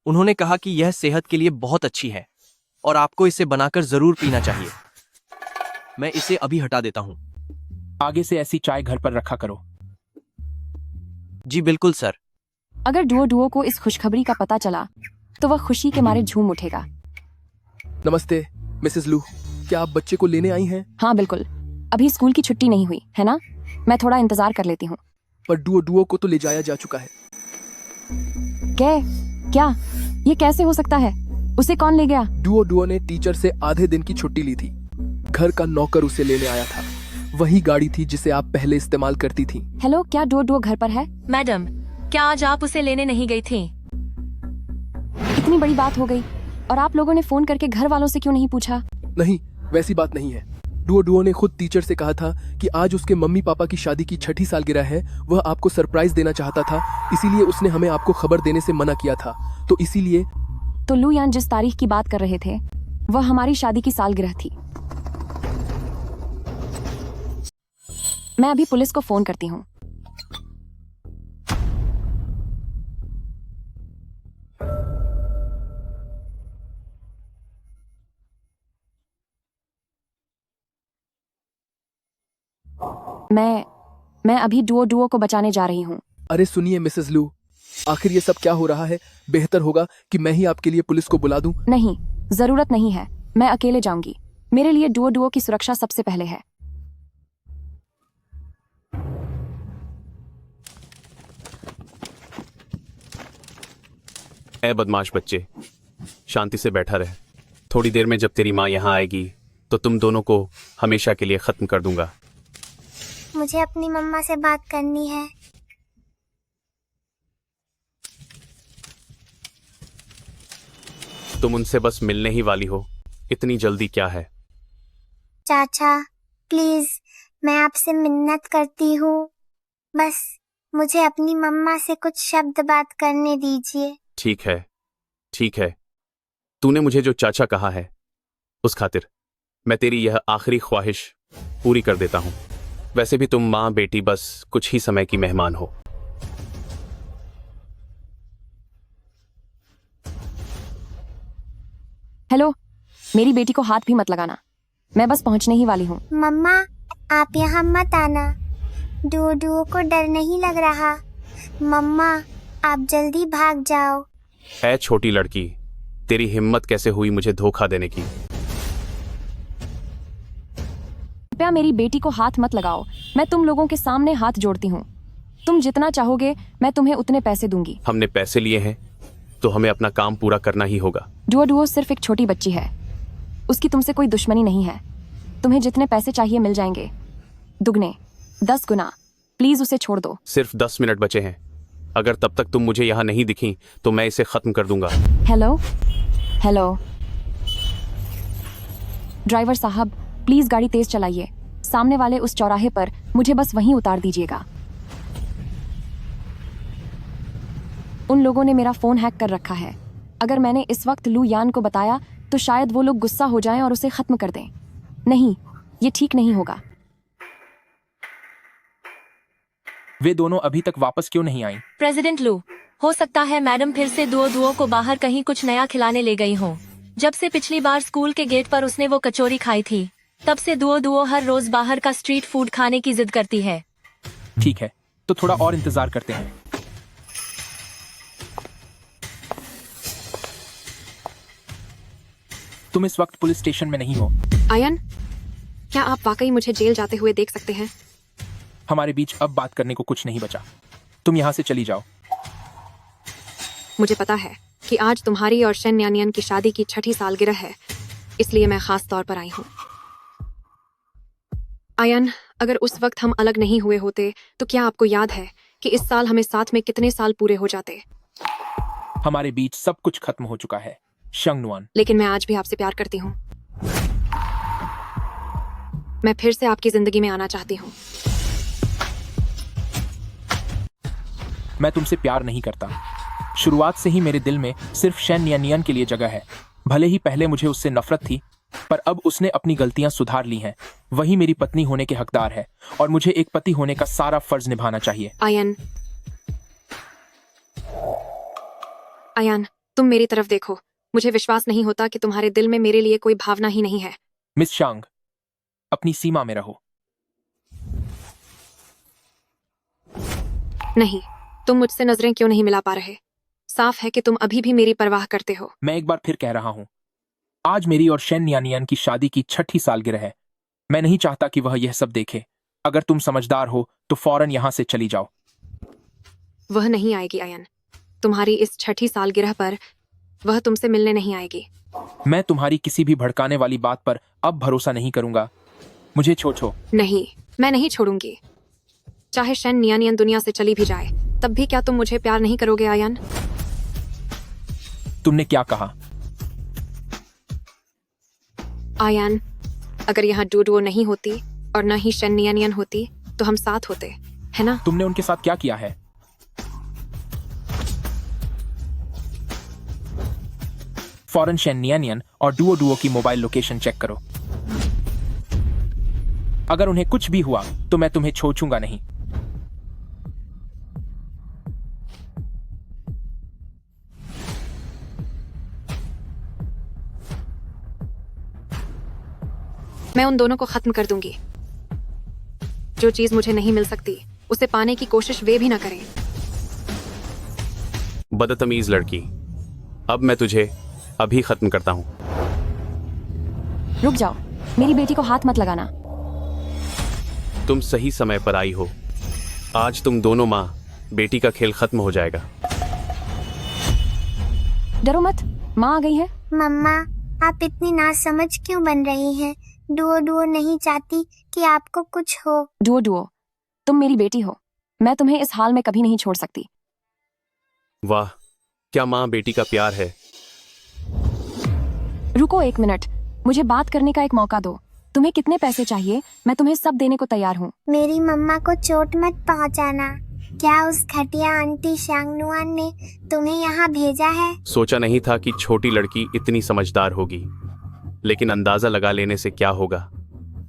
उन्होंने कहा कि यह सेहत के लिए बहुत अच्छी है और आपको इसे बनाकर जरूर पीना चाहिए। मैं इसे अभी हटा देता हूँ। आगे से ऐसी चाय घर पर रखा करो। जी बिल्कुल सर। अगर डुओ डुओ को इस खुशखबरी का पता चला तो वह खुशी के मारे झूम उठेगा। नमस्ते मिसेस लू, क्या आप बच्चे को लेने आई हैं? हाँ बिल्कुल, अभी स्कूल की छुट्टी नहीं हुई है ना, मैं थोड़ा इंतजार कर लेती हूँ। पर डुओ डुओ को तो ले जाया जा चुका है। क्या ये कैसे हो सकता है? उसे कौन ले गया? डुओ डुओ ने टीचर से आधे दिन की छुट्टी ली थी। घर का नौकर उसे लेने आया था। वही गाड़ी थी जिसे आप पहले इस्तेमाल करती थी। हेलो, क्या डुओ डुओ घर पर है? मैडम, क्या आज आप उसे लेने नहीं गई थी? इतनी बड़ी बात हो गई और आप लोगों ने फोन करके घर वालों से क्यों नहीं पूछा? नहीं, वैसी बात नहीं है। डुओ डुओ ने खुद टीचर से कहा था कि आज उसके मम्मी पापा की शादी की 6ठी सालगिरह है। वह आपको सरप्राइज देना चाहता था, इसीलिए उसने हमें आपको खबर देने से मना किया था। तो इसीलिए तो लू यान जिस तारीख की बात कर रहे थे वह हमारी शादी की सालगिरह थी। मैं अभी पुलिस को फोन करती हूँ। मैं अभी डुओ डुओ को बचाने जा रही हूँ। अरे सुनिए मिसेस लू, आखिर ये सब क्या हो रहा है? बेहतर होगा कि मैं ही आपके लिए पुलिस को बुला दूं। नहीं, जरूरत नहीं है, मैं अकेले जाऊंगी। मेरे लिए डुओ डुओ की सुरक्षा सबसे पहले है। ए बदमाश बच्चे, शांति से बैठा रहे। थोड़ी देर में जब तेरी माँ यहाँ आएगी तो तुम दोनों को हमेशा के लिए खत्म कर दूंगा। मुझे अपनी मम्मा से बात करनी है। तुम उनसे बस मिलने ही वाली हो, इतनी जल्दी क्या है? चाचा प्लीज, मैं आपसे मिन्नत करती हूँ, बस मुझे अपनी मम्मा से कुछ शब्द बात करने दीजिए। ठीक है, ठीक है। तूने मुझे जो चाचा कहा है उस खातिर मैं तेरी यह आखिरी ख्वाहिश पूरी कर देता हूँ। वैसे भी तुम माँ बेटी बस कुछ ही समय की मेहमान हो। हेलो, मेरी बेटी को हाथ भी मत लगाना, मैं बस पहुंचने ही वाली हूँ। मम्मा आप यहाँ मत आना, डुओ डुओ को डर नहीं लग रहा। मम्मा आप जल्दी भाग जाओ। ऐ छोटी लड़की, तेरी हिम्मत कैसे हुई मुझे धोखा देने की? कृपया मेरी बेटी को हाथ मत लगाओ, मैं तुम लोगों के सामने हाथ जोड़ती हूँ। तुम जितना चाहोगे मैं तुम्हें उतने पैसे दूंगी। हमने पैसे लिए हैं तो हमें अपना काम पूरा करना ही होगा। डुओ डुओ सिर्फ एक छोटी बच्ची है, उसकी तुमसे कोई दुश्मनी नहीं है। तुम्हें जितने पैसे चाहिए मिल जाएंगे, दुगने, 10 गुना। प्लीज उसे छोड़ दो। सिर्फ 10 मिनट बचे हैं। अगर तब तक तुम मुझे यहाँ नहीं दिखी तो मैं इसे खत्म कर दूंगा। हेलो हेलो ड्राइवर साहब, प्लीज गाड़ी तेज चलाइए। सामने वाले उस चौराहे पर मुझे बस वहीं उतार दीजिएगा। उन लोगों ने मेरा फोन हैक कर रखा है। अगर मैंने इस वक्त लू यान को बताया तो शायद वो लोग गुस्सा हो जाएं और उसे खत्म कर दें। नहीं, ये ठीक नहीं होगा। वे दोनों अभी तक वापस क्यों नहीं आई? प्रेसिडेंट लू, हो सकता है मैडम फिर से डुओ डुओ को बाहर कहीं कुछ नया खिलाने ले गई हो। जब से पिछली बार स्कूल के गेट पर उसने वो कचौरी खाई थी, तब से डुओ डुओ हर रोज बाहर का स्ट्रीट फूड खाने की जिद करती है। ठीक है, तो थोड़ा और इंतजार करते हैं। तुम इस वक्त पुलिस स्टेशन में नहीं हो। आयन, क्या आप वाकई मुझे जेल जाते हुए देख सकते हैं? हमारे बीच अब बात करने को कुछ नहीं बचा। तुम यहाँ से चली जाओ। मुझे पता है कि आज तुम्हारी और शेन न्यानियन की शादी की 6ठी सालगिरह है, इसलिए मैं खास तौर पर आई हूँ। आयन, अगर उस वक्त हम अलग नहीं हुए होते तो क्या आपको याद है कि इस साल हमें साथ में कितने साल पूरे हो जाते? हमारे बीच सब कुछ खत्म हो चुका है शंगनुआन। लेकिन मैं आज भी आपसे प्यार करती हूँ। मैं फिर से आपकी जिंदगी में आना चाहती हूँ। मैं तुमसे प्यार नहीं करता। शुरुआत से ही मेरे दिल में सिर्फ शेन नियन के लिए जगह है। भले ही पहले मुझे उससे नफरत थी, पर अब उसने अपनी गलतियां सुधार ली हैं। वही मेरी पत्नी होने के हकदार है और मुझे एक पति होने का सारा फर्ज निभाना चाहिए। आयन, अयान, तुम मेरी तरफ देखो। मुझे विश्वास नहीं होता कि तुम्हारे दिल में मेरे लिए कोई भावना ही नहीं है। मिस शांग, अपनी सीमा में रहो। नहीं, तुम मुझसे नजरें क्यों नहीं मिला पा रहे? साफ है कि तुम अभी भी मेरी परवाह करते हो। मैं एक बार फिर कह रहा हूं, आज मेरी और शेन नियानियन की शादी की 6ठी सालगिरह है। मैं नहीं चाहता कि वह यह सब देखे। अगर तुम समझदार हो तो फौरन यहां से चली जाओ। वह नहीं आएगी अयन। तुम्हारी इस 6ठी सालगिरह पर वह तुमसे मिलने नहीं आएगी। मैं तुम्हारी किसी भी भड़काने वाली बात पर अब भरोसा नहीं करूंगा। मुझे छोड़ो। नहीं, मैं नहीं छोड़ूंगी। चाहे शेन नियानियन दुनिया से चली भी जाए, तब भी क्या तुम मुझे प्यार नहीं करोगे अयन? तुमने क्या कहा? आयान, अगर यहाँ डूडुओ नहीं होती और न ही शेन नियानियन होती तो हम साथ होते, है ना? तुमने उनके साथ क्या किया है? फौरन शेन नियानियन और डुओ डुओ की मोबाइल लोकेशन चेक करो। अगर उन्हें कुछ भी हुआ तो मैं तुम्हें छोड़ूंगा नहीं। मैं उन दोनों को खत्म कर दूंगी। जो चीज मुझे नहीं मिल सकती उसे पाने की कोशिश वे भी ना करें। बदतमीज लड़की, अब मैं तुझे अभी खत्म करता हूं। रुक जाओ, मेरी बेटी को हाथ मत लगाना। तुम सही समय पर आई हो। आज तुम दोनों माँ बेटी का खेल खत्म हो जाएगा। डरो मत, माँ आ गई है। मम्मा, आप इतनी नासमझ क्यों बन रही हैं? डुओ डुओ नहीं चाहती कि आपको कुछ हो। डुओ डुओ, तुम मेरी बेटी हो। मैं तुम्हें इस हाल में कभी नहीं छोड़ सकती। वाह, क्या माँ बेटी का प्यार है। रुको एक मिनट, मुझे बात करने का एक मौका दो। तुम्हें कितने पैसे चाहिए? मैं तुम्हें सब देने को तैयार हूँ। मेरी मम्मा को चोट मत पहुंचाना। क्या उस घटिया आंटी शांगनुआन ने तुम्हें यहाँ भेजा है? सोचा नहीं था कि छोटी लड़की इतनी समझदार होगी, लेकिन अंदाजा लगा लेने से क्या होगा।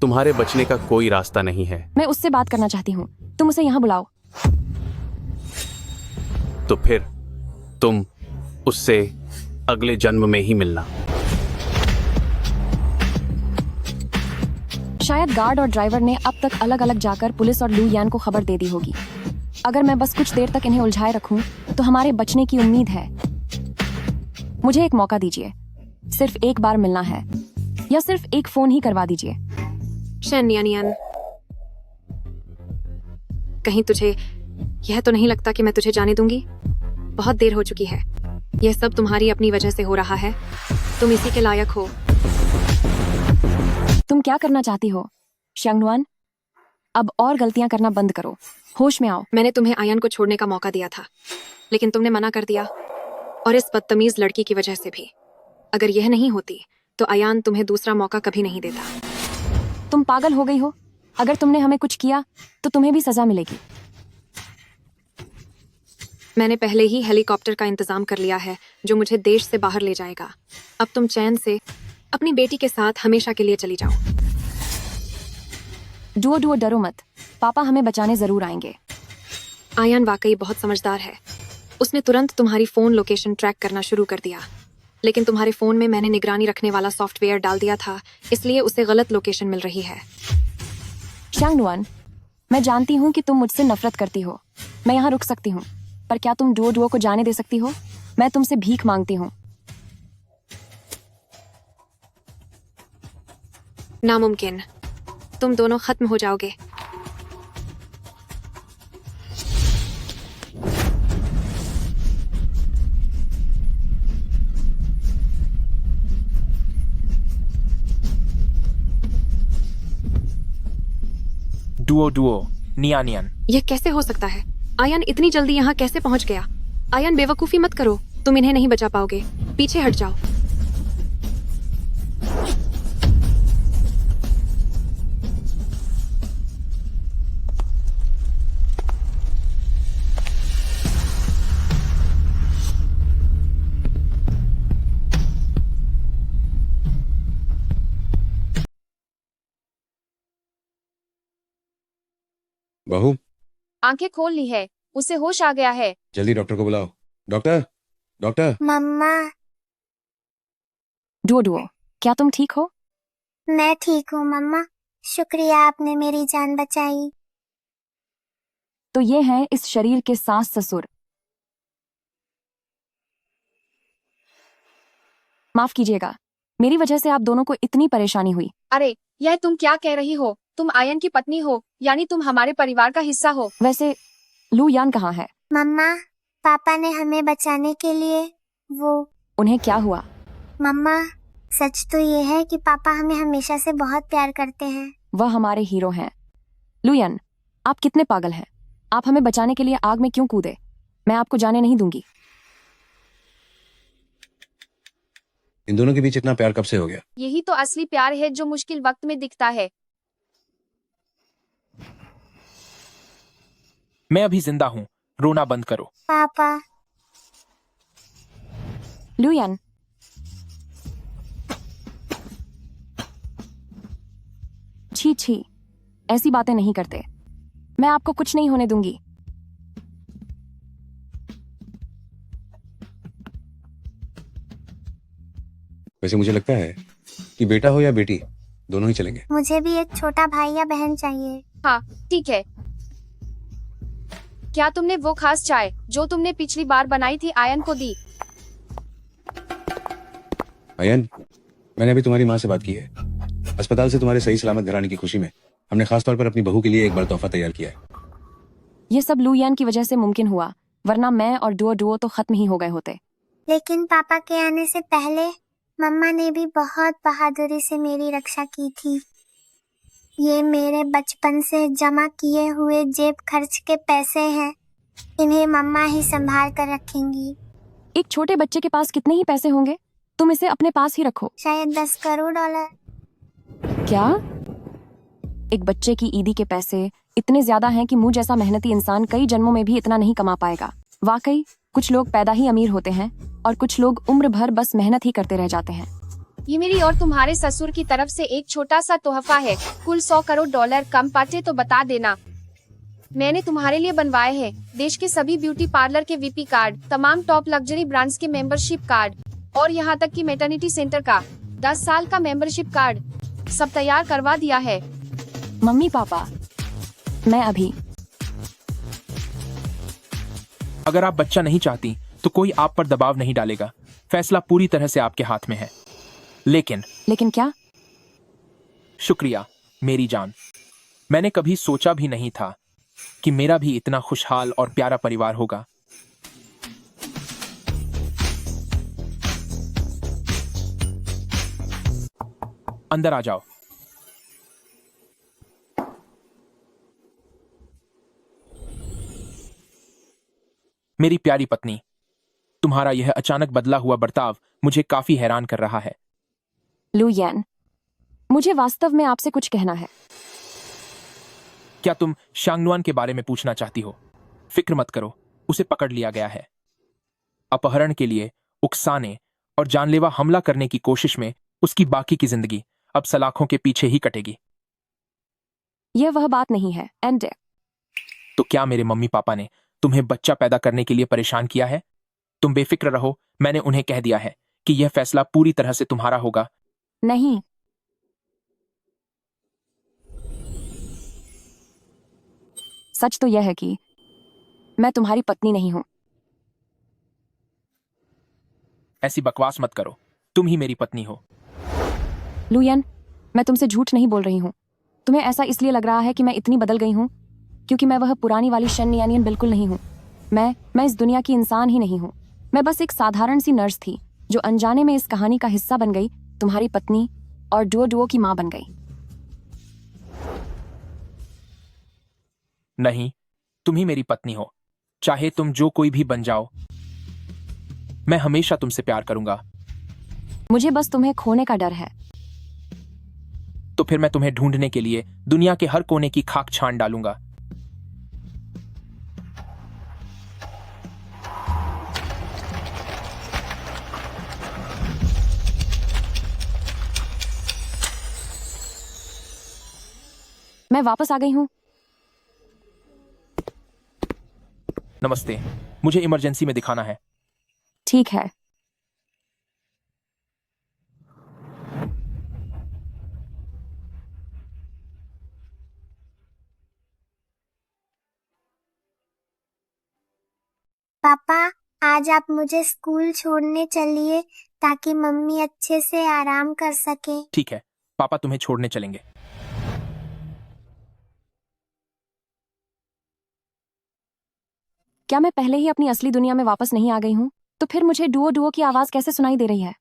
तुम्हारे बचने का कोई रास्ता नहीं है। मैं उससे बात करना चाहती हूँ, तुम उसे यहाँ बुलाओ। तो फिर तुम उससे अगले जन्म में ही मिलना। शायद गार्ड और ड्राइवर ने अब तक अलग अलग जाकर पुलिस और लू यान को खबर दे दी होगी। अगर मैं बस कुछ देर तक इन्हें उलझाए रखूं, तो हमारे बचने की उम्मीद है। मुझे एक मौका दीजिए, सिर्फ एक बार मिलना है, या सिर्फ एक फोन ही करवा दीजिए। शेन नियानियन, कहीं तुझे यह तो नहीं लगता कि मैं तुझे जाने दूंगी? बहुत देर हो चुकी है। यह सब तुम्हारी अपनी वजह से हो रहा है। तुम इसी के लायक हो। तुम क्या करना चाहती हो शांगनुआन? अब और गलतियां करना बंद करो, होश में आओ। मैंने तुम्हें आयन को छोड़ने का मौका दिया था, लेकिन तुमने मना कर दिया, और इस बदतमीज लड़की की वजह से भी। अगर यह नहीं होती तो अयान तुम्हें दूसरा मौका कभी नहीं देता। तुम पागल हो गई हो। अगर तुमने हमें कुछ किया तो तुम्हें भी सजा मिलेगी। मैंने पहले ही हेलीकॉप्टर का इंतजाम कर लिया है जो मुझे देश से बाहर ले जाएगा। अब तुम चैन से अपनी बेटी के साथ हमेशा के लिए चली जाओ। डुओ डुओ, डरो मत, पापा हमें बचाने जरूर आएंगे। आयन वाकई बहुत समझदार है। उसने तुरंत तुम्हारी फोन लोकेशन ट्रैक करना शुरू कर दिया, लेकिन तुम्हारे फोन में मैंने निगरानी रखने वाला सॉफ्टवेयर डाल दिया था, इसलिए उसे गलत लोकेशन मिल रही है। शांगनुआन, मैं जानती हूँ कि तुम मुझसे नफरत करती हो। मैं यहाँ रुक सकती हूँ, पर क्या तुम डुओ डुओ को जाने दे सकती हो? मैं तुमसे भीख मांगती हूँ। नामुमकिन। तुम दोनों खत्म हो जाओगे। डुओ डुओ, नियानियन। यह कैसे हो सकता है? आयन इतनी जल्दी यहाँ कैसे पहुँच गया? आयन, बेवकूफी मत करो, तुम इन्हें नहीं बचा पाओगे। पीछे हट जाओ। बहू, आंखें खोल ली है, उसे होश आ गया है। जल्दी डॉक्टर को बुलाओ। डॉक्टर डॉक्टर मम्मा, डुओ डुओ, क्या तुम ठीक हो? मैं ठीक हूँ मम्मा। शुक्रिया, आपने मेरी जान बचाई। तो ये हैं इस शरीर के सास ससुर। माफ कीजिएगा, मेरी वजह से आप दोनों को इतनी परेशानी हुई। अरे यह तुम क्या कह रही हो? तुम आयन की पत्नी हो, यानी तुम हमारे परिवार का हिस्सा हो। वैसे लू यान कहाँ है? मम्मा, पापा ने हमें बचाने के लिए वो। उन्हें क्या हुआ? मम्मा, सच तो ये है कि पापा हमें हमेशा से बहुत प्यार करते हैं। वह हमारे हीरो हैं। लुयन, आप कितने पागल हैं? आप हमें बचाने के लिए आग में क्यों कूदे? मैं आपको जाने नहीं दूंगी। इन दोनों के बीच इतना प्यार कब से हो गया? यही तो असली प्यार है जो मुश्किल वक्त में दिखता है। मैं अभी जिंदा हूँ, रोना बंद करो। पापा। लुयन, छी छी, ऐसी बातें नहीं करते। मैं आपको कुछ नहीं होने दूंगी। वैसे मुझे लगता है कि बेटा हो या बेटी, दोनों ही चलेंगे। मुझे भी एक छोटा भाई या बहन चाहिए। हाँ ठीक है। क्या तुमने वो खास चाय जो तुमने पिछली बार बनाई थी आयन को दी? अयन, मैंने अभी तुम्हारी माँ से बात की है। अस्पताल से तुम्हारे सही सलामत घर आने की खुशी में हमने खास तौर पर अपनी बहू के लिए एक बड़ा तोहफा तैयार किया है। ये सब लुयान की वजह से मुमकिन हुआ, वरना मैं और डुओ डुओ तो खत्म ही हो गए होते। लेकिन पापा के आने से पहले मम्मा ने भी बहुत बहादुरी से मेरी रक्षा की थी। ये मेरे बचपन से जमा किए हुए जेब खर्च के पैसे हैं। इन्हें मम्मा ही संभाल कर रखेंगी। एक छोटे बच्चे के पास कितने ही पैसे होंगे? तुम इसे अपने पास ही रखो। शायद 10 करोड़ डॉलर। क्या? एक बच्चे की ईदी के पैसे इतने ज्यादा हैं कि मुझ जैसा मेहनती इंसान कई जन्मों में भी इतना नहीं कमा पाएगा। वाकई, कुछ लोग पैदा ही अमीर होते हैं और कुछ लोग उम्र भर बस मेहनत ही करते रह जाते हैं। ये मेरी और तुम्हारे ससुर की तरफ से एक छोटा सा तोहफा है। कुल 100 करोड़ डॉलर कम पाते तो बता देना। मैंने तुम्हारे लिए बनवाए हैं देश के सभी ब्यूटी पार्लर के वीपी कार्ड, तमाम टॉप लग्जरी ब्रांड्स के मेंबरशिप कार्ड और यहाँ तक कि मैटरनिटी सेंटर का 10 साल का मेंबरशिप कार्ड सब तैयार करवा दिया है। मम्मी पापा, मैं अभी। अगर आप बच्चा नहीं चाहती तो कोई आप पर दबाव नहीं डालेगा। फैसला पूरी तरह से आपके हाथ में है। लेकिन क्या? शुक्रिया मेरी जान। मैंने कभी सोचा भी नहीं था कि मेरा भी इतना खुशहाल और प्यारा परिवार होगा। अंदर आ जाओ। मेरी प्यारी पत्नी, तुम्हारा यह अचानक बदला हुआ बर्ताव मुझे काफी हैरान कर रहा है। लुयान, मुझे वास्तव में आपसे कुछ कहना है। क्या तुम शांगनुआन के बारे में पूछना चाहती हो? फिक्र मत करो, उसे पकड़ लिया गया है। अपहरण के लिए उकसाने और जानलेवा हमला करने की कोशिश में उसकी बाकी की जिंदगी अब सलाखों के पीछे ही कटेगी। यह वह बात नहीं है एंड। तो क्या मेरे मम्मी पापा ने तुम्हें बच्चा पैदा करने के लिए परेशान किया है? तुम बेफिक्र रहो, मैंने उन्हें कह दिया है कि यह फैसला पूरी तरह से तुम्हारा होगा। नहीं, सच तो यह है कि मैं तुम्हारी पत्नी नहीं हूं। ऐसी बकवास मत करो, तुम ही मेरी पत्नी हो। लुयान, मैं तुमसे झूठ नहीं बोल रही हूं। तुम्हें ऐसा इसलिए लग रहा है कि मैं इतनी बदल गई हूं क्योंकि मैं वह पुरानी वाली शन नियानियन बिल्कुल नहीं हूं। मैं इस दुनिया की इंसान ही नहीं हूं। मैं बस एक साधारण सी नर्स थी जो अनजाने में इस कहानी का हिस्सा बन गई, तुम्हारी पत्नी और डुओ डुओ की मां बन गई। नहीं, तुम ही मेरी पत्नी हो। चाहे तुम जो कोई भी बन जाओ, मैं हमेशा तुमसे प्यार करूंगा। मुझे बस तुम्हें खोने का डर है। तो फिर मैं तुम्हें ढूंढने के लिए दुनिया के हर कोने की खाक छान डालूंगा। मैं वापस आ गई हूं। नमस्ते, मुझे इमरजेंसी में दिखाना है। ठीक है। पापा, आज आप मुझे स्कूल छोड़ने चलिए ताकि मम्मी अच्छे से आराम कर सके। ठीक है, पापा तुम्हें छोड़ने चलेंगे। क्या मैं पहले ही अपनी असली दुनिया में वापस नहीं आ गई हूँ? तो फिर मुझे डुओ डुओ की आवाज कैसे सुनाई दे रही है?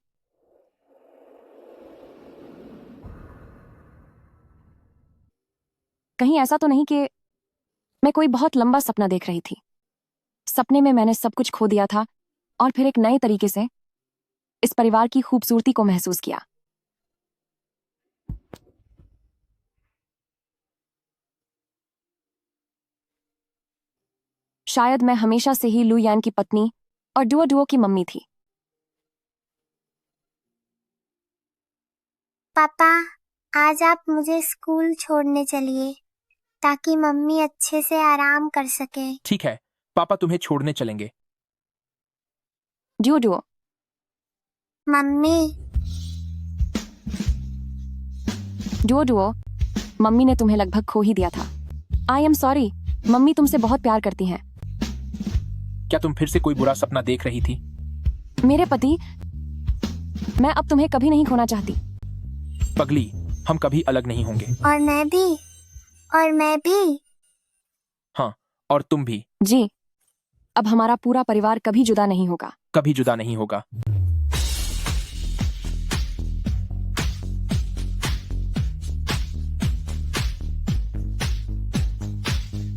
कहीं ऐसा तो नहीं कि मैं कोई बहुत लंबा सपना देख रही थी? सपने में मैंने सब कुछ खो दिया था और फिर एक नए तरीके से इस परिवार की खूबसूरती को महसूस किया। शायद मैं हमेशा से ही लू यान की पत्नी और डुओ डुओ की मम्मी थी। पापा, आज आप मुझे स्कूल छोड़ने चलिए ताकि मम्मी अच्छे से आराम कर सके। ठीक है, पापा तुम्हें छोड़ने चलेंगे। Duo Duo. Mummy. Duo Duo, mummy ने तुम्हें लगभग खो ही दिया था। आई एम सॉरी, मम्मी तुमसे बहुत प्यार करती हैं। क्या तुम फिर से कोई बुरा सपना देख रही थी? मेरे पति, मैं अब तुम्हें कभी नहीं खोना चाहती। पगली, हम कभी अलग नहीं होंगे। और मैं भी। और मैं भी। हाँ, और तुम भी। जी, अब हमारा पूरा परिवार कभी जुदा नहीं होगा। कभी जुदा नहीं होगा।